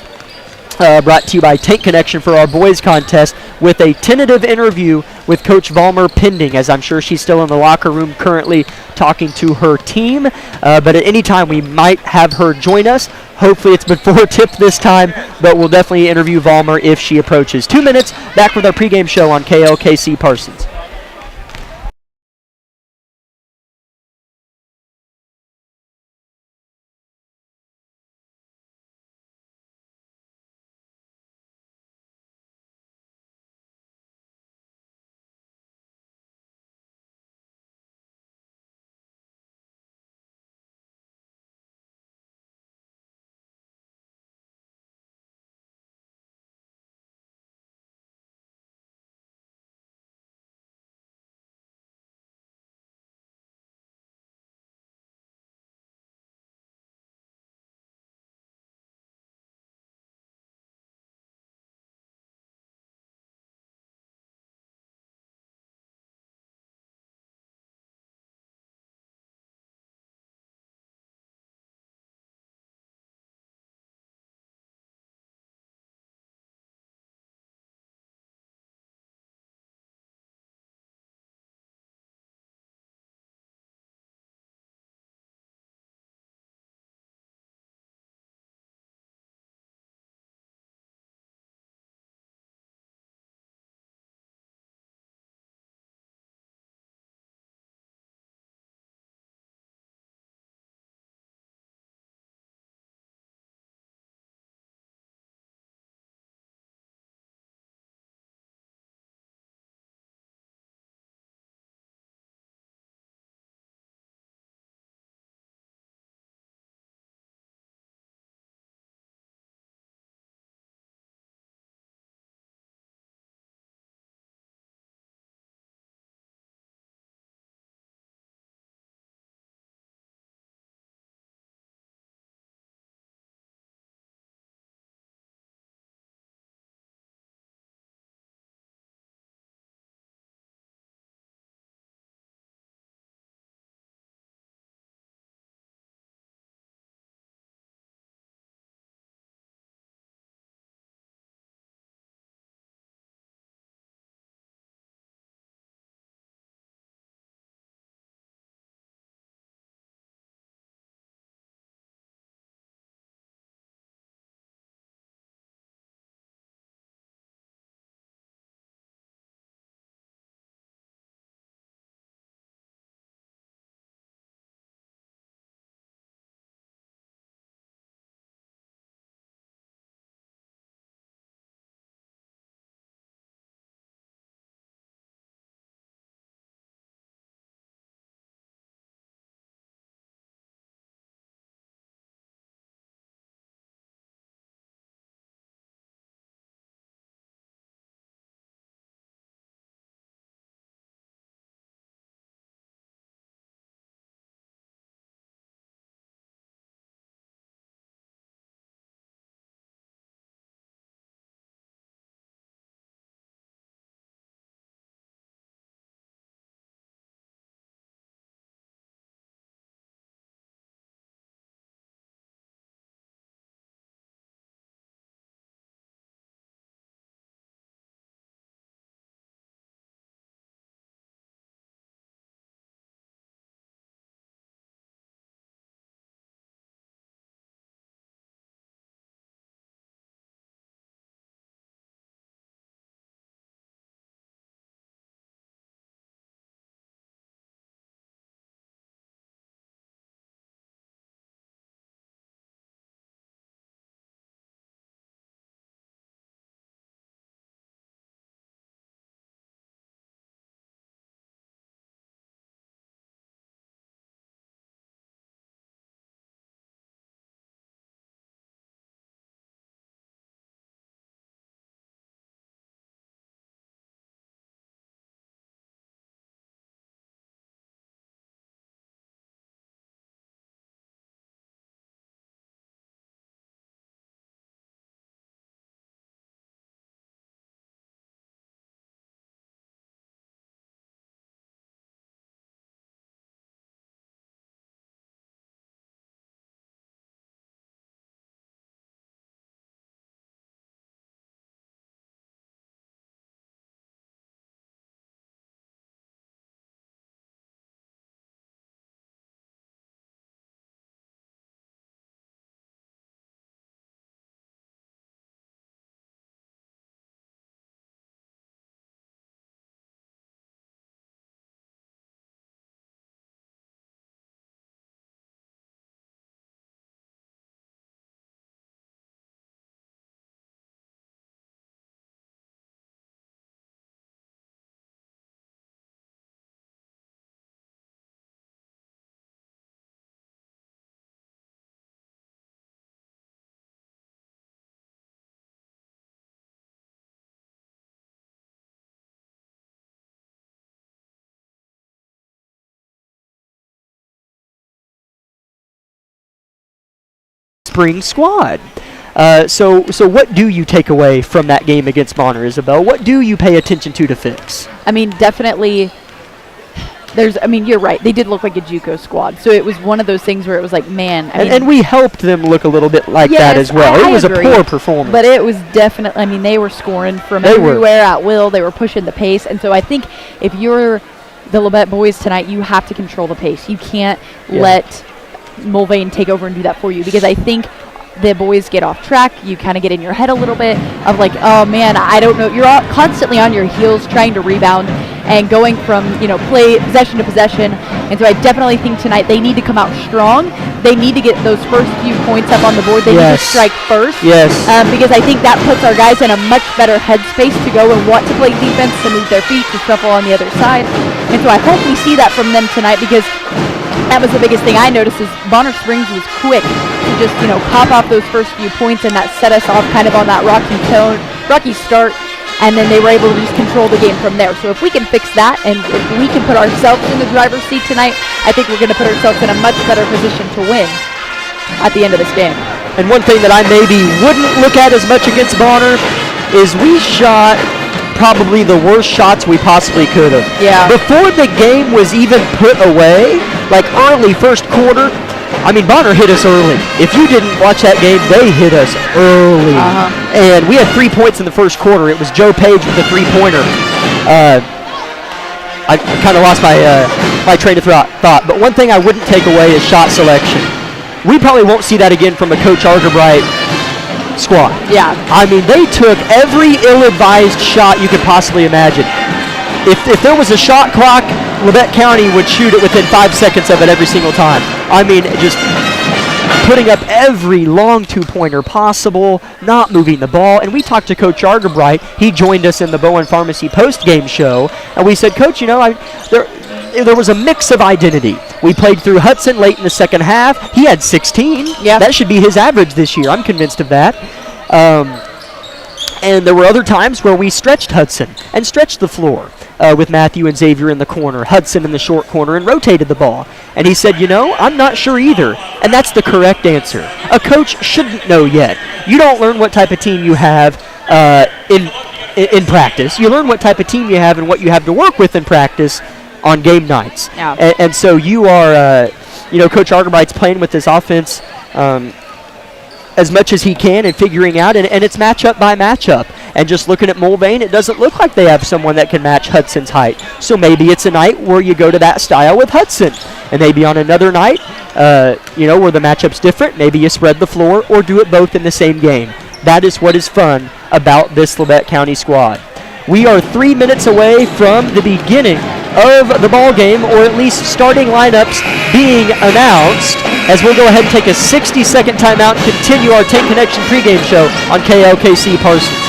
brought to you by Tank Connection for our boys contest, with a tentative interview with Coach Vollmer pending, as I'm sure she's still in the locker room currently talking to her team. But at any time we might have her join us. Hopefully it's before tip this time, but we'll definitely interview Vollmer if she approaches. 2 minutes, back with our pregame show on KLKC Parsons. spring squad. So what do you take away from that game against Bonner, Isabel? What do you pay attention to fix? I mean, definitely. You're right. They did look like a JUCO squad. So it was one of those things where it was like, man. And we helped them look a little bit like that as well. It was agree. A poor performance. But it was definitely, they were scoring from everywhere at will. They were pushing the pace. And so I think if you're the Labette boys tonight, you have to control the pace. You can't let Mulvane take over and do that for you, because I think the boys get off track. You kind of get in your head a little bit of like, oh man, I don't know. You're constantly on your heels trying to rebound and going from, play possession to possession. And so I definitely think tonight they need to come out strong. They need to get those first few points up on the board. They need to strike first. Yes. Because I think that puts our guys in a much better headspace to go and want to play defense, to move their feet, to shuffle on the other side. And so I hope we see that from them tonight, because that was the biggest thing I noticed is Bonner Springs was quick to just, pop off those first few points, and that set us off kind of on that rocky start, and then they were able to just control the game from there. So if we can fix that, and if we can put ourselves in the driver's seat tonight, I think we're going to put ourselves in a much better position to win at the end of this game. And one thing that I maybe wouldn't look at as much against Bonner is we shot probably the worst shots we possibly could have. Yeah. Before the game was even put away, like early first quarter, Bonner hit us early. If you didn't watch that game, they hit us early. And we had 3 points in the first quarter. It was Joe Page with a three-pointer. I kind of lost my train of thought. But one thing I wouldn't take away is shot selection. We probably won't see that again from a Coach Argerbright squad. Yeah. They took every ill-advised shot you could possibly imagine. If there was a shot clock, Labette County would shoot it within 5 seconds of it every single time. Just putting up every long two-pointer possible, not moving the ball. And we talked to Coach Argerbright. He joined us in the Bowen Pharmacy post-game show, and we said, Coach, there was a mix of identity. We played through Hudson late in the second half. He had 16. Yeah. That should be his average this year. I'm convinced of that. And there were other times where we stretched Hudson and stretched the floor with Matthew and Xavier in the corner, Hudson in the short corner, and rotated the ball. And he said, I'm not sure either. And that's the correct answer. A coach shouldn't know yet. You don't learn what type of team you have in practice. You learn what type of team you have and what you have to work with in practice on game nights. Yeah. And so you are, Coach Argerbright's playing with this offense as much as he can and figuring out, and it's matchup by matchup. And just looking at Mulvane, it doesn't look like they have someone that can match Hudson's height. So maybe it's a night where you go to that style with Hudson. And maybe on another night, where the matchup's different, maybe you spread the floor or do it both in the same game. That is what is fun about this Labette County squad. We are 3 minutes away from the beginning of the ball game, or at least starting lineups being announced, as we'll go ahead and take a 60-second timeout and continue our 10 Connection pregame show on KLKC Parsons.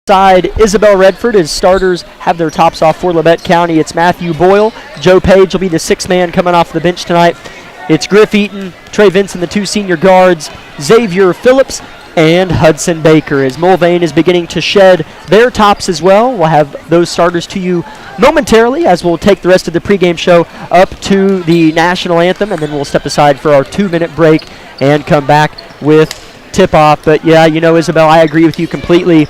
Side, Isabel Redford as starters have their tops off for Labette County. It's Matthew Boyle. Joe Page will be the sixth man coming off the bench tonight. It's Griff Eaton, Trey Vinson, the two senior guards, Xavier Phillips, and Hudson Baker. As Mulvane is beginning to shed their tops as well, we'll have those starters to you momentarily as we'll take the rest of the pregame show up to the national anthem, and then we'll step aside for our 2-minute break and come back with tip-off. But yeah, Isabel, I agree with you completely.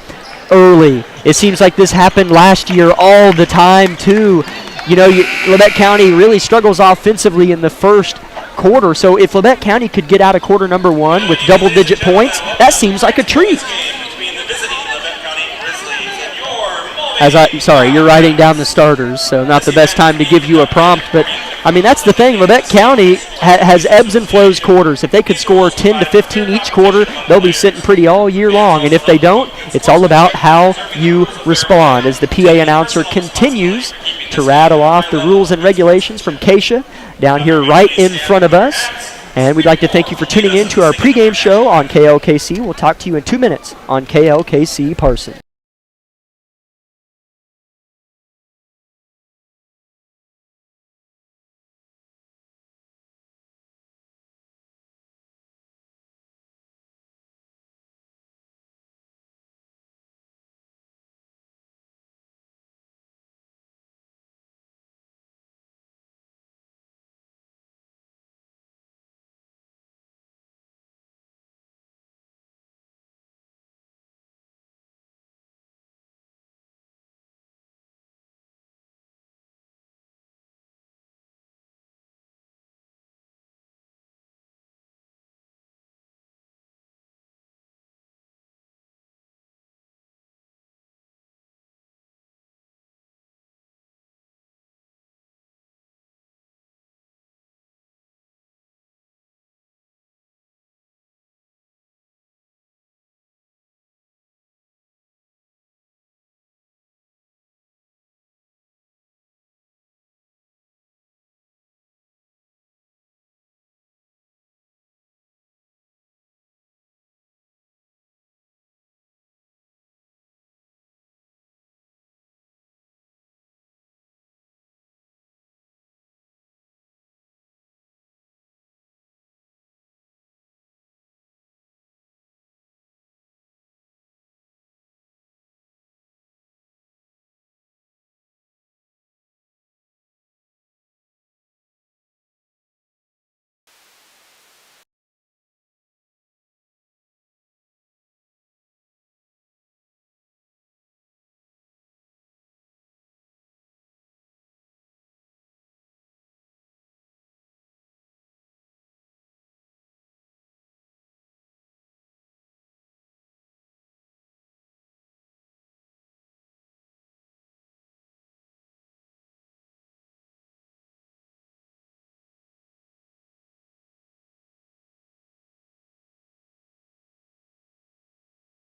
Early. It seems like this happened last year all the time too. Labette County really struggles offensively in the first quarter, so if Labette County could get out of quarter number 1 with double-digit points, that seems like a treat. Sorry, you're writing down the starters, so not the best time to give you a prompt, but that's the thing. Labette County has ebbs and flows quarters. If they could score 10 to 15 each quarter, they'll be sitting pretty all year long, and if they don't, it's all about how you respond. As the PA announcer continues to rattle off the rules and regulations from Keisha down here right in front of us. And we'd like to thank you for tuning in to our pregame show on KLKC. We'll talk to you in 2 minutes on KLKC Parsons.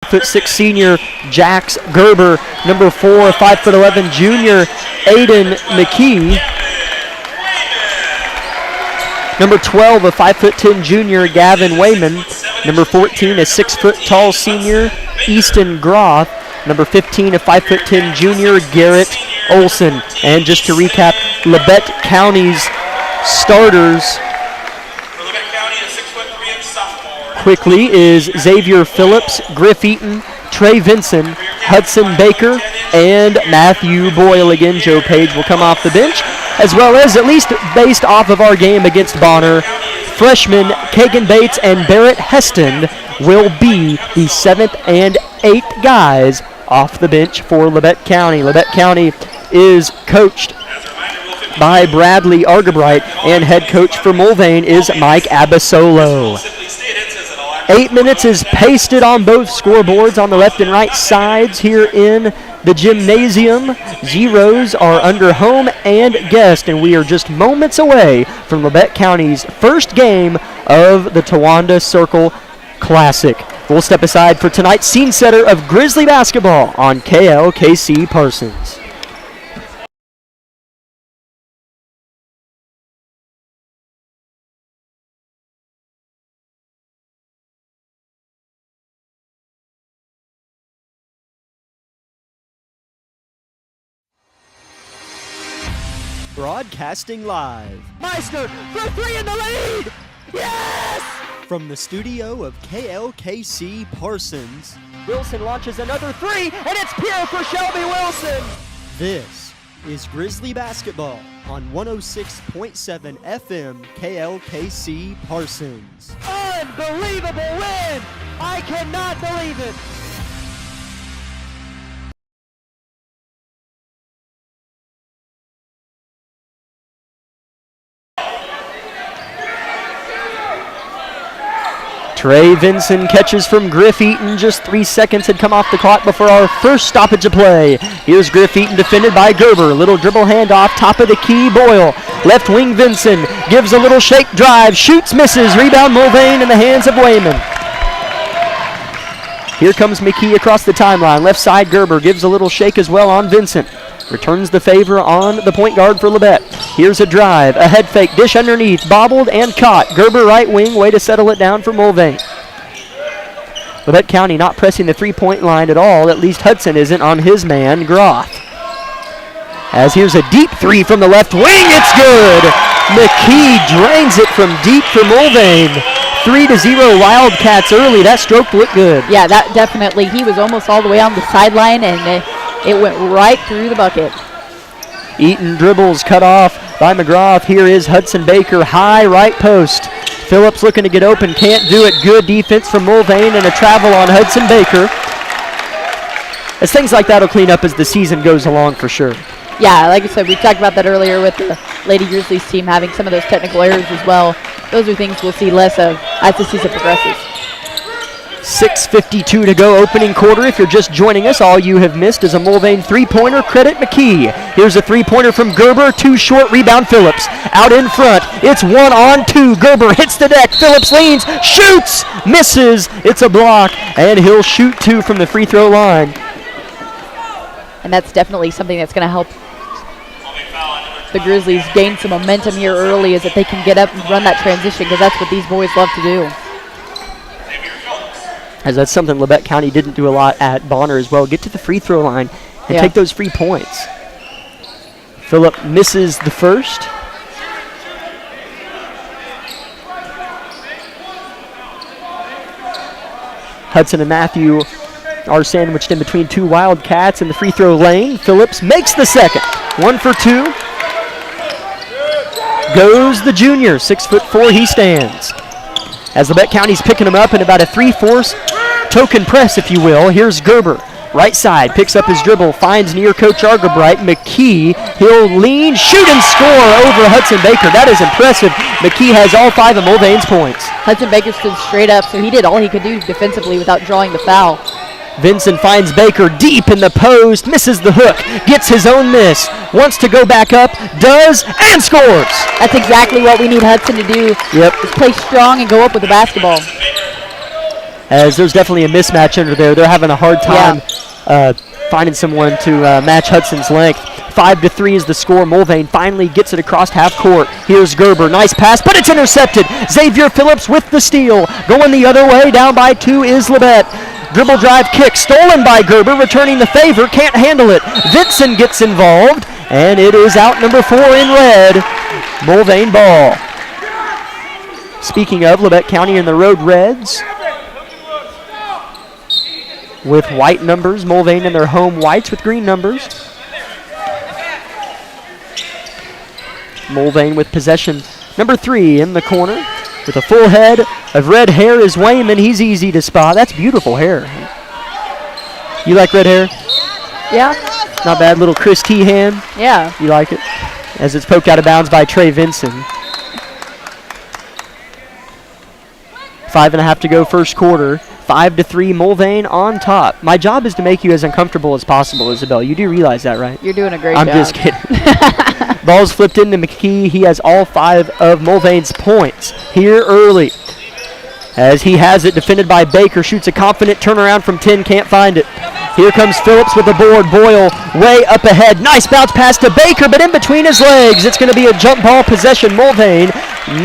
.6 senior Jax Gerber, number 4, 5'11" junior Aiden McKee, number 12, a 5'10" junior Gavin Wayman, number 14, a 6-foot tall senior Easton Groth, number 15, a 5'10" junior Garrett Olson. And just to recap, Labette County's starters quickly is Xavier Phillips, Griff Eaton, Trey Vinson, Hudson Baker, and Matthew Boyle. Again, Joe Page will come off the bench, as well as, at least based off of our game against Bonner, freshmen Kagan Bates and Barrett Heston will be the 7th and 8th guys off the bench for Labette County. Labette County is coached by Bradley Argabright, and head coach for Mulvane is Mike Abasolo. 8 minutes is pasted on both scoreboards on the left and right sides here in the gymnasium. Zeros are under home and guest, and we are just moments away from Labette County's first game of the Towanda Circle Classic. We'll step aside for tonight's scene setter of Grizzly basketball on KLKC Parsons. Broadcasting live. Meister for 3 in the lead. Yes! From the studio of KLKC Parsons, Wilson launches another three, and it's pure for Shelby Wilson! This is Grizzly Basketball on 106.7 FM KLKC Parsons. Unbelievable win! I cannot believe it! Trey Vinson catches from Griff Eaton. Just 3 seconds had come off the clock before our first stoppage of play. Here's Griff Eaton defended by Gerber. Little dribble handoff, top of the key, Boyle. Left wing Vinson gives a little shake drive, shoots, misses. Rebound Mulvane in the hands of Wayman. Here comes McKee across the timeline. Left side Gerber gives a little shake as well on Vincent. Returns the favor on the point guard for Labette. Here's a drive, a head fake, dish underneath, bobbled and caught. Gerber right wing, way to settle it down for Mulvane. Labette County not pressing the three-point line at all. At least Hudson isn't on his man, Groth. As here's a deep three from the left wing, it's good! McKee drains it from deep for Mulvane. 3-0 Wildcats early. That stroke looked good. Yeah, that definitely. He was almost all the way on the sideline, and it went right through the bucket. Eaton dribbles cut off by McGrath. Here is Hudson Baker, high right post. Phillips looking to get open, can't do it. Good defense from Mulvane and a travel on Hudson Baker. As things like that will clean up as the season goes along for sure. Yeah, like I said, we talked about that earlier with the Lady Grizzlies team having some of those technical errors as well. Those are things we'll see less of as the season progresses. 6:52 to go, opening quarter. If you're just joining us, all you have missed is a Mulvane three-pointer. Credit McKee. Here's a three-pointer from Gerber. Too short, rebound Phillips. Out in front, it's 1-on-2. Gerber hits the deck. Phillips leans, shoots, misses. It's a block, and he'll shoot two from the free throw line. And that's definitely something that's going to help the Grizzlies gain some momentum here early, is that they can get up and run that transition, because that's what these boys love to do. As that's something Labette County didn't do a lot at Bonner as well. Get to the free throw line and take those free points. Phillip misses the first. Hudson and Matthew are sandwiched in between two Wildcats in the free throw lane. Phillips makes the second. 1 for 2. Goes the junior. 6'4" he stands. As Labette County's picking him up in about a 3-4 token press, if you will. Here's Gerber. Right side, picks up his dribble, finds near Coach Argabright. McKee, he'll lean, shoot, and score over Hudson Baker. That is impressive. McKee has all 5 of Mulvane's points. Hudson Baker stood straight up, so he did all he could do defensively without drawing the foul. Vincent finds Baker deep in the post, misses the hook, gets his own miss, wants to go back up, does, and scores. That's exactly what we need Hudson to do. Yep. Is play strong and go up with the basketball. As there's definitely a mismatch under there. They're having a hard time finding someone to match Hudson's length. 5-3 is the score. Mulvane finally gets it across half court. Here's Gerber. Nice pass, but it's intercepted. Xavier Phillips with the steal. Going the other way, down by 2 is Labette. Dribble drive kick, stolen by Gerber, returning the favor, can't handle it. Vinson gets involved, and it is out number 4 in red. Mulvane ball. Speaking of, Labette County in the Road Reds with white numbers. Mulvane in their home whites with green numbers. Mulvane with possession number 3 in the corner. With a full head of red hair is Wayman. He's easy to spot. That's beautiful hair. You like red hair? Yeah. Not bad. Little Chris T hand. Yeah. You like it? As it's poked out of bounds by Trey Vinson. 5.5 to go first quarter. 5-3 Mulvane on top. My job is to make you as uncomfortable as possible, Isabel. You do realize that, right? You're doing a great job. I'm just kidding. Ball's flipped into McKee. He has all 5 of Mulvane's points here early. As he has it defended by Baker. Shoots a confident turnaround from 10. Can't find it. Here comes Phillips with the board. Boyle way up ahead. Nice bounce pass to Baker, but in between his legs. It's going to be a jump ball possession. Mulvane.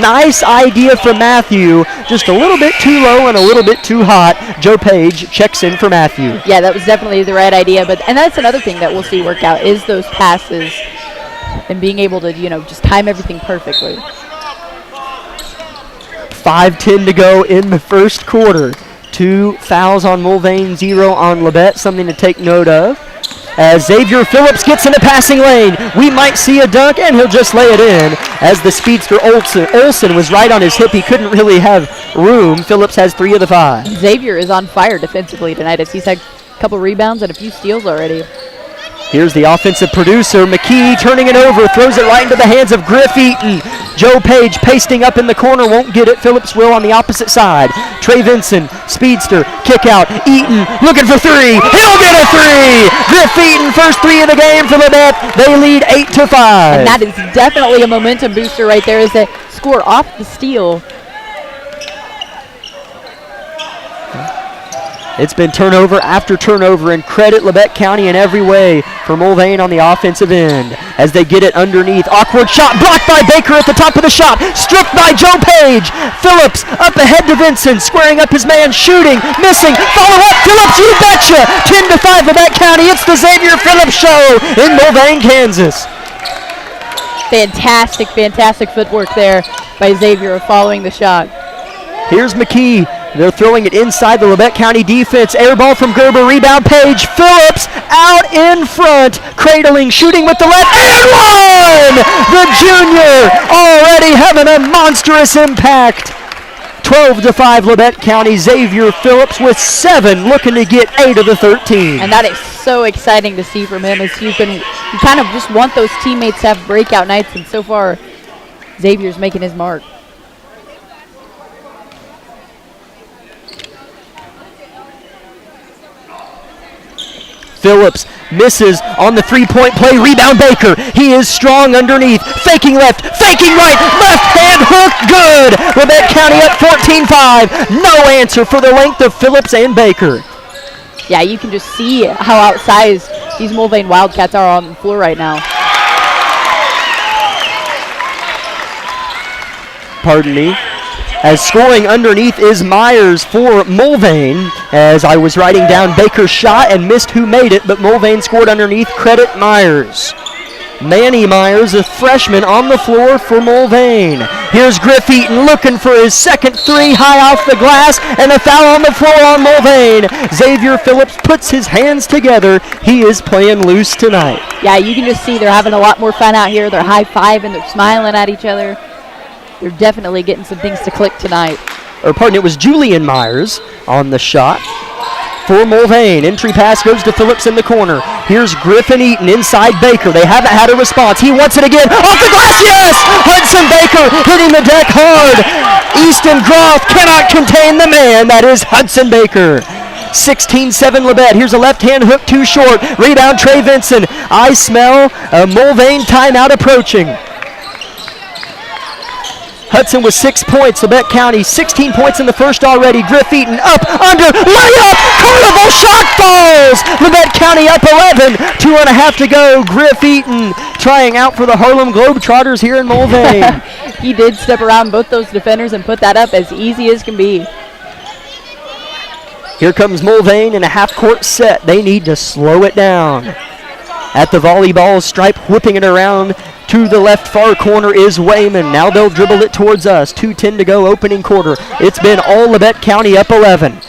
Nice idea from Matthew. Just a little bit too low and a little bit too hot. Joe Page checks in for Matthew. Yeah, that was definitely the right idea. And that's another thing that we'll see work out is those passes and being able to, just time everything perfectly. 5:10 to go in the first quarter. 2 fouls on Mulvane, 0 on Labette, something to take note of. As Xavier Phillips gets in the passing lane, we might see a dunk, and he'll just lay it in. As the speedster Olsen was right on his hip, he couldn't really have room. Phillips has 3 of the 5. Xavier is on fire defensively tonight as he's had a couple rebounds and a few steals already. Here's the offensive producer, McKee, turning it over, throws it right into the hands of Griff Eaton. Joe Page pasting up in the corner, won't get it. Phillips will on the opposite side. Trey Vinson, speedster, kick out. Eaton looking for 3. He'll get a 3. Griff Eaton, first 3 of the game for Labette. They lead 8-5. And that is definitely a momentum booster right there as they score off the steal. It's been turnover after turnover, and credit Labette County in every way for Mulvane on the offensive end as they get it underneath. Awkward shot blocked by Baker at the top of the shot. Stripped by Joe Page. Phillips up ahead to Vincent, squaring up his man, shooting, missing. Follow up, Phillips, you betcha. 10-5 Labette County. It's the Xavier Phillips Show in Mulvane, Kansas. Fantastic, fantastic footwork there by Xavier following the shot. Here's McKee. They're throwing it inside the Labette County defense. Air ball from Gerber. Rebound Page. Phillips out in front. Cradling, shooting with the left. And one! The junior already having a monstrous impact. 12-5 Labette County. Xavier Phillips with 7, looking to get 8 of the 13. And that is so exciting to see from him as you kind of just want those teammates to have breakout nights, and so far Xavier's making his mark. Phillips misses on the 3-point play. Rebound Baker. He is strong underneath. Faking left, faking right. Left hand hook, good. Labette County up 14-5. No answer for the length of Phillips and Baker. Yeah, you can just see how outsized these Mulvane Wildcats are on the floor right now. Pardon me. As scoring underneath is Myers for Mulvane. As I was writing down Baker's shot and missed who made it, but Mulvane scored underneath. Credit Myers. Manny Myers, a freshman, on the floor for Mulvane. Here's Griff Eaton looking for his second 3, high off the glass, and a foul on the floor on Mulvane. Xavier Phillips puts his hands together. He is playing loose tonight. Yeah, you can just see they're having a lot more fun out here. They're high-fiving, they're smiling at each other. They're definitely getting some things to click tonight. It was Julian Myers on the shot for Mulvane. Entry pass goes to Phillips in the corner. Here's Griffin Eaton inside Baker. They haven't had a response. He wants it again. Off the glass, yes! Hudson Baker hitting the deck hard. Easton Groff cannot contain the man. That is Hudson Baker. 16-7 Labette. Here's a left-hand hook too short. Rebound Trey Vinson. I smell a Mulvane timeout approaching. Hudson with 6 points. Labette County 16 points in the first already. Griff Eaton up, under, layup, Carnival shot falls. Labette County up 11. 2.5 to go. Griff Eaton trying out for the Harlem Globetrotters here in Mulvane. He did step around both those defenders and put that up as easy as can be. Here comes Mulvane in a half-court set. They need to slow it down. At the volleyball stripe, whipping it around to the left far corner is Wayman. Now they'll dribble it towards us. 2:10 to go, opening quarter. It's been all Labette County up 11.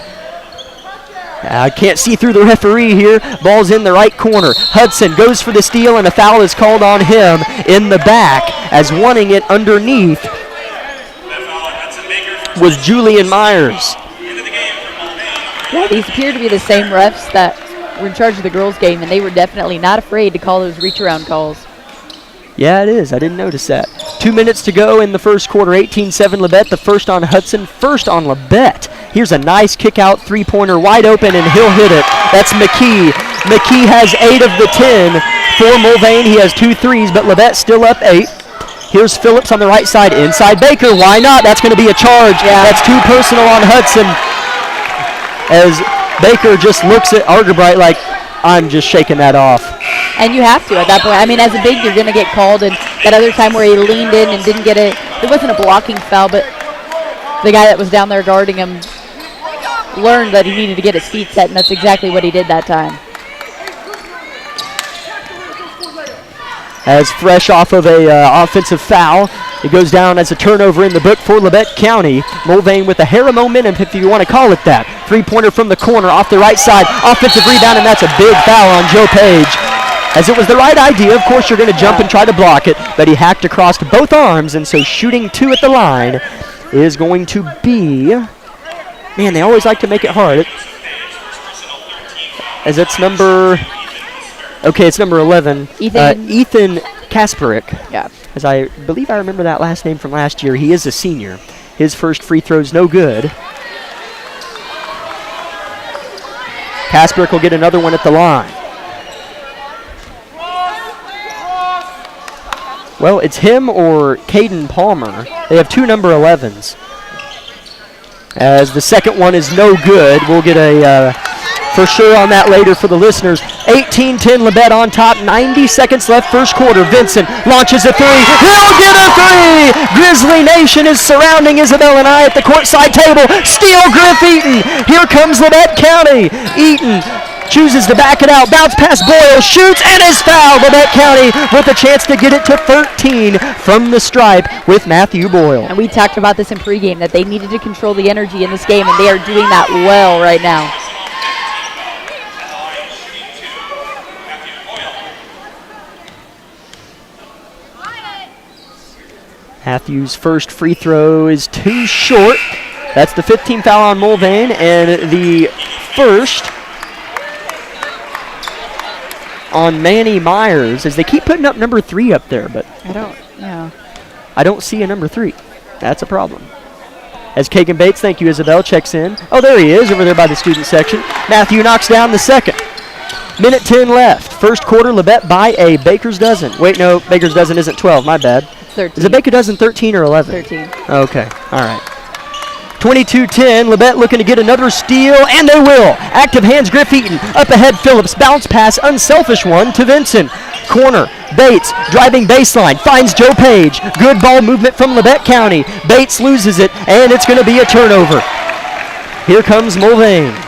I can't see through the referee here. Ball's in the right corner. Hudson goes for the steal, and a foul is called on him in the back, as wanting it underneath was Julian Myers. Yeah, these appear to be the same refs that were in charge of the girls' game, and they were definitely not afraid to call those reach-around calls. Yeah, it is. I didn't notice that. 2 minutes to go in the first quarter. 18-7 Labette. The first on Hudson, first on Labette. Here's a nice kick-out three-pointer, wide open, and he'll hit it. That's McKee. McKee has 8 of the 10 for Mulvane. He has 2 threes, but Labette still up 8. Here's Phillips on the right side, inside Baker. Why not? That's going to be a charge. Yeah. That's too personal on Hudson. As Baker just looks at Argerbright like, I'm just shaking that off. And you have to at that point. I mean, as a big, you're going to get called. And that other time where he leaned in and didn't get it, it wasn't a blocking foul, but the guy that was down there guarding him learned that he needed to get his feet set, and that's exactly what he did that time. As fresh off of a offensive foul, It goes down as a turnover in the book for Labette County. Mulvane with a hair of momentum, if you want to call it that. Three-pointer from the corner off the right side. Offensive rebound, and that's a big foul on Joe Page. As it was the right idea, of course you're going to jump and try to block it, but he hacked across both arms, and so shooting 2 at the line is going to be... Man, they always like to make it hard. As it's number... Okay, it's number 11. Ethan Kasparik. Yeah. As I believe I remember that last name from last year. He is a senior. His first free throw's no good. Kasparik will get another one at the line. Well, it's him or Caden Palmer. They have 2 number 11s. As the second one is no good. We'll get a for sure on that later for the listeners. 18-10 Labette on top. 90 seconds left first quarter. Vincent launches a 3. He'll get a 3! Grizzly Nation is surrounding Isabel and I at the courtside table. Steal Griff Eaton. Here comes Labette County. Eaton chooses to back it out. Bounce past Boyle. Shoots and is fouled. Labette County with a chance to get it to 13 from the stripe with Matthew Boyle. And we talked about this in pregame, that they needed to control the energy in this game, and they are doing that well right now. Matthews' first free throw is too short. That's the 15th foul on Mulvane, and the first on Manny Myers, as they keep putting up number 3 up there, but I don't see a number 3. That's a problem. As Kagan Bates, thank you, Isabel, checks in. Oh, there he is, over there by the student section. Matthew knocks down the second. Minute 10 left. First quarter, Labette by a baker's dozen. Wait, no, baker's dozen isn't 12, my bad. 13. Is a baker's dozen 13 or 11? 13. Okay, all right. 22-10, Labette looking to get another steal, and they will. Active hands, Griff Eaton. Up ahead, Phillips. Bounce pass, unselfish one to Vincent. Corner, Bates, driving baseline, finds Joe Page. Good ball movement from Labette County. Bates loses it, and it's going to be a turnover. Here comes Mulvane.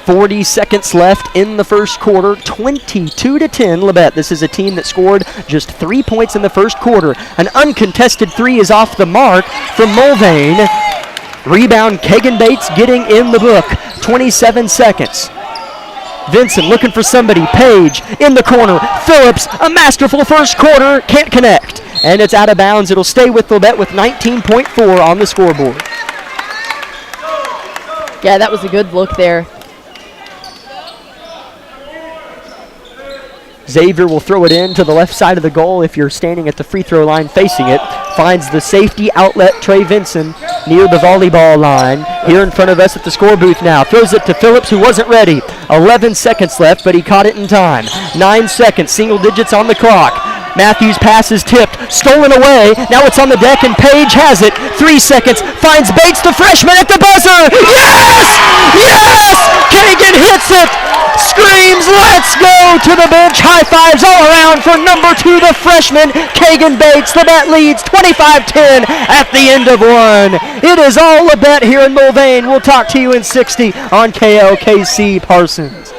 40 seconds left in the first quarter, 22-10 Labette. This is a team that scored just 3 points in the first quarter. An uncontested 3 is off the mark from Mulvane. Rebound, Kagan Bates getting in the book. 27 seconds. Vincent looking for somebody. Page in the corner. Phillips, a masterful first quarter, can't connect. And it's out of bounds. It'll stay with Labette with 19.4 on the scoreboard. Yeah, that was a good look there. Xavier will throw it in to the left side of the goal if you're standing at the free throw line facing it. Finds the safety outlet, Trey Vinson, near the volleyball line. Here in front of us at the score booth now. Throws it to Phillips, who wasn't ready. 11 seconds left, but he caught it in time. 9 seconds, single digits on the clock. Matthews' pass is tipped, stolen away. Now it's on the deck, and Page has it. 3 seconds, finds Bates, the freshman, at the buzzer. Yes! Yes! Kagan hits it! Screams, let's go to the bench. High fives all around for number 2, the freshman, Kagan Bates. Labette leads 25-10 at the end of 1. It is all Labette here in Mulvane. We'll talk to you in 60 on KLKC Parsons.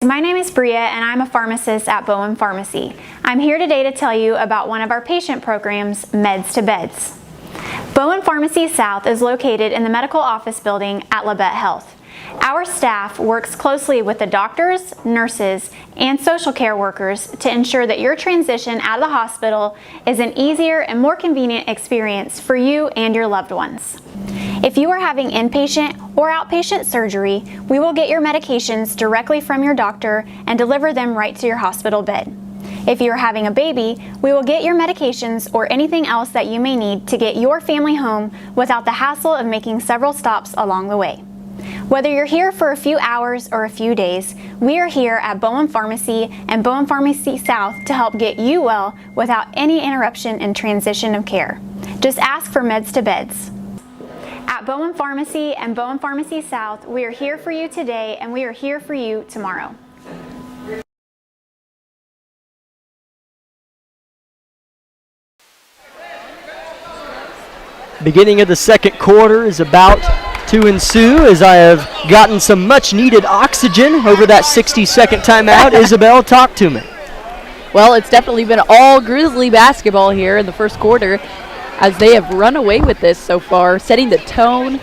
My name is Bria, and I'm a pharmacist at Bowen Pharmacy. I'm here today to tell you about one of our patient programs, Meds to Beds. Bowen Pharmacy South is located in the medical office building at Labette Health. Our staff works closely with the doctors, nurses, and social care workers to ensure that your transition out of the hospital is an easier and more convenient experience for you and your loved ones. If you are having inpatient or outpatient surgery, we will get your medications directly from your doctor and deliver them right to your hospital bed. If you are having a baby, we will get your medications or anything else that you may need to get your family home without the hassle of making several stops along the way. Whether you're here for a few hours or a few days, we are here at Bowen Pharmacy and Bowen Pharmacy South to help get you well without any interruption in transition of care. Just ask for Meds to Beds. At Bowen Pharmacy and Bowen Pharmacy South, we are here for you today and we are here for you tomorrow. Beginning of the second quarter is about to ensue as I have gotten some much needed oxygen over that 60-second timeout. Isabel, talk to me. Well, it's definitely been all Grizzly basketball here in the first quarter as they have run away with this so far, setting the tone,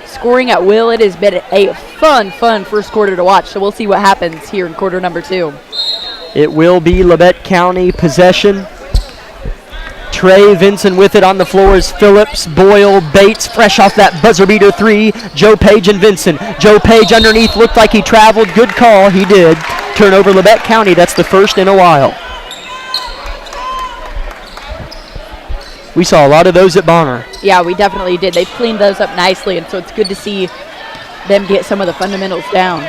scoring at will. It has been a fun first quarter to watch, so we'll see what happens here in quarter number 2. It will be Labette County possession. Trey Vinson with it on the floor is Phillips, Boyle, Bates, fresh off that buzzer beater 3. Joe Page and Vinson. Joe Page underneath, looked like he traveled. Good call, he did. Turnover Labette County, that's the first in a while. We saw a lot of those at Bonner. Yeah, we definitely did. They've cleaned those up nicely, and so it's good to see them get some of the fundamentals down.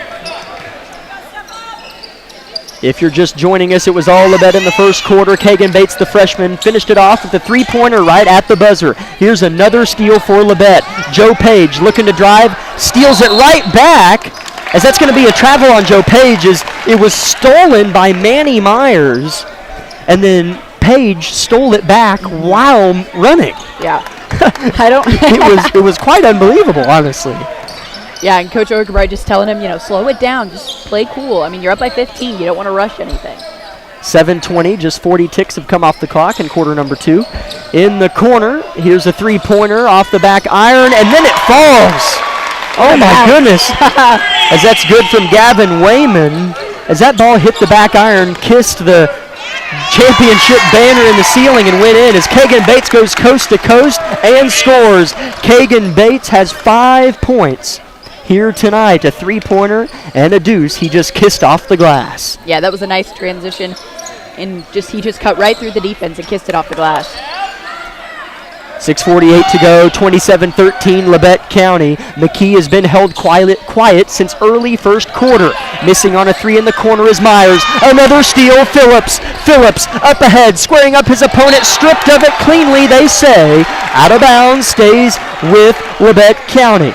If you're just joining us, it was all Labette in the first quarter. Kagan Bates, the freshman, finished it off with a three-pointer right at the buzzer. Here's another steal for Labette. Joe Page looking to drive, steals it right back, as that's going to be a travel on Joe Page, as it was stolen by Manny Myers, and then Page stole it back while running. Yeah. I don't. it was quite unbelievable, honestly. Yeah, and Coach Orgebright just telling him, slow it down, just play cool. I mean, you're up by 15. You don't want to rush anything. 7:20, just 40 ticks have come off the clock in quarter number 2. In the corner, here's a three-pointer off the back iron, and then it falls. Oh, my goodness. As that's good from Gavin Wayman. As that ball hit the back iron, kissed the championship banner in the ceiling and went in as Kagan Bates goes coast to coast and scores. Kagan Bates has 5 points here tonight, a three-pointer and a deuce. He just kissed off the glass. Yeah, that was a nice transition, and he just cut right through the defense and kissed it off the glass. 6:48 to go, 27-13 Labette County. McKee has been held quiet since early first quarter. Missing on a three in the corner is Myers. Another steal, Phillips up ahead, squaring up his opponent, stripped of it cleanly, they say. Out of bounds, stays with Labette County.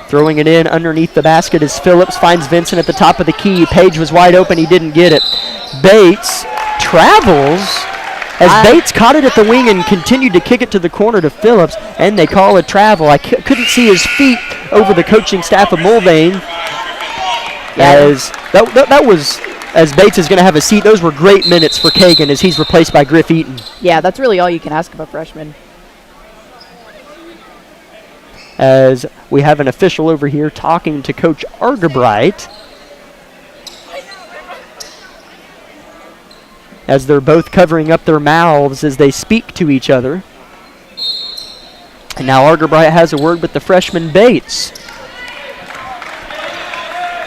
Throwing it in underneath the basket is Phillips, finds Vincent at the top of the key. Page was wide open, he didn't get it. Bates travels as Bates caught it at the wing and continued to kick it to the corner to Phillips, and they call a travel. I couldn't see his feet over the coaching staff of Mulvane. As that was, as Bates is going to have a seat, those were great minutes for Kagan as he's replaced by Griff Eaton. Yeah, that's really all you can ask of a freshman. As we have an official over here talking to Coach Argebright, as they're both covering up their mouths as they speak to each other. And now Argebright has a word with the freshman Bates.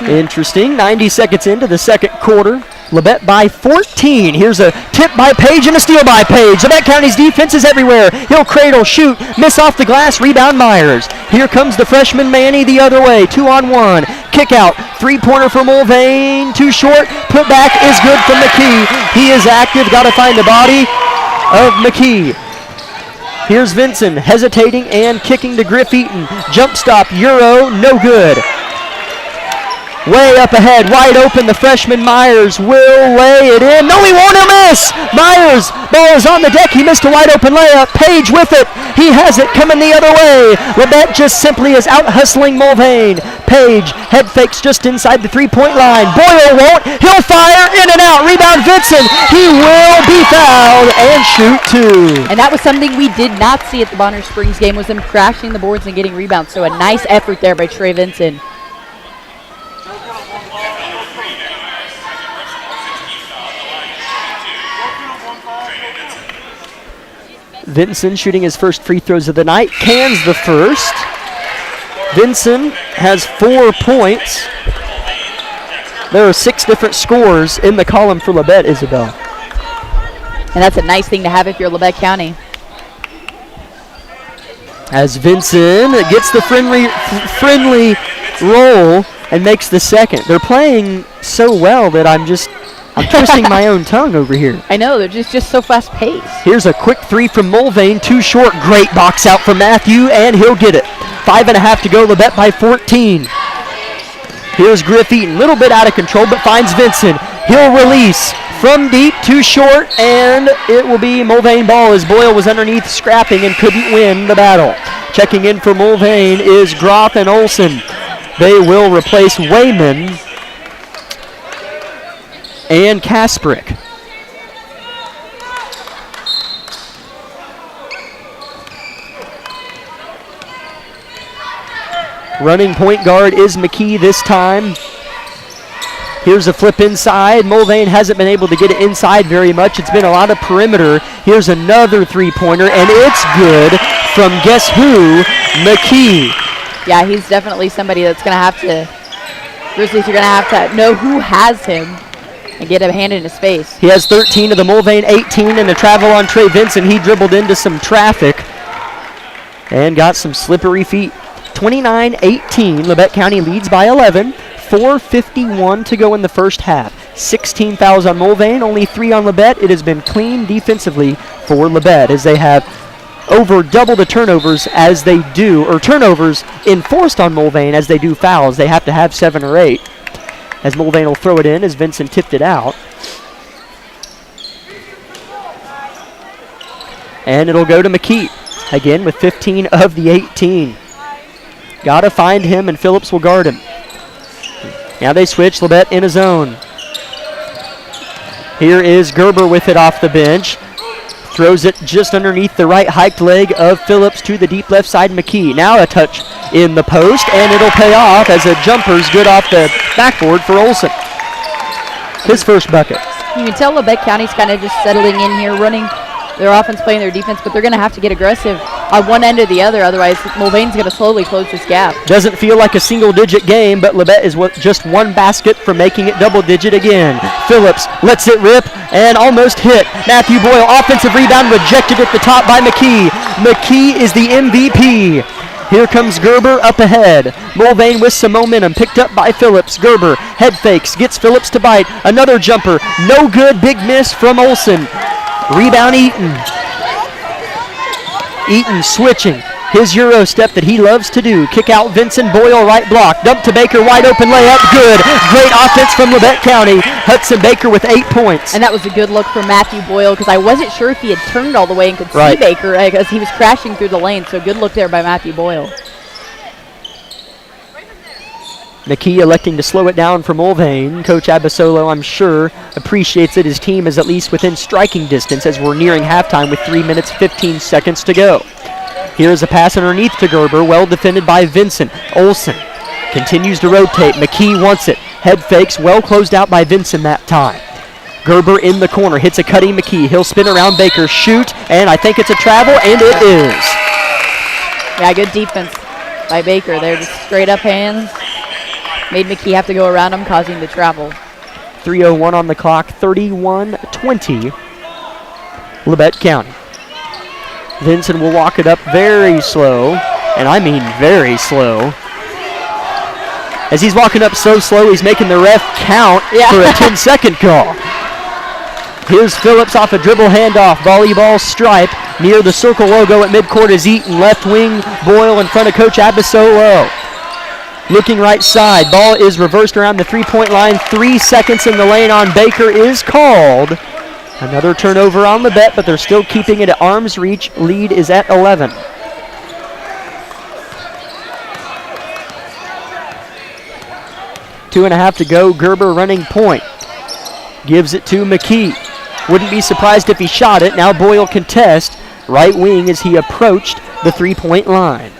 Interesting. 90 seconds into the second quarter. Labette by 14. Here's a tip by Page and a steal by Page. Labette County's defense is everywhere. He'll cradle, shoot, miss off the glass, rebound Myers. Here comes the freshman Manny the other way. 2-on-1. Kick out. Three-pointer for Mulvane. Too short. Put back is good from McKee. He is active. Got to find the body of McKee. Here's Vinson hesitating and kicking to Griff Eaton. Jump stop, Euro, no good. Way up ahead, wide open, the freshman Myers will lay it in. No, he won't, he'll miss! Myers, ball is on the deck, he missed a wide open layup. Page with it, he has it coming the other way. Labette just simply is out hustling Mulvane. Page, head fakes just inside the three-point line. Boyle won't, he'll fire, in and out, rebound Vinson. He will be fouled and shoot two. And that was something we did not see at the Bonner Springs game, was them crashing the boards and getting rebounds. So a nice effort there by Trey Vinson. Vinson shooting his first free throws of the night, cans the first. Vinson has 4 points. There are 6 different scores in the column for Labette, Isabel. And that's a nice thing to have if you're Labette County. As Vinson gets the friendly roll and makes the second. They're playing so well that I'm twisting my own tongue over here. I know, they're just so fast-paced. Here's a quick three from Mulvane, too short. Great box out from Matthew, and he'll get it. 5.5 to go, Labette by 14. Here's Griff Eaton, little bit out of control, but finds Vincent. He'll release from deep, too short, and it will be Mulvane ball as Boyle was underneath scrapping and couldn't win the battle. Checking in for Mulvane is Groff and Olsen. They will replace Wayman and Kasprick. Running point guard is McKee this time. Here's a flip inside. Mulvane hasn't been able to get it inside very much. It's been a lot of perimeter. Here's another three-pointer, and it's good from guess who? McKee. Yeah, he's definitely somebody that's going to have to, Grizzlies are going to have to know who has him and get a hand in his face. He has 13 of the Mulvane 18 and a travel on Trey Vincent. He dribbled into some traffic and got some slippery feet. 29-18, Labette County leads by 11. 4:51 to go in the first half. 16 fouls on Mulvane, only 3 on Labette. It has been clean defensively for Labette as they have over double the turnovers as they do, or turnovers enforced on Mulvane as they do fouls. They have to have 7 or 8. As Mulvane will throw it in as Vincent tipped it out. And it'll go to McKee, again with 15 of the 18. Got to find him, and Phillips will guard him. Now they switch, Labette in a zone. Here is Gerber with it off the bench. Throws it just underneath the right hiked leg of Phillips to the deep left side, McKee. Now a touch in the post, and it'll pay off as a jumper's good off the backboard for Olsen. His first bucket. You can tell Labette County's kind of just settling in here, running their offense, playing their defense, but they're going to have to get aggressive on one end or the other, otherwise Mulvane's going to slowly close this gap. Doesn't feel like a single-digit game, but Labette is just one basket from making it double-digit again. Phillips lets it rip and almost hit. Matthew Boyle, offensive rebound, rejected at the top by McKee. McKee is the MVP. Here comes Gerber up ahead. Mulvane with some momentum, picked up by Phillips. Gerber, head fakes, gets Phillips to bite. Another jumper, no good, big miss from Olsen. Rebound Eaton. Eaton switching. His Euro step that he loves to do. Kick out Vincent, Boyle right block. Dump to Baker, wide open layup, good. Great offense from Labette County. Hudson Baker with 8 points. And that was a good look for Matthew Boyle because I wasn't sure if he had turned all the way and could see Baker because he was crashing through the lane. So good look there by Matthew Boyle. McKee electing to slow it down for Mulvane. Coach Abasolo, I'm sure, appreciates that his team is at least within striking distance as we're nearing halftime with 3 minutes, 15 seconds to go. Here's a pass underneath to Gerber, well defended by Vincent. Olsen continues to rotate. McKee wants it. Head fakes, well closed out by Vincent that time. Gerber in the corner, hits a cutting McKee. He'll spin around Baker, shoot, and I think it's a travel, and it is. Yeah, good defense by Baker there, just straight up hands. Made McKee have to go around him, causing the travel. 3:01 on the clock, 31-20, Labette County. Vincent will walk it up very slow, and I mean very slow. As he's walking up so slow, he's making the ref count for a 10-second call. Here's Phillips off a dribble handoff, volleyball stripe. Near the circle logo at midcourt is Eaton. Left wing, Boyle in front of Coach Abasolo. Looking right side, ball is reversed around the three-point line. 3 seconds in the lane on Baker is called. Another turnover on the bet, but they're still keeping it at arm's reach. Lead is at 11. Two and a half to go. Gerber running point. Gives it to McKee. Wouldn't be surprised if he shot it. Now Boyle contest. Right wing as he approached the three-point line.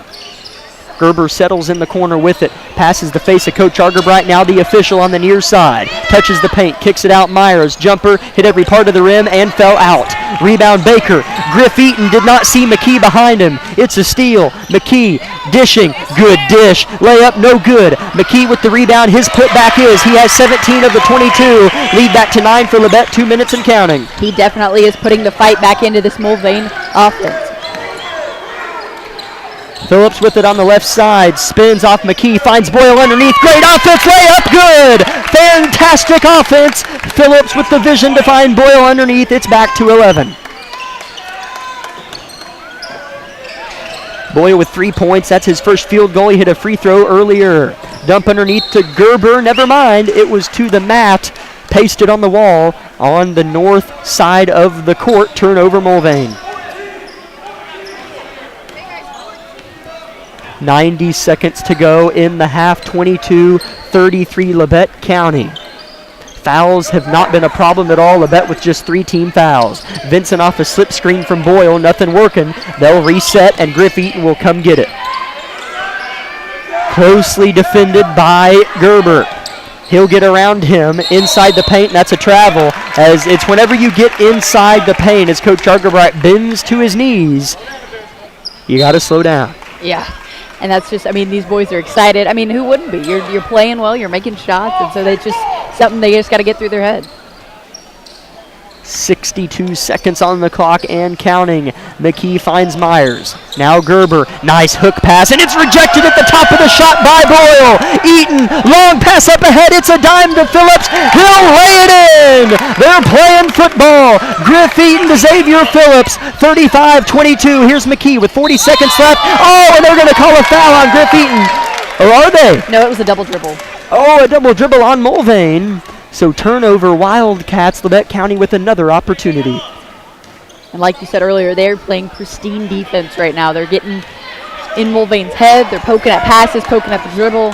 Gerber settles in the corner with it. Passes the face of Coach Argerbright, now the official on the near side. Touches the paint, kicks it out. Myers, jumper, hit every part of the rim and fell out. Rebound Baker. Griff Eaton did not see McKee behind him. It's a steal. McKee dishing. Good dish. Layup, no good. McKee with the rebound. His putback is. He has 17 of the 22. Lead back to 9 for Labette. 2 minutes and counting. He definitely is putting the fight back into this Mulvane offense. Phillips with it on the left side, spins off McKee, finds Boyle underneath, great offense, layup, good! Fantastic offense! Phillips with the vision to find Boyle underneath, it's back to 11. Boyle with 3 points, that's his first field goal, he hit a free throw earlier. Dump underneath to Gerber, never mind, it was to the mat, pasted on the wall on the north side of the court, turnover Mulvane. 90 seconds to go in the half. 22-33 Labette County. Fouls have not been a problem at all. Labette with just 3 team fouls. Vincent off a slip screen from Boyle. Nothing working. They'll reset, and Griff Eaton will come get it. Closely defended by Gerber. He'll get around him inside the paint, and that's a travel. As it's whenever you get inside the paint, as Coach Argerbright bends to his knees, you got to slow down. Yeah. And that's just, I mean, these boys are excited. I mean, who wouldn't be? You're playing well, you're making shots, and so they just something they just got to get through their head. 62 seconds on the clock and counting. McKee finds Myers. Now Gerber. Nice hook pass, and it's rejected at the top of the shot by Boyle. Eaton, long pass up ahead. It's a dime to Phillips. He'll lay it in. They're playing football. Griff Eaton to Xavier Phillips. 35-22. Here's McKee with 40 seconds left. Oh, and they're going to call a foul on Griff Eaton. Or are they? No, it was a double dribble. Oh, a double dribble on Mulvane. So turnover, Wildcats, Labette County with another opportunity. And like you said earlier, they're playing pristine defense right now. They're getting in Mulvane's head. They're poking at passes, poking at the dribble.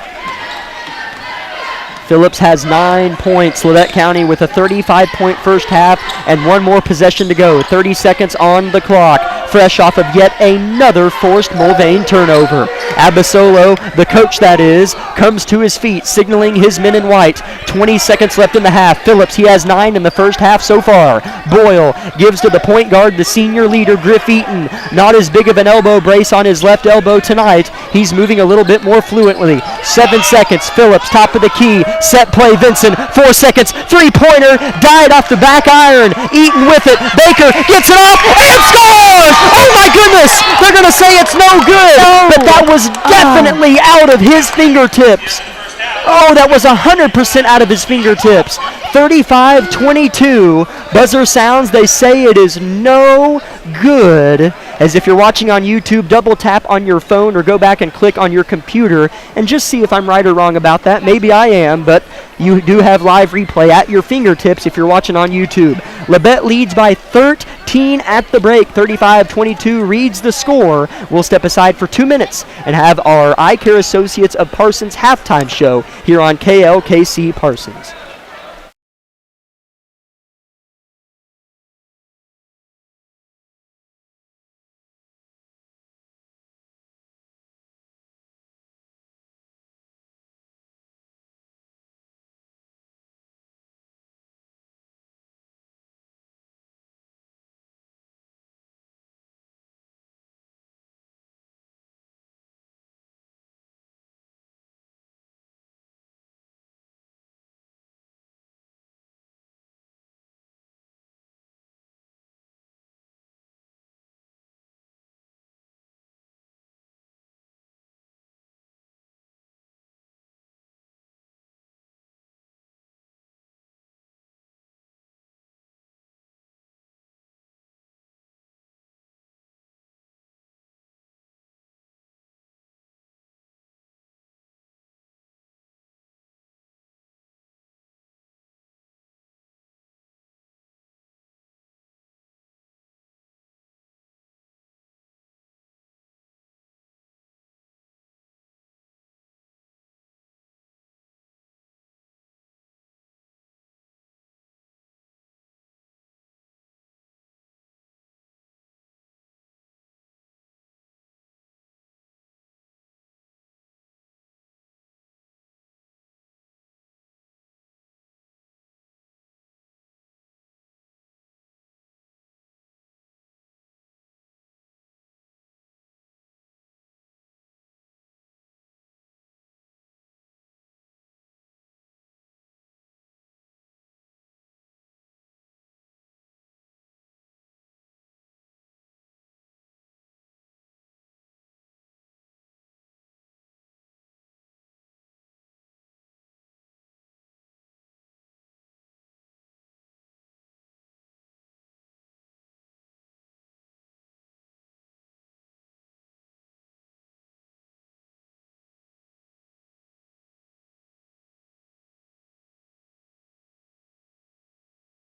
Phillips has 9 points. Labette County with a 35-point first half and 1 more possession to go. 30 seconds on the clock. Fresh off of yet another forced Mulvane turnover. Abasolo, the coach that is, comes to his feet, signaling his men in white. 20 seconds left in the half. Phillips, he has 9 in the first half so far. Boyle gives to the point guard, the senior leader, Griff Eaton. Not as big of an elbow brace on his left elbow tonight. He's moving a little bit more fluently. 7 seconds. Phillips, top of the key. Set play, Vincent. 4 seconds. Three-pointer. Died off the back iron. Eaton with it. Baker gets it off and scores! Oh my goodness! They're going to say it's no good. But that was definitely out of his fingertips. Oh, that was 100% out of his fingertips. 35-22. Buzzer sounds. They say it is no good. As if you're watching on YouTube, double tap on your phone or go back and click on your computer and just see if I'm right or wrong about that. Maybe I am, but you do have live replay at your fingertips if you're watching on YouTube. Labette leads by 13 at the break. 35-22 reads the score. We'll step aside for 2 minutes and have our Eye Care Associates of Parsons halftime show here on KLKC Parsons.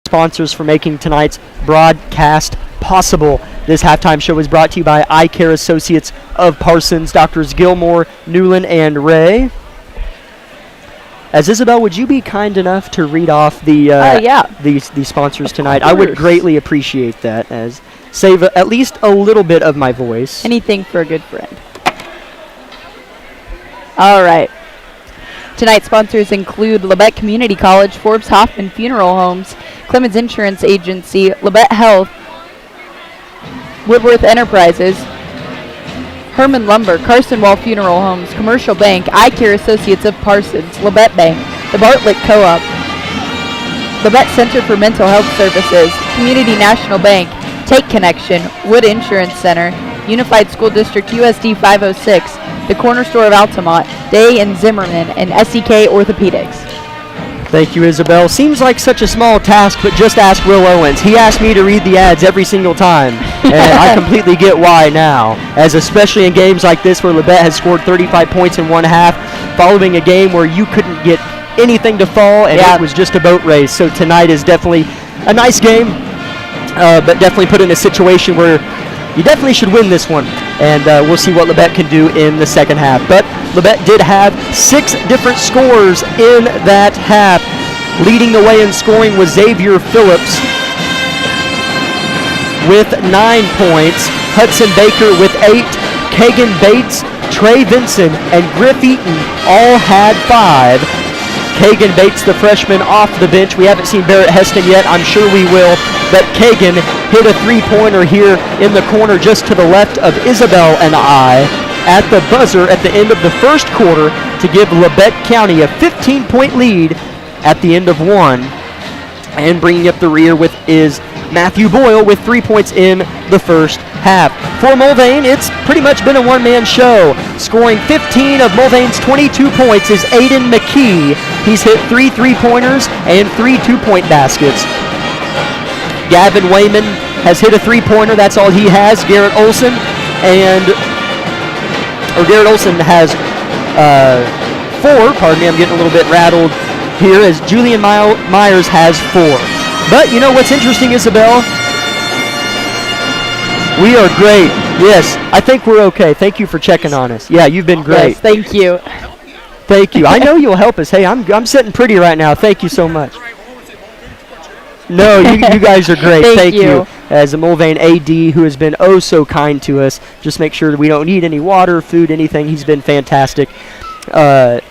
Sponsors for making tonight's broadcast possible. This halftime show is brought to you by Eye Care Associates of Parsons, Doctors Gilmore, Newland, and Ray. As Isabel, would you be kind enough to read off the sponsors tonight? I would greatly appreciate that, as save at least a little bit of my voice. Anything for a good friend. All right. Tonight's sponsors include Labette Community College, Forbes Hoffman Funeral Homes, Clemens Insurance Agency, Labette Health, Woodworth Enterprises, Herman Lumber, Carson Wall Funeral Homes, Commercial Bank, Eye Care Associates of Parsons, Labette Bank, the Bartlett Co-op, Labette Center for Mental Health Services, Community National Bank, Take Connection, Wood Insurance Center, Unified School District USD 506, the Corner Store of Altamont, Day and Zimmerman, and SEK Orthopedics. Thank you, Isabel. Seems like such a small task, but just ask Will Owens. He asked me to read the ads every single time, and I completely get why now, as especially in games like this where Labette has scored 35 points in one half, following a game where you couldn't get anything to fall, and it was just a boat race. So tonight is definitely a nice game, but definitely put in a situation where you definitely should win this one, and we'll see what Labette can do in the second half. But Labette did have 6 different scores in that half. Leading the way in scoring was Xavier Phillips with 9 points, Hudson Baker with 8, Kagan Bates, Trey Vinson, and Griff Eaton all had 5. Kagan Bates, the freshman, off the bench. We haven't seen Barrett Heston yet. I'm sure we will. But Kagan hit a 3-pointer here in the corner just to the left of Isabel and I at the buzzer at the end of the first quarter to give Labette County a 15-point lead at the end of one. And bringing up the rear with is Matthew Boyle with 3 points in the first half. For Mulvane, it's pretty much been a one-man show. Scoring 15 of Mulvane's 22 points is Aiden McKee. He's hit 3 3-pointers and 3 2-point baskets. Gavin Wayman has hit a 3-pointer. That's all he has. Garrett Olson has 4. Pardon me, I'm getting a little bit rattled here, as Julian Myers has 4. But you know what's interesting, Isabel? We are great. Yes, I think we're okay. Thank you for checking on us. Yeah, you've been great. Yes, thank you. Thank you. I know you'll help us. Hey, I'm sitting pretty right now. Thank you so much. No, you guys are great. Thank you. As a Mulvane AD who has been oh so kind to us. Just make sure that we don't need any water, food, anything. He's been fantastic. But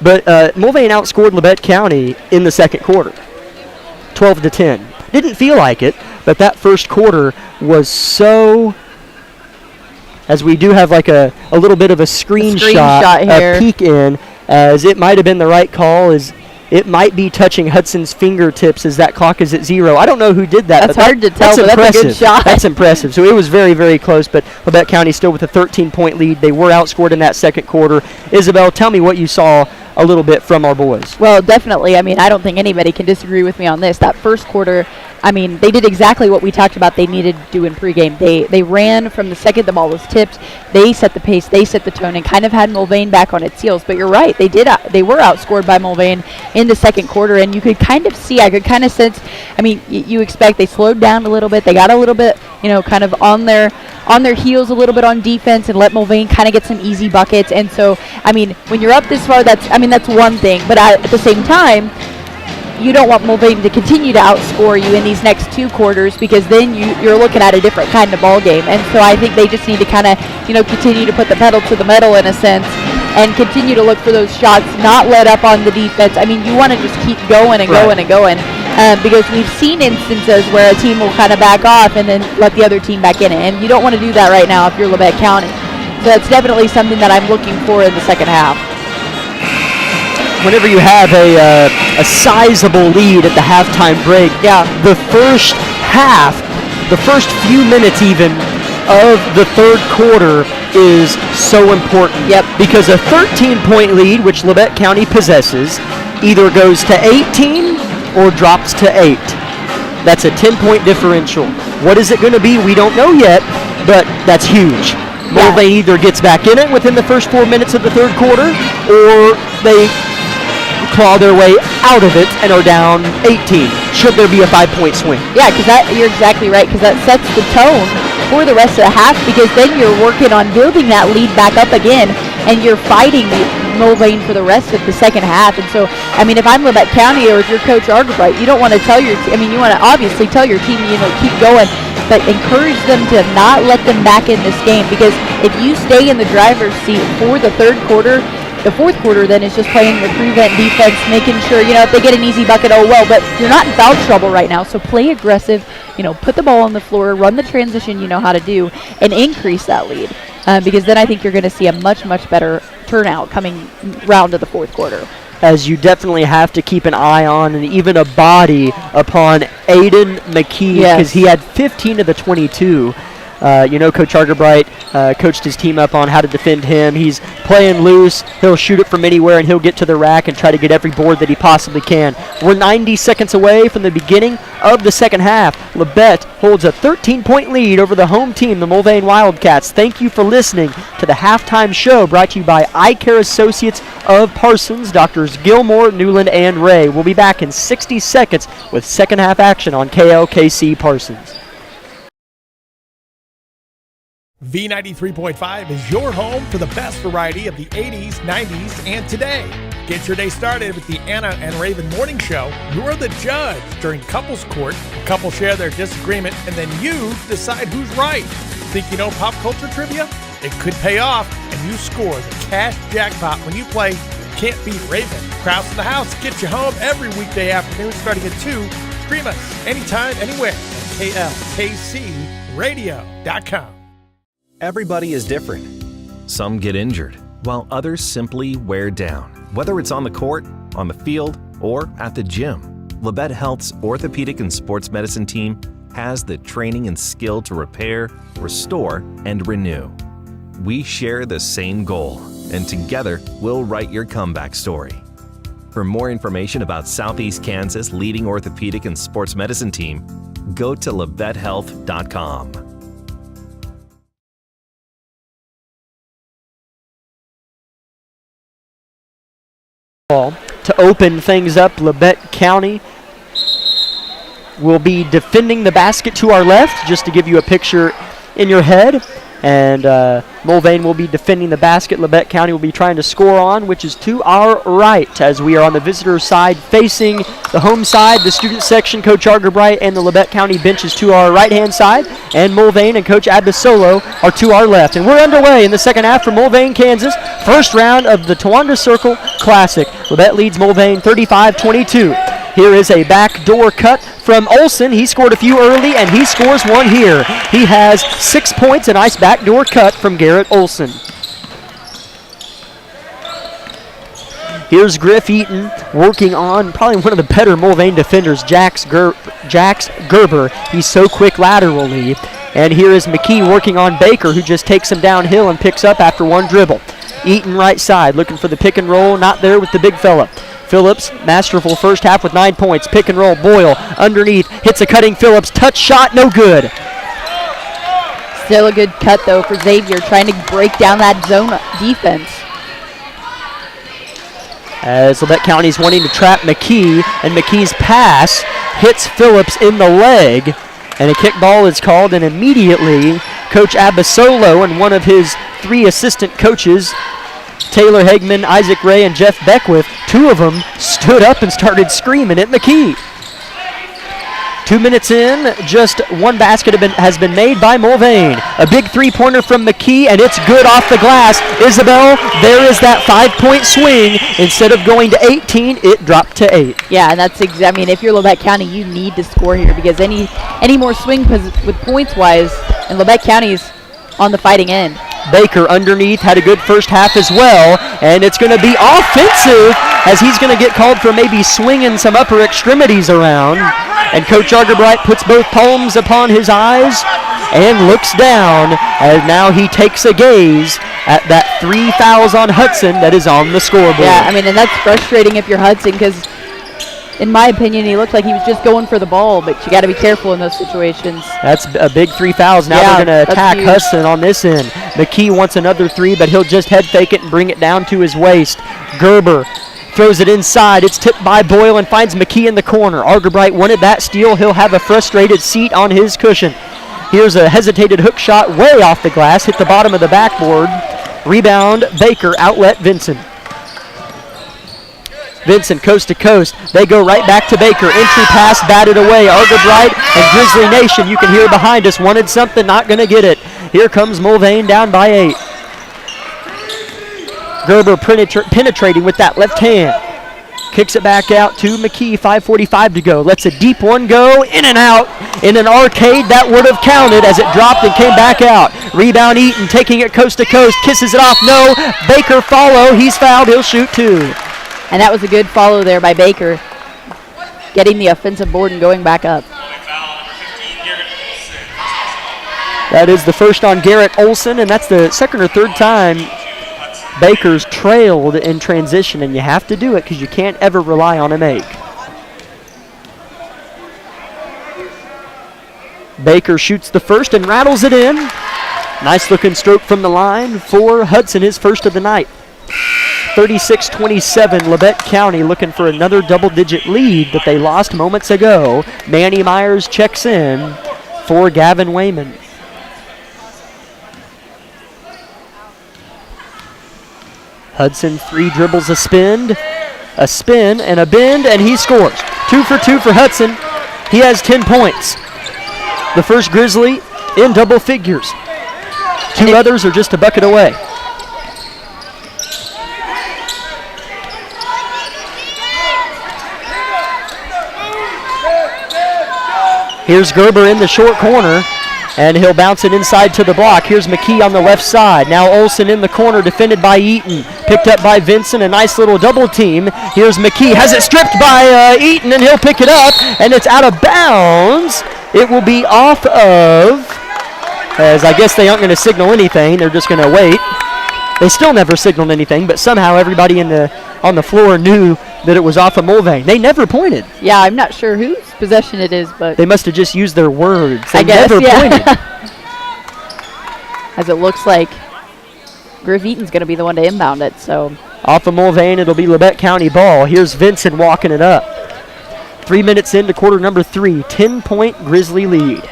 Mulvane outscored Labette County in the second quarter, 12-10. Didn't feel like it, but that first quarter was so. As we do have like a little bit of a screenshot here. A peek in, as it might have been the right call, as it might be touching Hudson's fingertips as that clock is at 0. I don't know who did that. That's hard to tell, but that's a good shot. That's impressive. So it was very, very close, but Labette County still with a 13-point lead. They were outscored in that second quarter. Isabel, tell me what you saw a little bit from our boys. Well, definitely. I mean, I don't think anybody can disagree with me on this. That first quarter, I mean, they did exactly what we talked about they needed to do in pregame. They ran from the second the ball was tipped. They set the pace, they set the tone, and kind of had Mulvane back on its heels. But you're right, they were outscored by Mulvane in the second quarter, and you could kind of see, I could kind of sense, I mean, you expect they slowed down a little bit. They got a little bit, kind of on their heels a little bit on defense and let Mulvane kind of get some easy buckets. And so, I mean, when you're up this far, that's one thing. But at the same time, you don't want Mulvane to continue to outscore you in these next 2 quarters, because then you're looking at a different kind of ball game. And so I think they just need to kind of, continue to put the pedal to the metal in a sense and continue to look for those shots, not let up on the defense. I mean, you want to just keep going and going and going, because we've seen instances where a team will kind of back off and then let the other team back in it. And you don't want to do that right now if you're Labette County. So that's definitely something that I'm looking for in the second half. Whenever you have a sizable lead at the halftime break, the first half, the first few minutes even of the third quarter is so important. Yep. Because a 13-point lead, which Labette County possesses, either goes to 18 or drops to 8. That's a 10-point differential. What is it going to be? We don't know yet, but that's huge. Mulvane either gets back in it within the first 4 minutes of the third quarter, or they claw their way out of it and are down 18. should there be a 5-point swing. Yeah, because you're exactly right, because that sets the tone for the rest of the half, because then you're working on building that lead back up again, and you're fighting Mulvane for the rest of the second half. And so, I mean, if I'm Labette County or if you're Coach Argerbright, you don't want to tell your you want to obviously tell your team, keep going, but encourage them to not let them back in this game, because if you stay in the driver's seat for the third quarter, the fourth quarter then is just playing the prevent defense, making sure, if they get an easy bucket, oh well, but you're not in foul trouble right now, so play aggressive, put the ball on the floor, run the transition you know how to do, and increase that lead, because then I think you're going to see a much, much better turnout coming round to the fourth quarter. As you definitely have to keep an eye on and even a body upon Aiden McKee, because he had 15 of the 22. Coach Argerbright coached his team up on how to defend him. He's playing loose. He'll shoot it from anywhere, and he'll get to the rack and try to get every board that he possibly can. We're 90 seconds away from the beginning of the second half. Labette holds a 13-point lead over the home team, the Mulvane Wildcats. Thank you for listening to the halftime show brought to you by Eye Care Associates of Parsons, Doctors Gilmore, Newland, and Ray. We'll be back in 60 seconds with second half action on KLKC Parsons. V93.5 is your home for the best variety of the 80s, 90s, and today. Get your day started with the Anna and Raven Morning Show. You're the judge during couples court. The couple share their disagreement, and then you decide who's right. Think you know pop culture trivia? It could pay off, and you score the cash jackpot when you play Can't Beat Raven. Krause in the House gets you home every weekday afternoon starting at 2. Stream us anytime, anywhere at KLKCradio.com. Everybody is different. Some get injured, while others simply wear down. Whether it's on the court, on the field, or at the gym, Labette Health's orthopedic and sports medicine team has the training and skill to repair, restore, and renew. We share the same goal, and together we'll write your comeback story. For more information about Southeast Kansas' leading orthopedic and sports medicine team, go to LavetteHealth.com. To open things up, Labette County will be defending the basket to our left, just to give you a picture in your head. And Mulvane will be defending the basket. Labette County will be trying to score on, which is to our right, as we are on the visitor side facing the home side. The student section, Coach Argerbright, and the Labette County bench is to our right-hand side, and Mulvane and Coach Abasolo are to our left. And we're underway in the second half for Mulvane, Kansas. First round of the Towanda Circle Classic. Labette leads Mulvane 35-22. Here is a backdoor cut from Olson. He scored a few early, and he scores one here. He has 6 points, a nice backdoor cut from Garrett Olson. Here's Griff Eaton working on probably one of the better Mulvane defenders, Jax Gerber. He's so quick laterally. And here is McKee working on Baker, who just takes him downhill and picks up after one dribble. Eaton right side, looking for the pick and roll, not there with the big fella. Phillips, masterful first half with 9 points. Pick and roll, Boyle underneath, hits a cutting Phillips. Touch shot, no good. Still a good cut, though, for Xavier, trying to break down that zone defense. As Labette County's wanting to trap McKee, and McKee's pass hits Phillips in the leg, and a kickball is called, and immediately Coach Abasolo and one of his 3 assistant coaches, Taylor Hegman, Isaac Ray, and Jeff Beckwith, 2 of them stood up and started screaming at McKee. 2 minutes in, just one basket has been made by Mulvane. A big three-pointer from McKee, and it's good off the glass. Isabel, there is that 5-point swing. Instead of going to 18, it dropped to 8. Yeah, and that's if you're Labette County, you need to score here, because any more swing with points-wise, and Labette County's on the fighting end. Baker underneath had a good first half as well, and it's going to be offensive as he's going to get called for maybe swinging some upper extremities around. And Coach Argerbright puts both palms upon his eyes and looks down, as now he takes a gaze at that 3 fouls on Hudson that is on the scoreboard. Yeah, and that's frustrating if you're Hudson, because in my opinion, he looked like he was just going for the ball, but you got to be careful in those situations. That's a big 3 fouls. Now they're going to attack Hudson on this end. McKee wants another 3, but he'll just head fake it and bring it down to his waist. Gerber throws it inside. It's tipped by Boyle and finds McKee in the corner. Argerbright wanted that steal. He'll have a frustrated seat on his cushion. Here's a hesitated hook shot way off the glass, hit the bottom of the backboard. Rebound, Baker, outlet, Vinson. Vinson coast to coast. They go right back to Baker. Entry pass batted away. Argerbright and Grizzly Nation, you can hear behind us, wanted something, not going to get it. Here comes Mulvane down by 8. Gerber penetrating with that left hand. Kicks it back out to McKee, 5:45 to go. Lets a deep one go, in and out. In an arcade, that would have counted as it dropped and came back out. Rebound Eaton, taking it coast to coast, kisses it off, no. Baker follow, he's fouled, he'll shoot 2. And that was a good follow there by Baker, getting the offensive board and going back up. That is the first on Garrett Olson, and that's the second or third time Baker's trailed in transition, and you have to do it because you can't ever rely on a make. Baker shoots the first and rattles it in. Nice looking stroke from the line for Hudson, his first of the night. 36-27, Labette County looking for another double-digit lead that they lost moments ago. Manny Myers checks in for Gavin Wayman. Hudson 3 dribbles, a spin, and a bend, and he scores. 2 for 2 for Hudson. He has 10 points. The first Grizzly in double figures. 2 others are just a bucket away. Here's Gerber in the short corner, and he'll bounce it inside to the block. Here's McKee on the left side. Now Olson in the corner, defended by Eaton. Picked up by Vinson, a nice little double team. Here's McKee, has it stripped by Eaton, and he'll pick it up, and it's out of bounds. It will be off of, as I guess they aren't going to signal anything. They're just going to wait. They still never signaled anything, but somehow everybody on the floor knew that it was off of Mulvane. They never pointed. Yeah, I'm not sure whose possession it is, but they must have just used their words. They I guess, never pointed. As it looks like Griff Eaton's going to be the one to inbound it. So off of Mulvane, it'll be Labette County ball. Here's Vincent walking it up. 3 minutes into quarter number 3, 10-point Grizzly lead.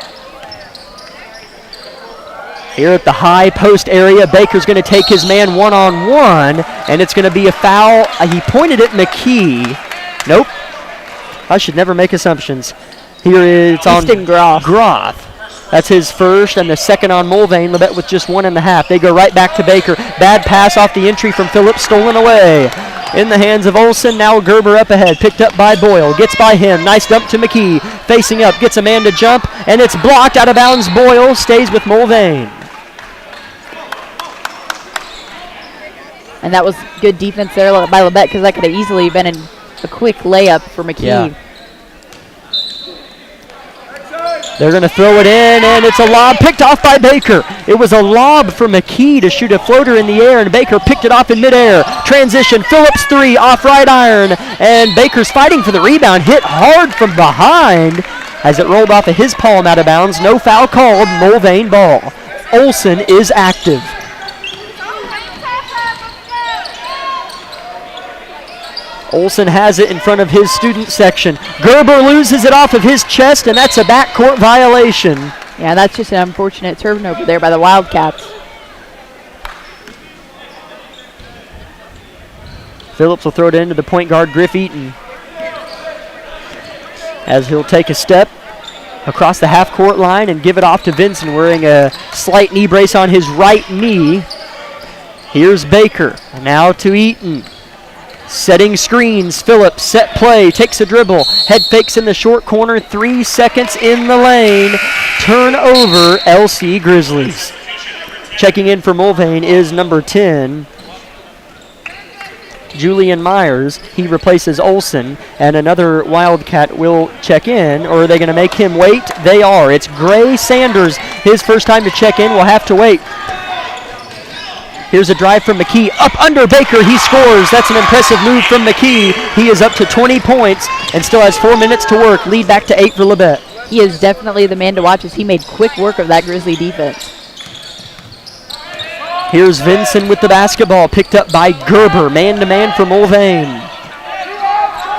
Here at the high post area, Baker's going to take his man one-on-one, and it's going to be a foul. He pointed at McKee. Nope. I should never make assumptions. Here it's on Groth. That's his first, and the second on Mulvane. Labette with just 1.5. They go right back to Baker. Bad pass off the entry from Phillips, stolen away. In the hands of Olson, now Gerber up ahead, picked up by Boyle, gets by him, nice dump to McKee, facing up, gets a man to jump, and it's blocked out of bounds. Boyle stays with Mulvane. And that was good defense there by Labette, because that could have easily been a quick layup for McKee. Yeah. They're going to throw it in, and it's a lob picked off by Baker. It was a lob for McKee to shoot a floater in the air, and Baker picked it off in midair. Transition, Phillips 3 off right iron, and Baker's fighting for the rebound. Hit hard from behind as it rolled off of his palm out of bounds. No foul called, Mulvane ball. Olson is active. Olson has it in front of his student section. Gerber loses it off of his chest, and that's a backcourt violation. Yeah, that's just an unfortunate turnover there by the Wildcats. Phillips will throw it into the point guard, Griff Eaton, as he'll take a step across the half-court line and give it off to Vinson, wearing a slight knee brace on his right knee. Here's Baker, now to Eaton. Setting screens, Phillips, set play, takes a dribble, head fakes in the short corner, 3 seconds in the lane. Turnover, LC Grizzlies. Checking in for Mulvane is number 10, Julian Myers. He replaces Olson, and another Wildcat will check in, or are they going to make him wait? They are. It's Gray Sanders. His first time to check in will have to wait. Here's a drive from McKee, up under Baker, he scores. That's an impressive move from McKee. He is up to 20 points and still has 4 minutes to work. Lead back to 8 for Labette. He is definitely the man to watch as he made quick work of that Grizzly defense. Here's Vinson with the basketball, picked up by Gerber, man-to-man for Mulvane.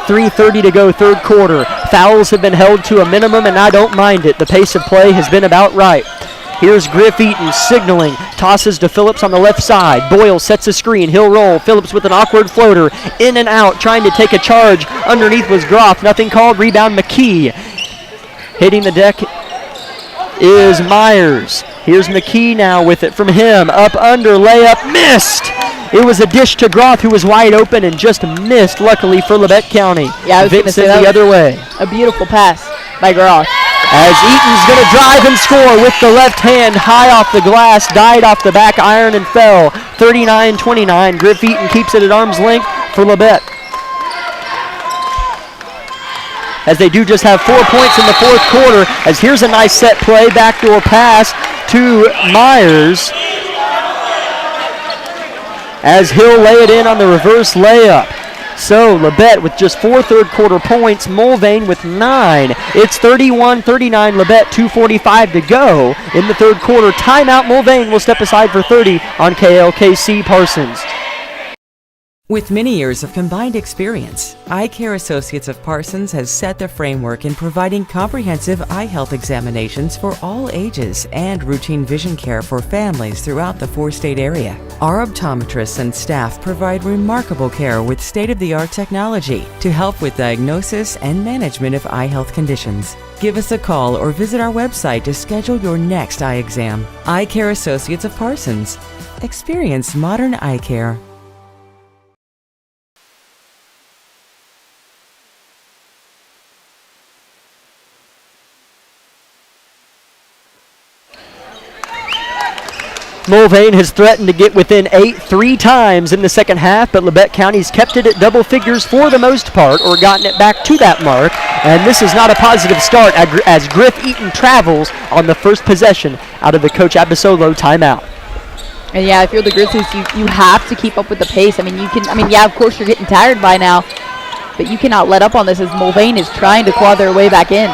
3:30 to go, third quarter. Fouls have been held to a minimum, and I don't mind it. The pace of play has been about right. Here's Griff Eaton signaling, tosses to Phillips on the left side. Boyle sets a screen, he'll roll. Phillips with an awkward floater, in and out, trying to take a charge. Underneath was Groff, nothing called. Rebound McKee. Hitting the deck is Myers. Here's McKee now with it from him. Up under, layup, missed! It was a dish to Groff, who was wide open and just missed, luckily for Labette County. Yeah, I was Vincent the other way. A beautiful pass by Groff. As Eaton's going to drive and score with the left hand, high off the glass, died off the back iron and fell. 39-29. Griff Eaton keeps it at arm's length for Labette. As they do just have 4 points in the fourth quarter, as here's a nice set play, backdoor pass to Myers, as he'll lay it in on the reverse layup. So Labette with just 4 third quarter points, Mulvane with 9. It's 31-39 Labette, 2:45 to go in the third quarter. Timeout, Mulvane will step aside for 30 on KLKC Parsons. With many years of combined experience, Eye Care Associates of Parsons has set the framework in providing comprehensive eye health examinations for all ages and routine vision care for families throughout the 4-state area. Our optometrists and staff provide remarkable care with state-of-the-art technology to help with diagnosis and management of eye health conditions. Give us a call or visit our website to schedule your next eye exam. Eye Care Associates of Parsons. Experience modern eye care. Mulvane has threatened to get within 8 3 times in the second half, but Labette County's kept it at double figures for the most part, or gotten it back to that mark. And this is not a positive start as Griff Eaton travels on the first possession out of the Coach Abasolo timeout. And yeah, if you're the Grizzlies, you have to keep up with the pace. Yeah, of course you're getting tired by now, but you cannot let up on this as Mulvane is trying to claw their way back in.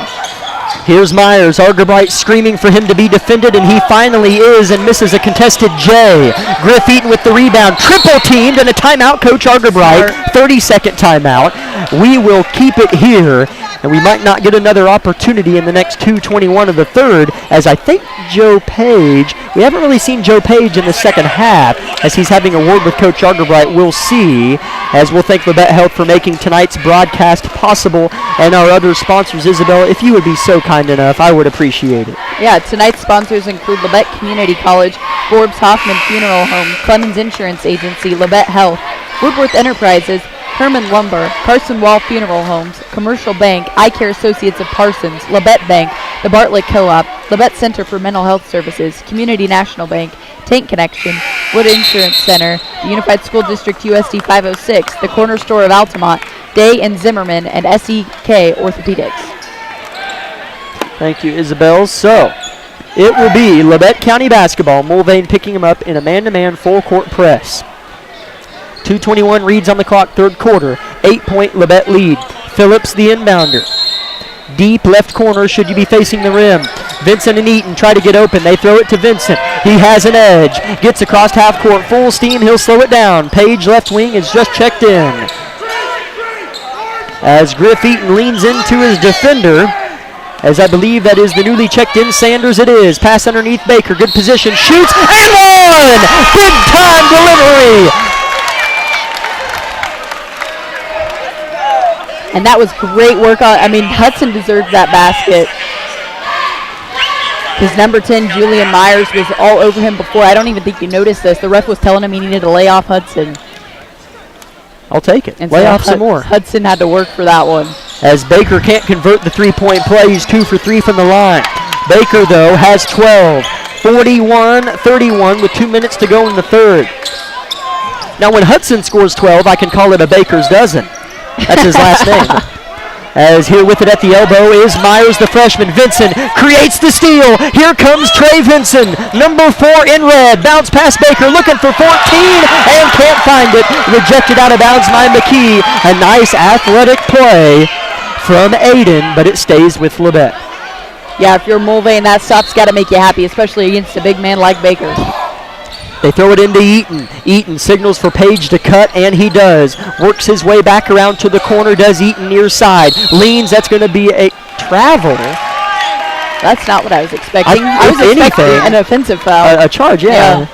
Here's Myers, Argerbright screaming for him to be defended, and he finally is, and misses a contested J. Griff Eaton with the rebound, triple teamed, and a timeout, Coach Argerbright, 30-second timeout. We will keep it here, and we might not get another opportunity in the next 2:21 of the third, as I think Joe Page, we haven't really seen Joe Page in the second half, as he's having a word with Coach Argerbright. We'll see, as we'll thank Labette Health for making tonight's broadcast possible, and our other sponsors. Isabel, if you would be so kind enough, I would appreciate it. Yeah, tonight's sponsors include Labette Community College, Forbes Hoffman Funeral Home, Clemens Insurance Agency, Labette Health, Woodworth Enterprises, Herman Lumber, Carson Wall Funeral Homes, Commercial Bank, Eye Care Associates of Parsons, Labette Bank, the Bartlett Co-op, Labette Center for Mental Health Services, Community National Bank, Tank Connection, Wood Insurance Center, the Unified School District USD 506, the Corner Store of Altamont, Day and Zimmerman, and SEK Orthopedics. Thank you, Isabel. So, it will be Labette County basketball. Mulvane picking them up in a man-to-man full-court press. 2:21 reads on the clock, third quarter. 8-point Labette lead. Phillips, the inbounder. Deep left corner, should you be facing the rim. Vincent and Eaton try to get open. They throw it to Vincent. He has an edge. Gets across half court, full steam. He'll slow it down. Page, left wing, is just checked in. As Griff Eaton leans into his defender, as I believe that is the newly checked in Sanders. It is. Pass underneath Baker. Good position. Shoots and one! Big time delivery! And that was great work. Hudson deserved that basket. Because number 10, Julian Myers, was all over him before. I don't even think you noticed this. The ref was telling him he needed to lay off Hudson. I'll take it. And lay so off some more. Hudson had to work for that one. As Baker can't convert the three-point play. He's 2 for 3 from the line. Baker, though, has 12. 41-31 with 2 minutes to go in the third. Now, when Hudson scores 12, I can call it a Baker's dozen. That's his last name. As here with it at the elbow is Myers, the freshman. Vincent creates the steal. Here comes Trey Vincent, number 4 in red. Bounce past Baker, looking for 14, and can't find it. Rejected out of bounds by McKee. A nice athletic play from Aiden, but it stays with Labette. Yeah, if you're Mulvane, that stop's got to make you happy, especially against a big man like Baker. They throw it into Eaton. Eaton signals for Page to cut, and he does. Works his way back around to the corner, does Eaton near side. Leans, that's going to be a travel. That's not what I was expecting. I was if expecting anything, an offensive foul. A charge, yeah.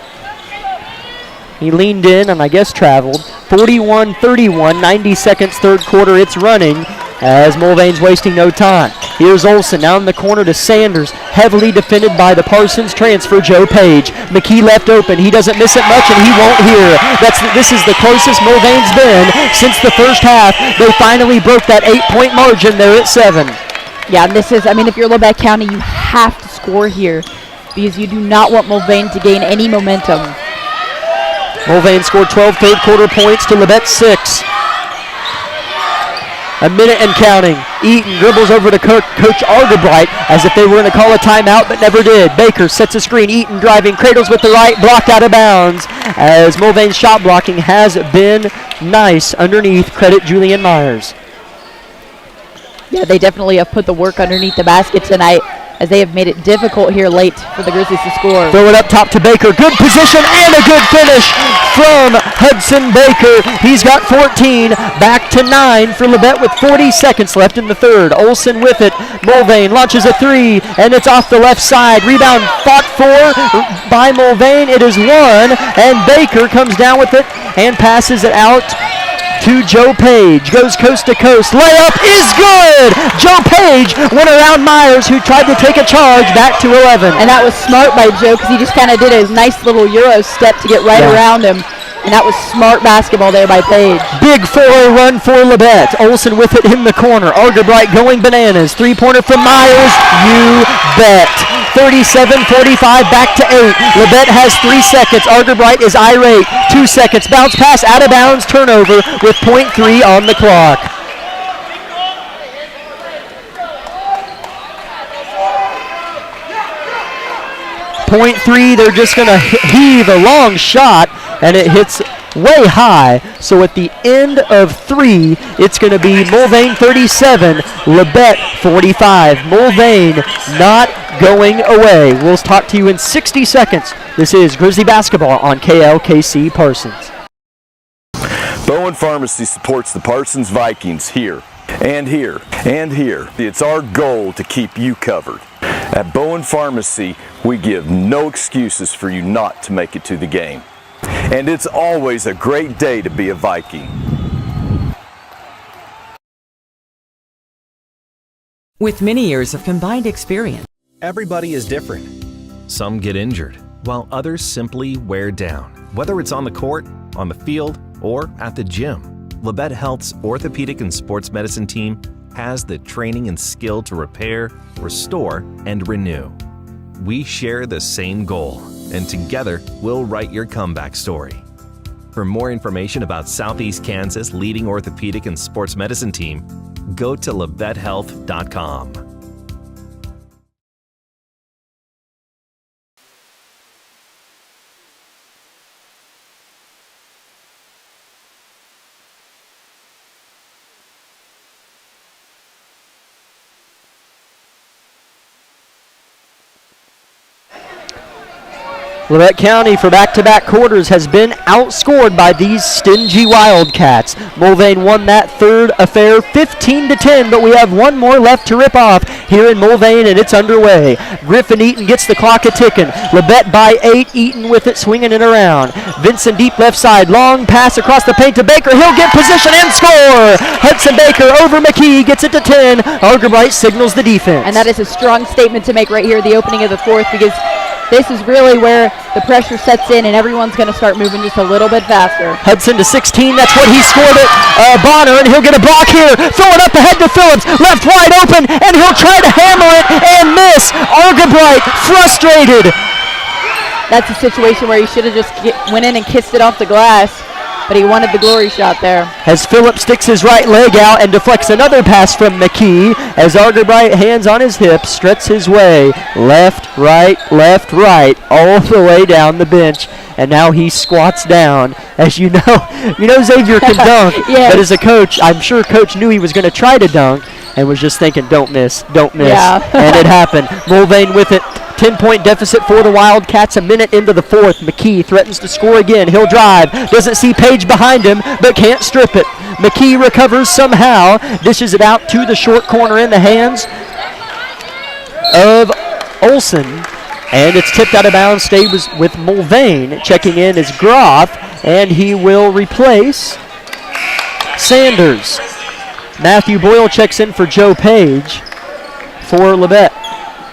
He leaned in and I guess traveled. 41-31, 90 seconds, third quarter. It's running as Mulvane's wasting no time. Here's Olsen now in the corner to Sanders. Heavily defended by the Parsons transfer, Joe Page. McKee left open. He doesn't miss it much and he won't here. This is the closest Mulvane's been since the first half. They finally broke that 8-point margin. They're at 7. Yeah, and this is, I mean, if you're Lubbock County, you have to score here because you do not want Mulvane to gain any momentum. Mulvane scored 12 third quarter points to Labette 6. A minute and counting. Eaton dribbles over to Coach Argerbright as if they were going to call a timeout, but never did. Baker sets a screen. Eaton driving, cradles with the right, blocked out of bounds as Mulvane's shot blocking has been nice underneath. Credit Julian Myers. Yeah, they definitely have put the work underneath the basket tonight as they have made it difficult here late for the Grizzlies to score. Throw it up top to Baker. Good position and a good finish from Hudson Baker. He's got 14, back to 9 for Labette with 40 seconds left in the third. Olsen with it. Mulvane launches a 3, and it's off the left side. Rebound fought for by Mulvane. It is 1, and Baker comes down with it and passes it out to Joe Page. Goes coast to coast. Layup is good! Joe Page went around Myers, who tried to take a charge, back to 11. And that was smart by Joe because he just kind of did a nice little Euro step to get right around him. And that was smart basketball there by Page. Big 4 run for Labette. Olsen with it in the corner. Argerbright going bananas. 3-pointer from Myers. You bet. 37-45, back to 8. Labette has 3 seconds. Argerbright is irate. 2 seconds. Bounce pass out of bounds. Turnover with .3 on the clock. .3, they're just going to heave a long shot, and it hits way high. So at the end of 3, it's going to be Mulvane 37, Labette 45. Mulvane not going away. We'll talk to you in 60 seconds. This is Grizzly Basketball on KLKC Parsons. Bowen Pharmacy supports the Parsons Vikings here, and here, and here. It's our goal to keep you covered. At Bowen Pharmacy, we give no excuses for you not to make it to the game. And it's always a great day to be a Viking. With many years of combined experience, Everybody is different. Some get injured, while others simply wear down. Whether it's on the court, on the field, or at the gym, Labette Health's orthopedic and sports medicine team has the training and skill to repair, restore, and renew. We share the same goal, and together we'll write your comeback story. For more information about Southeast Kansas' leading orthopedic and sports medicine team, go to LavetteHealth.com. Labette County for back-to-back quarters has been outscored by these stingy Wildcats. Mulvane won that third affair 15-10, but we have one more left to rip off here in Mulvane, and it's underway. Griffin Eaton gets the clock a-ticking. Labette by 8, Eaton with it swinging it around. Vincent deep left side, long pass across the paint to Baker. He'll get position and score! Hudson Baker over McKee, gets it to 10. Argerbright signals the defense. And that is a strong statement to make right here at the opening of the fourth because this is really where the pressure sets in and everyone's going to start moving just a little bit faster. Hudson to 16, that's what he scored at Bonner, and he'll get a block here. Throw it up ahead to Phillips, left wide open, and he'll try to hammer it and miss. Argerbright frustrated. That's a situation where he should have just went in and kissed it off the glass, but he wanted the glory shot there. As Phillips sticks his right leg out and deflects another pass from McKee, as Argerbright, hands on his hips, struts his way left, right, all the way down the bench. And now he squats down. As you know Xavier can dunk, yes. But as a coach, I'm sure Coach knew he was going to try to dunk and was just thinking, don't miss. Yeah. And it happened. Mulvane with it 10-point deficit for the Wildcats a minute into the fourth. McKee threatens to score again. He'll drive. Doesn't see Page behind him, but can't strip it. McKee recovers somehow. Dishes it out to the short corner in the hands of Olsen. And it's tipped out of bounds. Stayed with Mulvane. Checking in is Groff, and he will replace Sanders. Matthew Boyle checks in for Joe Page for Labette.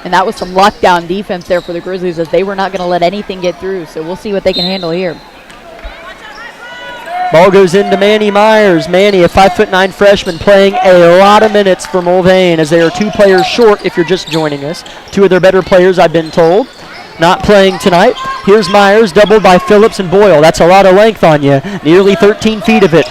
And that was some lockdown defense there for the Grizzlies, as they were not going to let anything get through. So we'll see what they can handle here. Ball goes into Manny Myers. Manny, a 5'9" freshman, playing a lot of minutes for Mulvane, as they are 2 players short if you're just joining us. 2 of their better players, I've been told, not playing tonight. Here's Myers, doubled by Phillips and Boyle. That's a lot of length on you. Nearly 13 feet of it.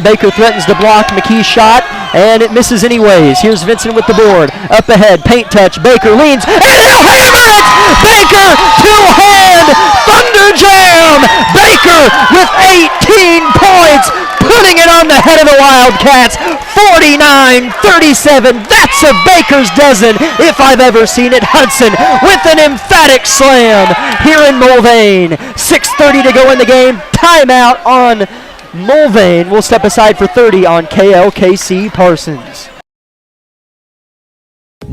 Baker threatens to block McKee's shot, and it misses anyways. Here's Vincent with the board. Up ahead, paint touch. Baker leans, and he'll hammer it! Baker, two-hand, thunder jam! Baker with 18 points, putting it on the head of the Wildcats. 49-37. That's a Baker's dozen if I've ever seen it. Hudson with an emphatic slam here in Mulvane. 6:30 to go in the game. Timeout on Mulvane. We'll step aside for 30 on KLKC Parsons.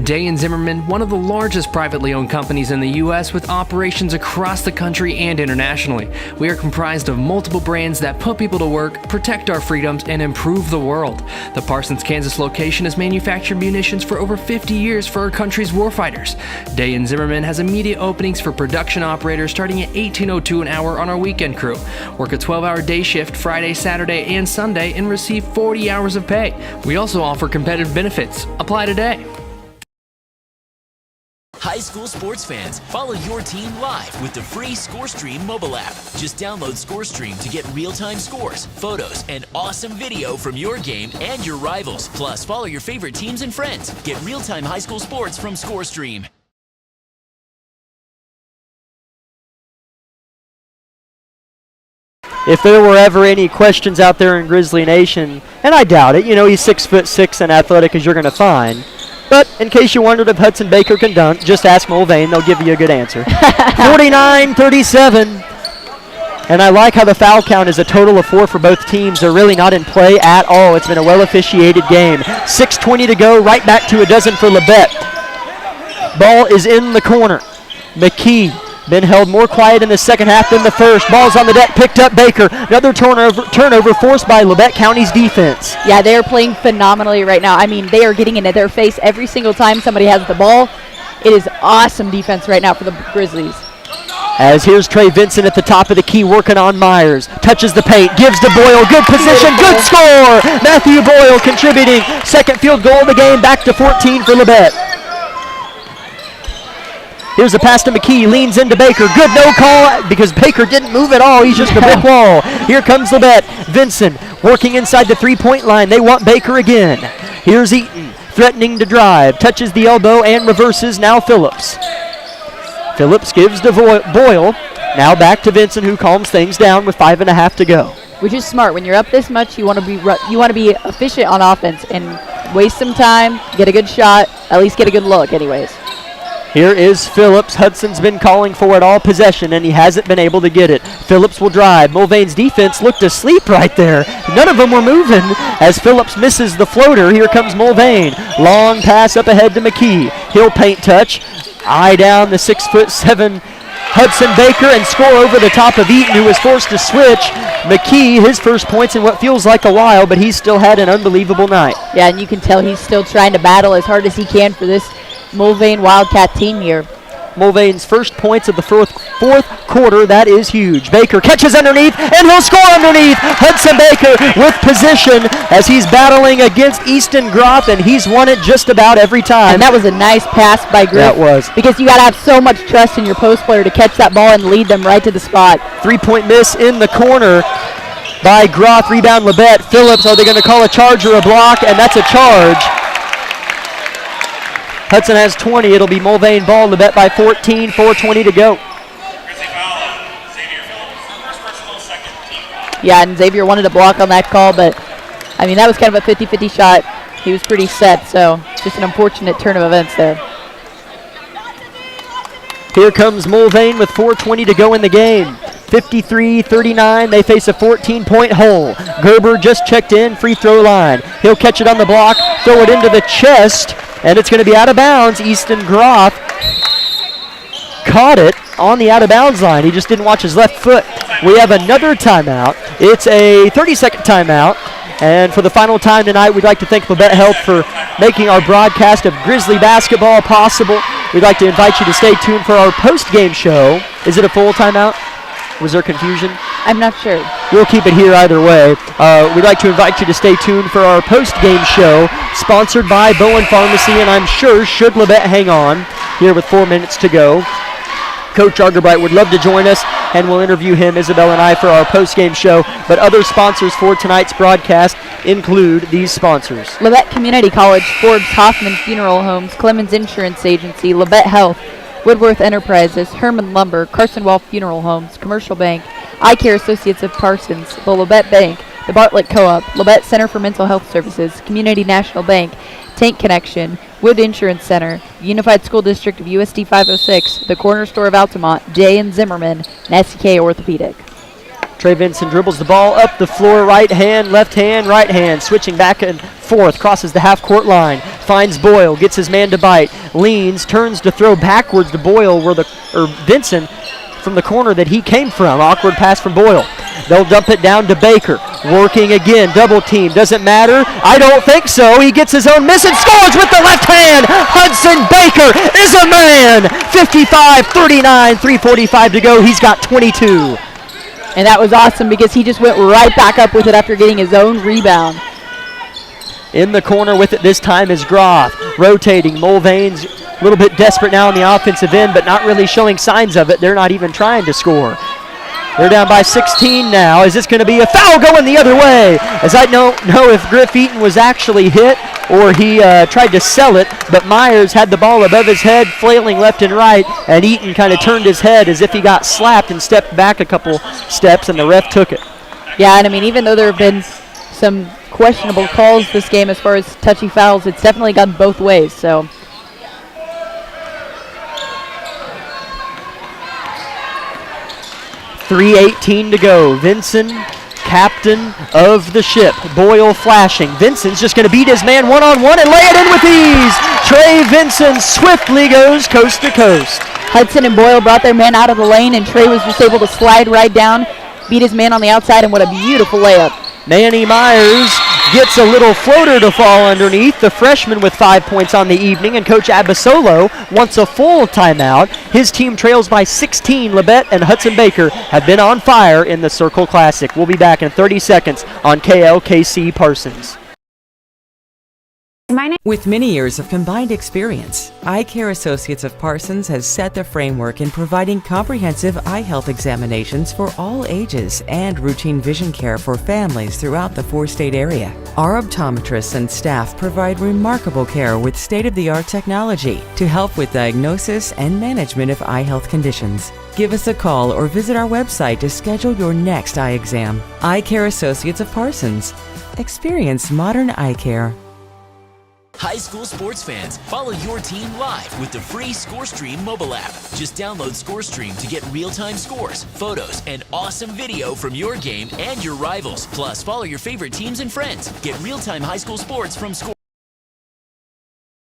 Day & Zimmerman, one of the largest privately owned companies in the U.S. with operations across the country and internationally. We are comprised of multiple brands that put people to work, protect our freedoms, and improve the world. The Parsons, Kansas location has manufactured munitions for over 50 years for our country's warfighters. Day & Zimmerman has immediate openings for production operators starting at $18.02 an hour on our weekend crew. Work a 12-hour day shift Friday, Saturday, and Sunday and receive 40 hours of pay. We also offer competitive benefits. Apply today. High school sports fans, follow your team live with the free ScoreStream mobile app. Just download ScoreStream to get real-time scores, photos, and awesome video from your game and your rivals. Plus, follow your favorite teams and friends. Get real-time high school sports from ScoreStream. If there were ever any questions out there in Grizzly Nation, and I doubt it, he's 6'6" and athletic as you're going to find. But in case you wondered if Hudson Baker can dunk, just ask Mulvane. They'll give you a good answer. 49-37. And I like how the foul count is a total of 4 for both teams. They're really not in play at all. It's been a well-officiated game. 6:20 to go, right back to a dozen for Labette. Ball is in the corner. McKee been held more quiet in the second half than the first. Ball's on the deck, picked up Baker. Another turnover forced by Labette County's defense. Yeah, they are playing phenomenally right now. I mean, they are getting into their face every single time somebody has the ball. It is awesome defense right now for the Grizzlies. As here's Trey Vincent at the top of the key working on Myers. Touches the paint, gives to Boyle. Good position, good score. Matthew Boyle contributing. Second field goal of the game, back to 14 for Labette. Here's a pass to McKee, leans into Baker. Good no call because Baker didn't move at all. He's just a brick wall. Here comes Labette. Vincent working inside the three-point line. They want Baker again. Here's Eaton threatening to drive. Touches the elbow and reverses. Now Phillips. Phillips gives to Boyle. Now back to Vincent, who calms things down with 5.5 to go. Which is smart. When you're up this much, you want to be efficient on offense and waste some time, get a good shot, at least get a good look anyways. Here is Phillips. Hudson's been calling for it all possession, and he hasn't been able to get it. Phillips will drive. Mulvane's defense looked asleep right there. None of them were moving as Phillips misses the floater. Here comes Mulvane. Long pass up ahead to McKee. He'll paint touch. Eye down the 6'7" Hudson Baker and score over the top of Eaton, who was forced to switch. McKee, his first points in what feels like a while, but he's still had an unbelievable night. Yeah, and you can tell he's still trying to battle as hard as he can for this Mulvane Wildcat team here. Mulvane's first points of the fourth quarter. That is huge. Baker catches underneath, and he'll score underneath. Hudson Baker with position as he's battling against Easton Groff, and he's won it just about every time. And that was a nice pass by Griff. That was. Because you got to have so much trust in your post player to catch that ball and lead them right to the spot. 3-point miss in the corner by Groff. Rebound Labette. Phillips, are they going to call a charge or a block? And that's a charge. Hudson has 20. It'll be Mulvane ball. Labette by 14. 4:20 to go. Yeah, and Xavier wanted to block on that call, but, I mean, that was kind of a 50-50 shot. He was pretty set, so just an unfortunate turn of events there. Here comes Mulvane with 4:20 to go in the game. 53-39, they face a 14-point hole. Gerber just checked in, free throw line. He'll catch it on the block, throw it into the chest, and it's going to be out of bounds. Easton Groff caught it on the out-of-bounds line. He just didn't watch his left foot. We have another timeout. It's a 30-second timeout. And for the final time tonight, we'd like to thank Labette Health for making our broadcast of Grizzly basketball possible. We'd like to invite you to stay tuned for our post-game show. Is it a full timeout? Was there confusion? I'm not sure. We'll keep it here either way. We'd like to invite you to stay tuned for our post-game show, sponsored by Bowen Pharmacy, and I'm sure should Labette hang on here with 4 minutes to go. Coach Argerbright would love to join us, and we'll interview him, Isabel and I, for our post-game show. But other sponsors for tonight's broadcast include these sponsors. Labette Community College, Forbes Hoffman Funeral Homes, Clemens Insurance Agency, Labette Health, Woodworth Enterprises, Herman Lumber, Carson Wall Funeral Homes, Commercial Bank, Eye Care Associates of Parsons, the Labette Bank, the Bartlett Co-op, Labette Center for Mental Health Services, Community National Bank, Tank Connection, Wood Insurance Center, Unified School District of USD 506, the Corner Store of Altamont, Day and Zimmerman, and SEK Orthopedic. Trey Vinson dribbles the ball up the floor, right hand, right hand, switching back and forth, crosses the half-court line, finds Boyle, gets his man to bite, leans, turns to throw backwards to Boyle, Vinson from the corner that he came from. Awkward pass from Boyle. They'll dump it down to Baker, working again, double team, doesn't matter. I don't think so. He gets his own miss and scores with the left hand. Hudson Baker is a man. 55-39, 3:45 to go. He's got 22. And that was awesome because he just went right back up with it after getting his own rebound. In the corner with it this time is Groff. Rotating. Mulvane's a little bit desperate now on the offensive end, but not really showing signs of it. They're not even trying to score. They're down by 16 now. Is this going to be a foul going the other way? As I don't know if Griff Eaton was actually hit or he tried to sell it, but Myers had the ball above his head, flailing left and right, and Eaton kind of turned his head as if he got slapped and stepped back a couple steps, and the ref took it. Yeah, and I mean, even though there have been some questionable calls this game as far as touchy fouls, it's definitely gone both ways, so. .318 to go. Vinson, captain of the ship. Boyle flashing. Vinson's just going to beat his man one-on-one and lay it in with ease. Trey Vinson swiftly goes coast to coast. Hudson and Boyle brought their man out of the lane, and Trey was just able to slide right down, beat his man on the outside, and what a beautiful layup. Manny Myers gets a little floater to fall underneath. The freshman with 5 points on the evening, and Coach Abasolo wants a full timeout. His team trails by 16. Labette and Hudson Baker have been on fire in the Circle Classic. We'll be back in 30 seconds on KLKC Parsons. With many years of combined experience, Eye Care Associates of Parsons has set the framework in providing comprehensive eye health examinations for all ages and routine vision care for families throughout the four-state area. Our optometrists and staff provide remarkable care with state-of-the-art technology to help with diagnosis and management of eye health conditions. Give us a call or visit our website to schedule your next eye exam. Eye Care Associates of Parsons. Experience modern eye care. High school sports fans, follow your team live with the free ScoreStream mobile app. Just download ScoreStream to get real-time scores, photos, and awesome video from your game and your rivals. Plus, follow your favorite teams and friends. Get real-time high school sports from Score.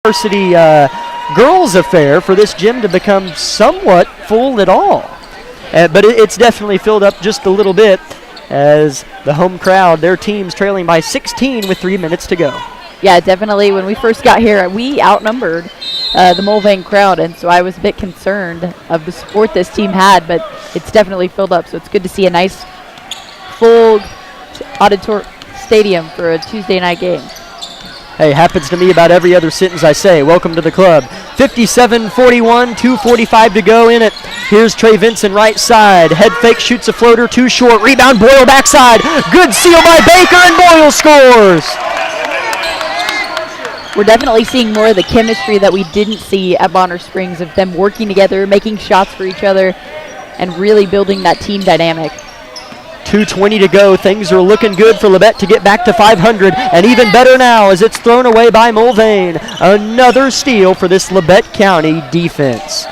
Varsity girls affair for this gym to become somewhat full at all. But it's definitely filled up just a little bit as the home crowd, their team's trailing by 16 with 3 minutes to go. Yeah, definitely. When we first got here, we outnumbered the Mulvane crowd, and so I was a bit concerned of the support this team had, but it's definitely filled up, so it's good to see a nice full auditorium stadium for a Tuesday night game. Hey, happens to me about every other sentence I say. Welcome to the club. 57-41, 2:45 to go in it. Here's Trey Vinson right side. Head fake, shoots a floater, too short. Rebound, Boyle backside. Good steal by Baker, and Boyle scores. We're definitely seeing more of the chemistry that we didn't see at Bonner Springs, of them working together, making shots for each other, and really building that team dynamic. 2:20 to go. Things are looking good for Labette to get back to 500, and even better now as it's thrown away by Mulvane. Another steal for this Labette County defense.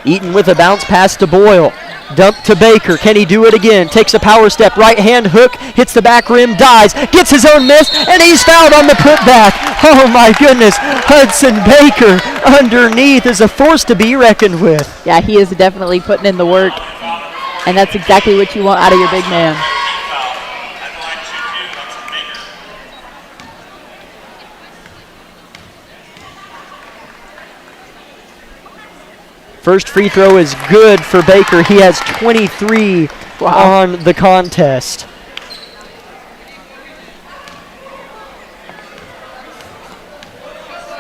Eaton with a bounce pass to Boyle. Dump to Baker. Can he do it again? Takes a power step. Right hand hook. Hits the back rim. Dives. Gets his own miss. And he's fouled on the putback. Oh, my goodness. Hudson Baker underneath is a force to be reckoned with. Yeah, he is definitely putting in the work. And that's exactly what you want out of your big man. First free throw is good for Baker. He has 23 on the contest.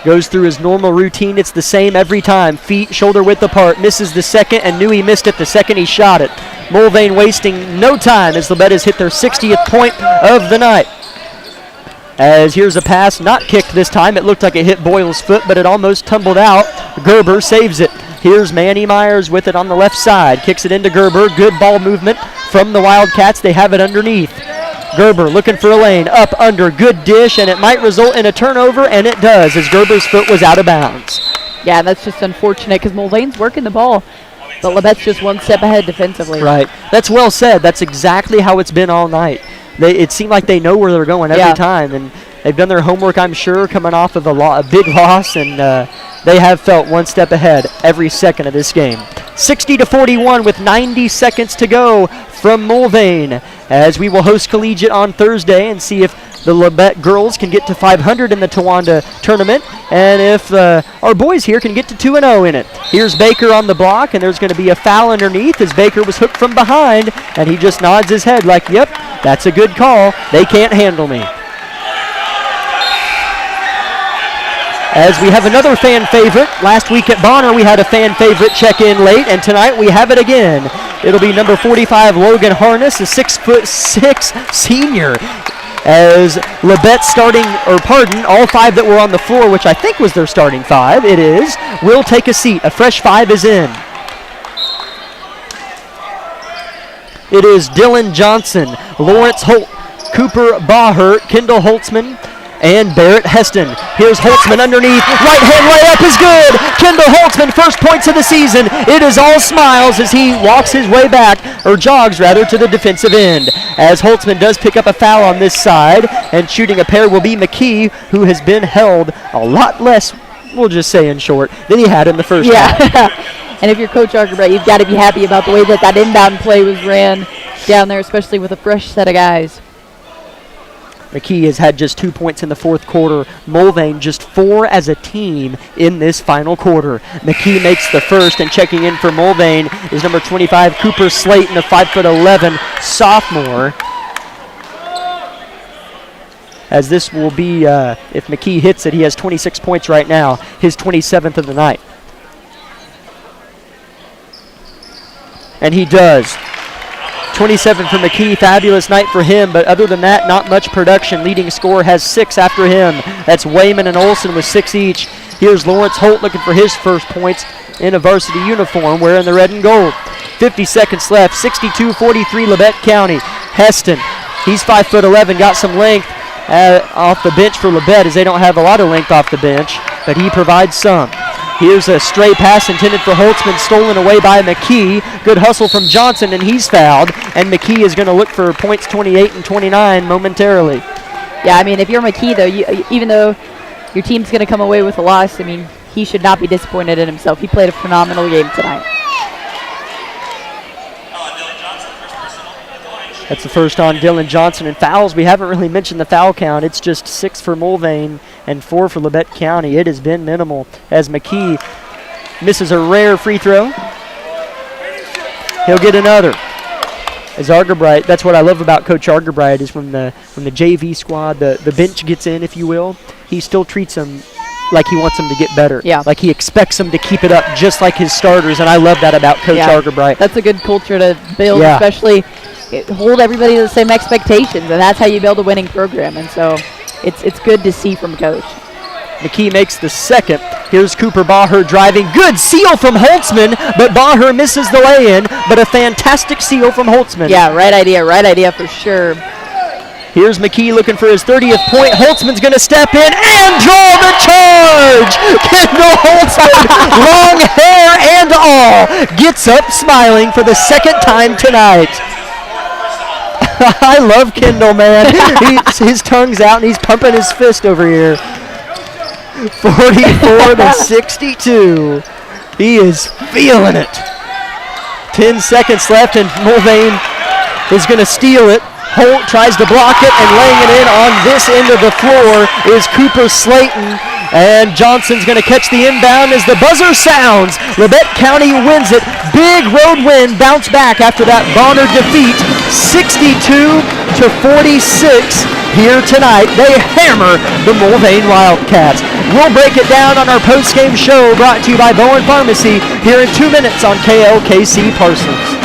Goes through his normal routine. It's the same every time. Feet shoulder width apart. Misses the second and knew he missed it the second he shot it. Mulvane wasting no time as the Bettas hit their 60th point of the night. As here's a pass, not kicked this time. It looked like it hit Boyle's foot, but it almost tumbled out. Gerber saves it. Here's Manny Myers with it on the left side. Kicks it into Gerber. Good ball movement from the Wildcats. They have it underneath. Gerber looking for a lane. Up, under. Good dish, and it might result in a turnover, and it does as Gerber's foot was out of bounds. Yeah, that's just unfortunate because Mulvane's working the ball, but Labette's just one step ahead defensively. Right. That's well said. That's exactly how it's been all night. It seemed like they know where they're going every time, and they've done their homework, I'm sure, coming off of a big loss, and they have felt one step ahead every second of this game. 60-41 with 90 seconds to go from Mulvane, as we will host Collegiate on Thursday and see if the Labette girls can get to 500 in the Towanda tournament, and if our boys here can get to 2-0 in it. Here's Baker on the block, and there's going to be a foul underneath as Baker was hooked from behind, and he just nods his head like, yep, that's a good call. They can't handle me. As we have another fan favorite. Last week at Bonner, we had a fan favorite check in late, and tonight we have it again. It'll be number 45, Logan Harness, a 6'6" senior. As Labette all five that were on the floor, which I think was their starting five, it is, will take a seat. A fresh five is in. It is Dylan Johnson, Lawrence Holt, Cooper Bahert, Kendall Holtzman, and Barrett Heston. Here's Holtzman underneath. Right hand layup is good. Kendall Holtzman, first points of the season. It is all smiles as he walks his way back, or jogs rather, to the defensive end. As Holtzman does pick up a foul on this side, and shooting a pair will be McKee, who has been held a lot less, we'll just say in short, than he had in the first half. And if you're Coach Argerbright, you've got to be happy about the way that inbound play was ran down there, especially with a fresh set of guys. McKee has had just 2 points in the fourth quarter. Mulvane just 4 as a team in this final quarter. McKee makes the first, and checking in for Mulvane is number 25, Cooper Slayton, a 5'11" sophomore. As this will be, if McKee hits it, he has 26 points right now, his 27th of the night. And he does. 27 for McKee, fabulous night for him, but other than that, not much production. Leading scorer has 6 after him. That's Wayman and Olson with 6 each. Here's Lawrence Holt looking for his first points in a varsity uniform, wearing the red and gold. 50 seconds left, 62-43 Labette County. Heston, he's 5'11", got some length off the bench for Labette, as they don't have a lot of length off the bench, but he provides some. Here's a stray pass intended for Holtzman, stolen away by McKee. Good hustle from Johnson, and he's fouled. And McKee is going to look for points 28 and 29 momentarily. Yeah, I mean, if you're McKee, though, even though your team's going to come away with a loss, I mean, he should not be disappointed in himself. He played a phenomenal game tonight. That's the first on Dylan Johnson. And fouls, we haven't really mentioned the foul count. It's just 6 for Mulvane and 4 for Labette County. It has been minimal as McKee misses a rare free throw. He'll get another. As Argerbright, that's what I love about Coach Argerbright, is when the JV squad, the bench gets in, if you will, he still treats them like he wants them to get better. Yeah. Like he expects them to keep it up just like his starters, and I love that about Coach Argerbright. That's a good culture to build, especially hold everybody to the same expectations, and that's how you build a winning program. And so it's good to see from Coach. McKee makes the second. Here's Cooper Baher driving. Good seal from Holtzman, but Baher misses the lay-in, but a fantastic seal from Holtzman. Yeah, right idea for sure. Here's McKee looking for his 30th point. Holtzman's going to step in and draw the charge. Kendall Holtzman, long hair and all, gets up smiling for the second time tonight. I love Kendall, man. His tongue's out and he's pumping his fist over here. 44-62. He is feeling it. 10 seconds left and Mulvane is going to steal it. Holt tries to block it, and laying it in on this end of the floor is Cooper Slayton. And Johnson's going to catch the inbound as the buzzer sounds. Labette County wins it. Big road win, bounce back after that Bonner defeat. 62-46 here tonight. They hammer the Mulvane Wildcats. We'll break it down on our post-game show brought to you by Bowen Pharmacy here in 2 minutes on KLKC Parsons.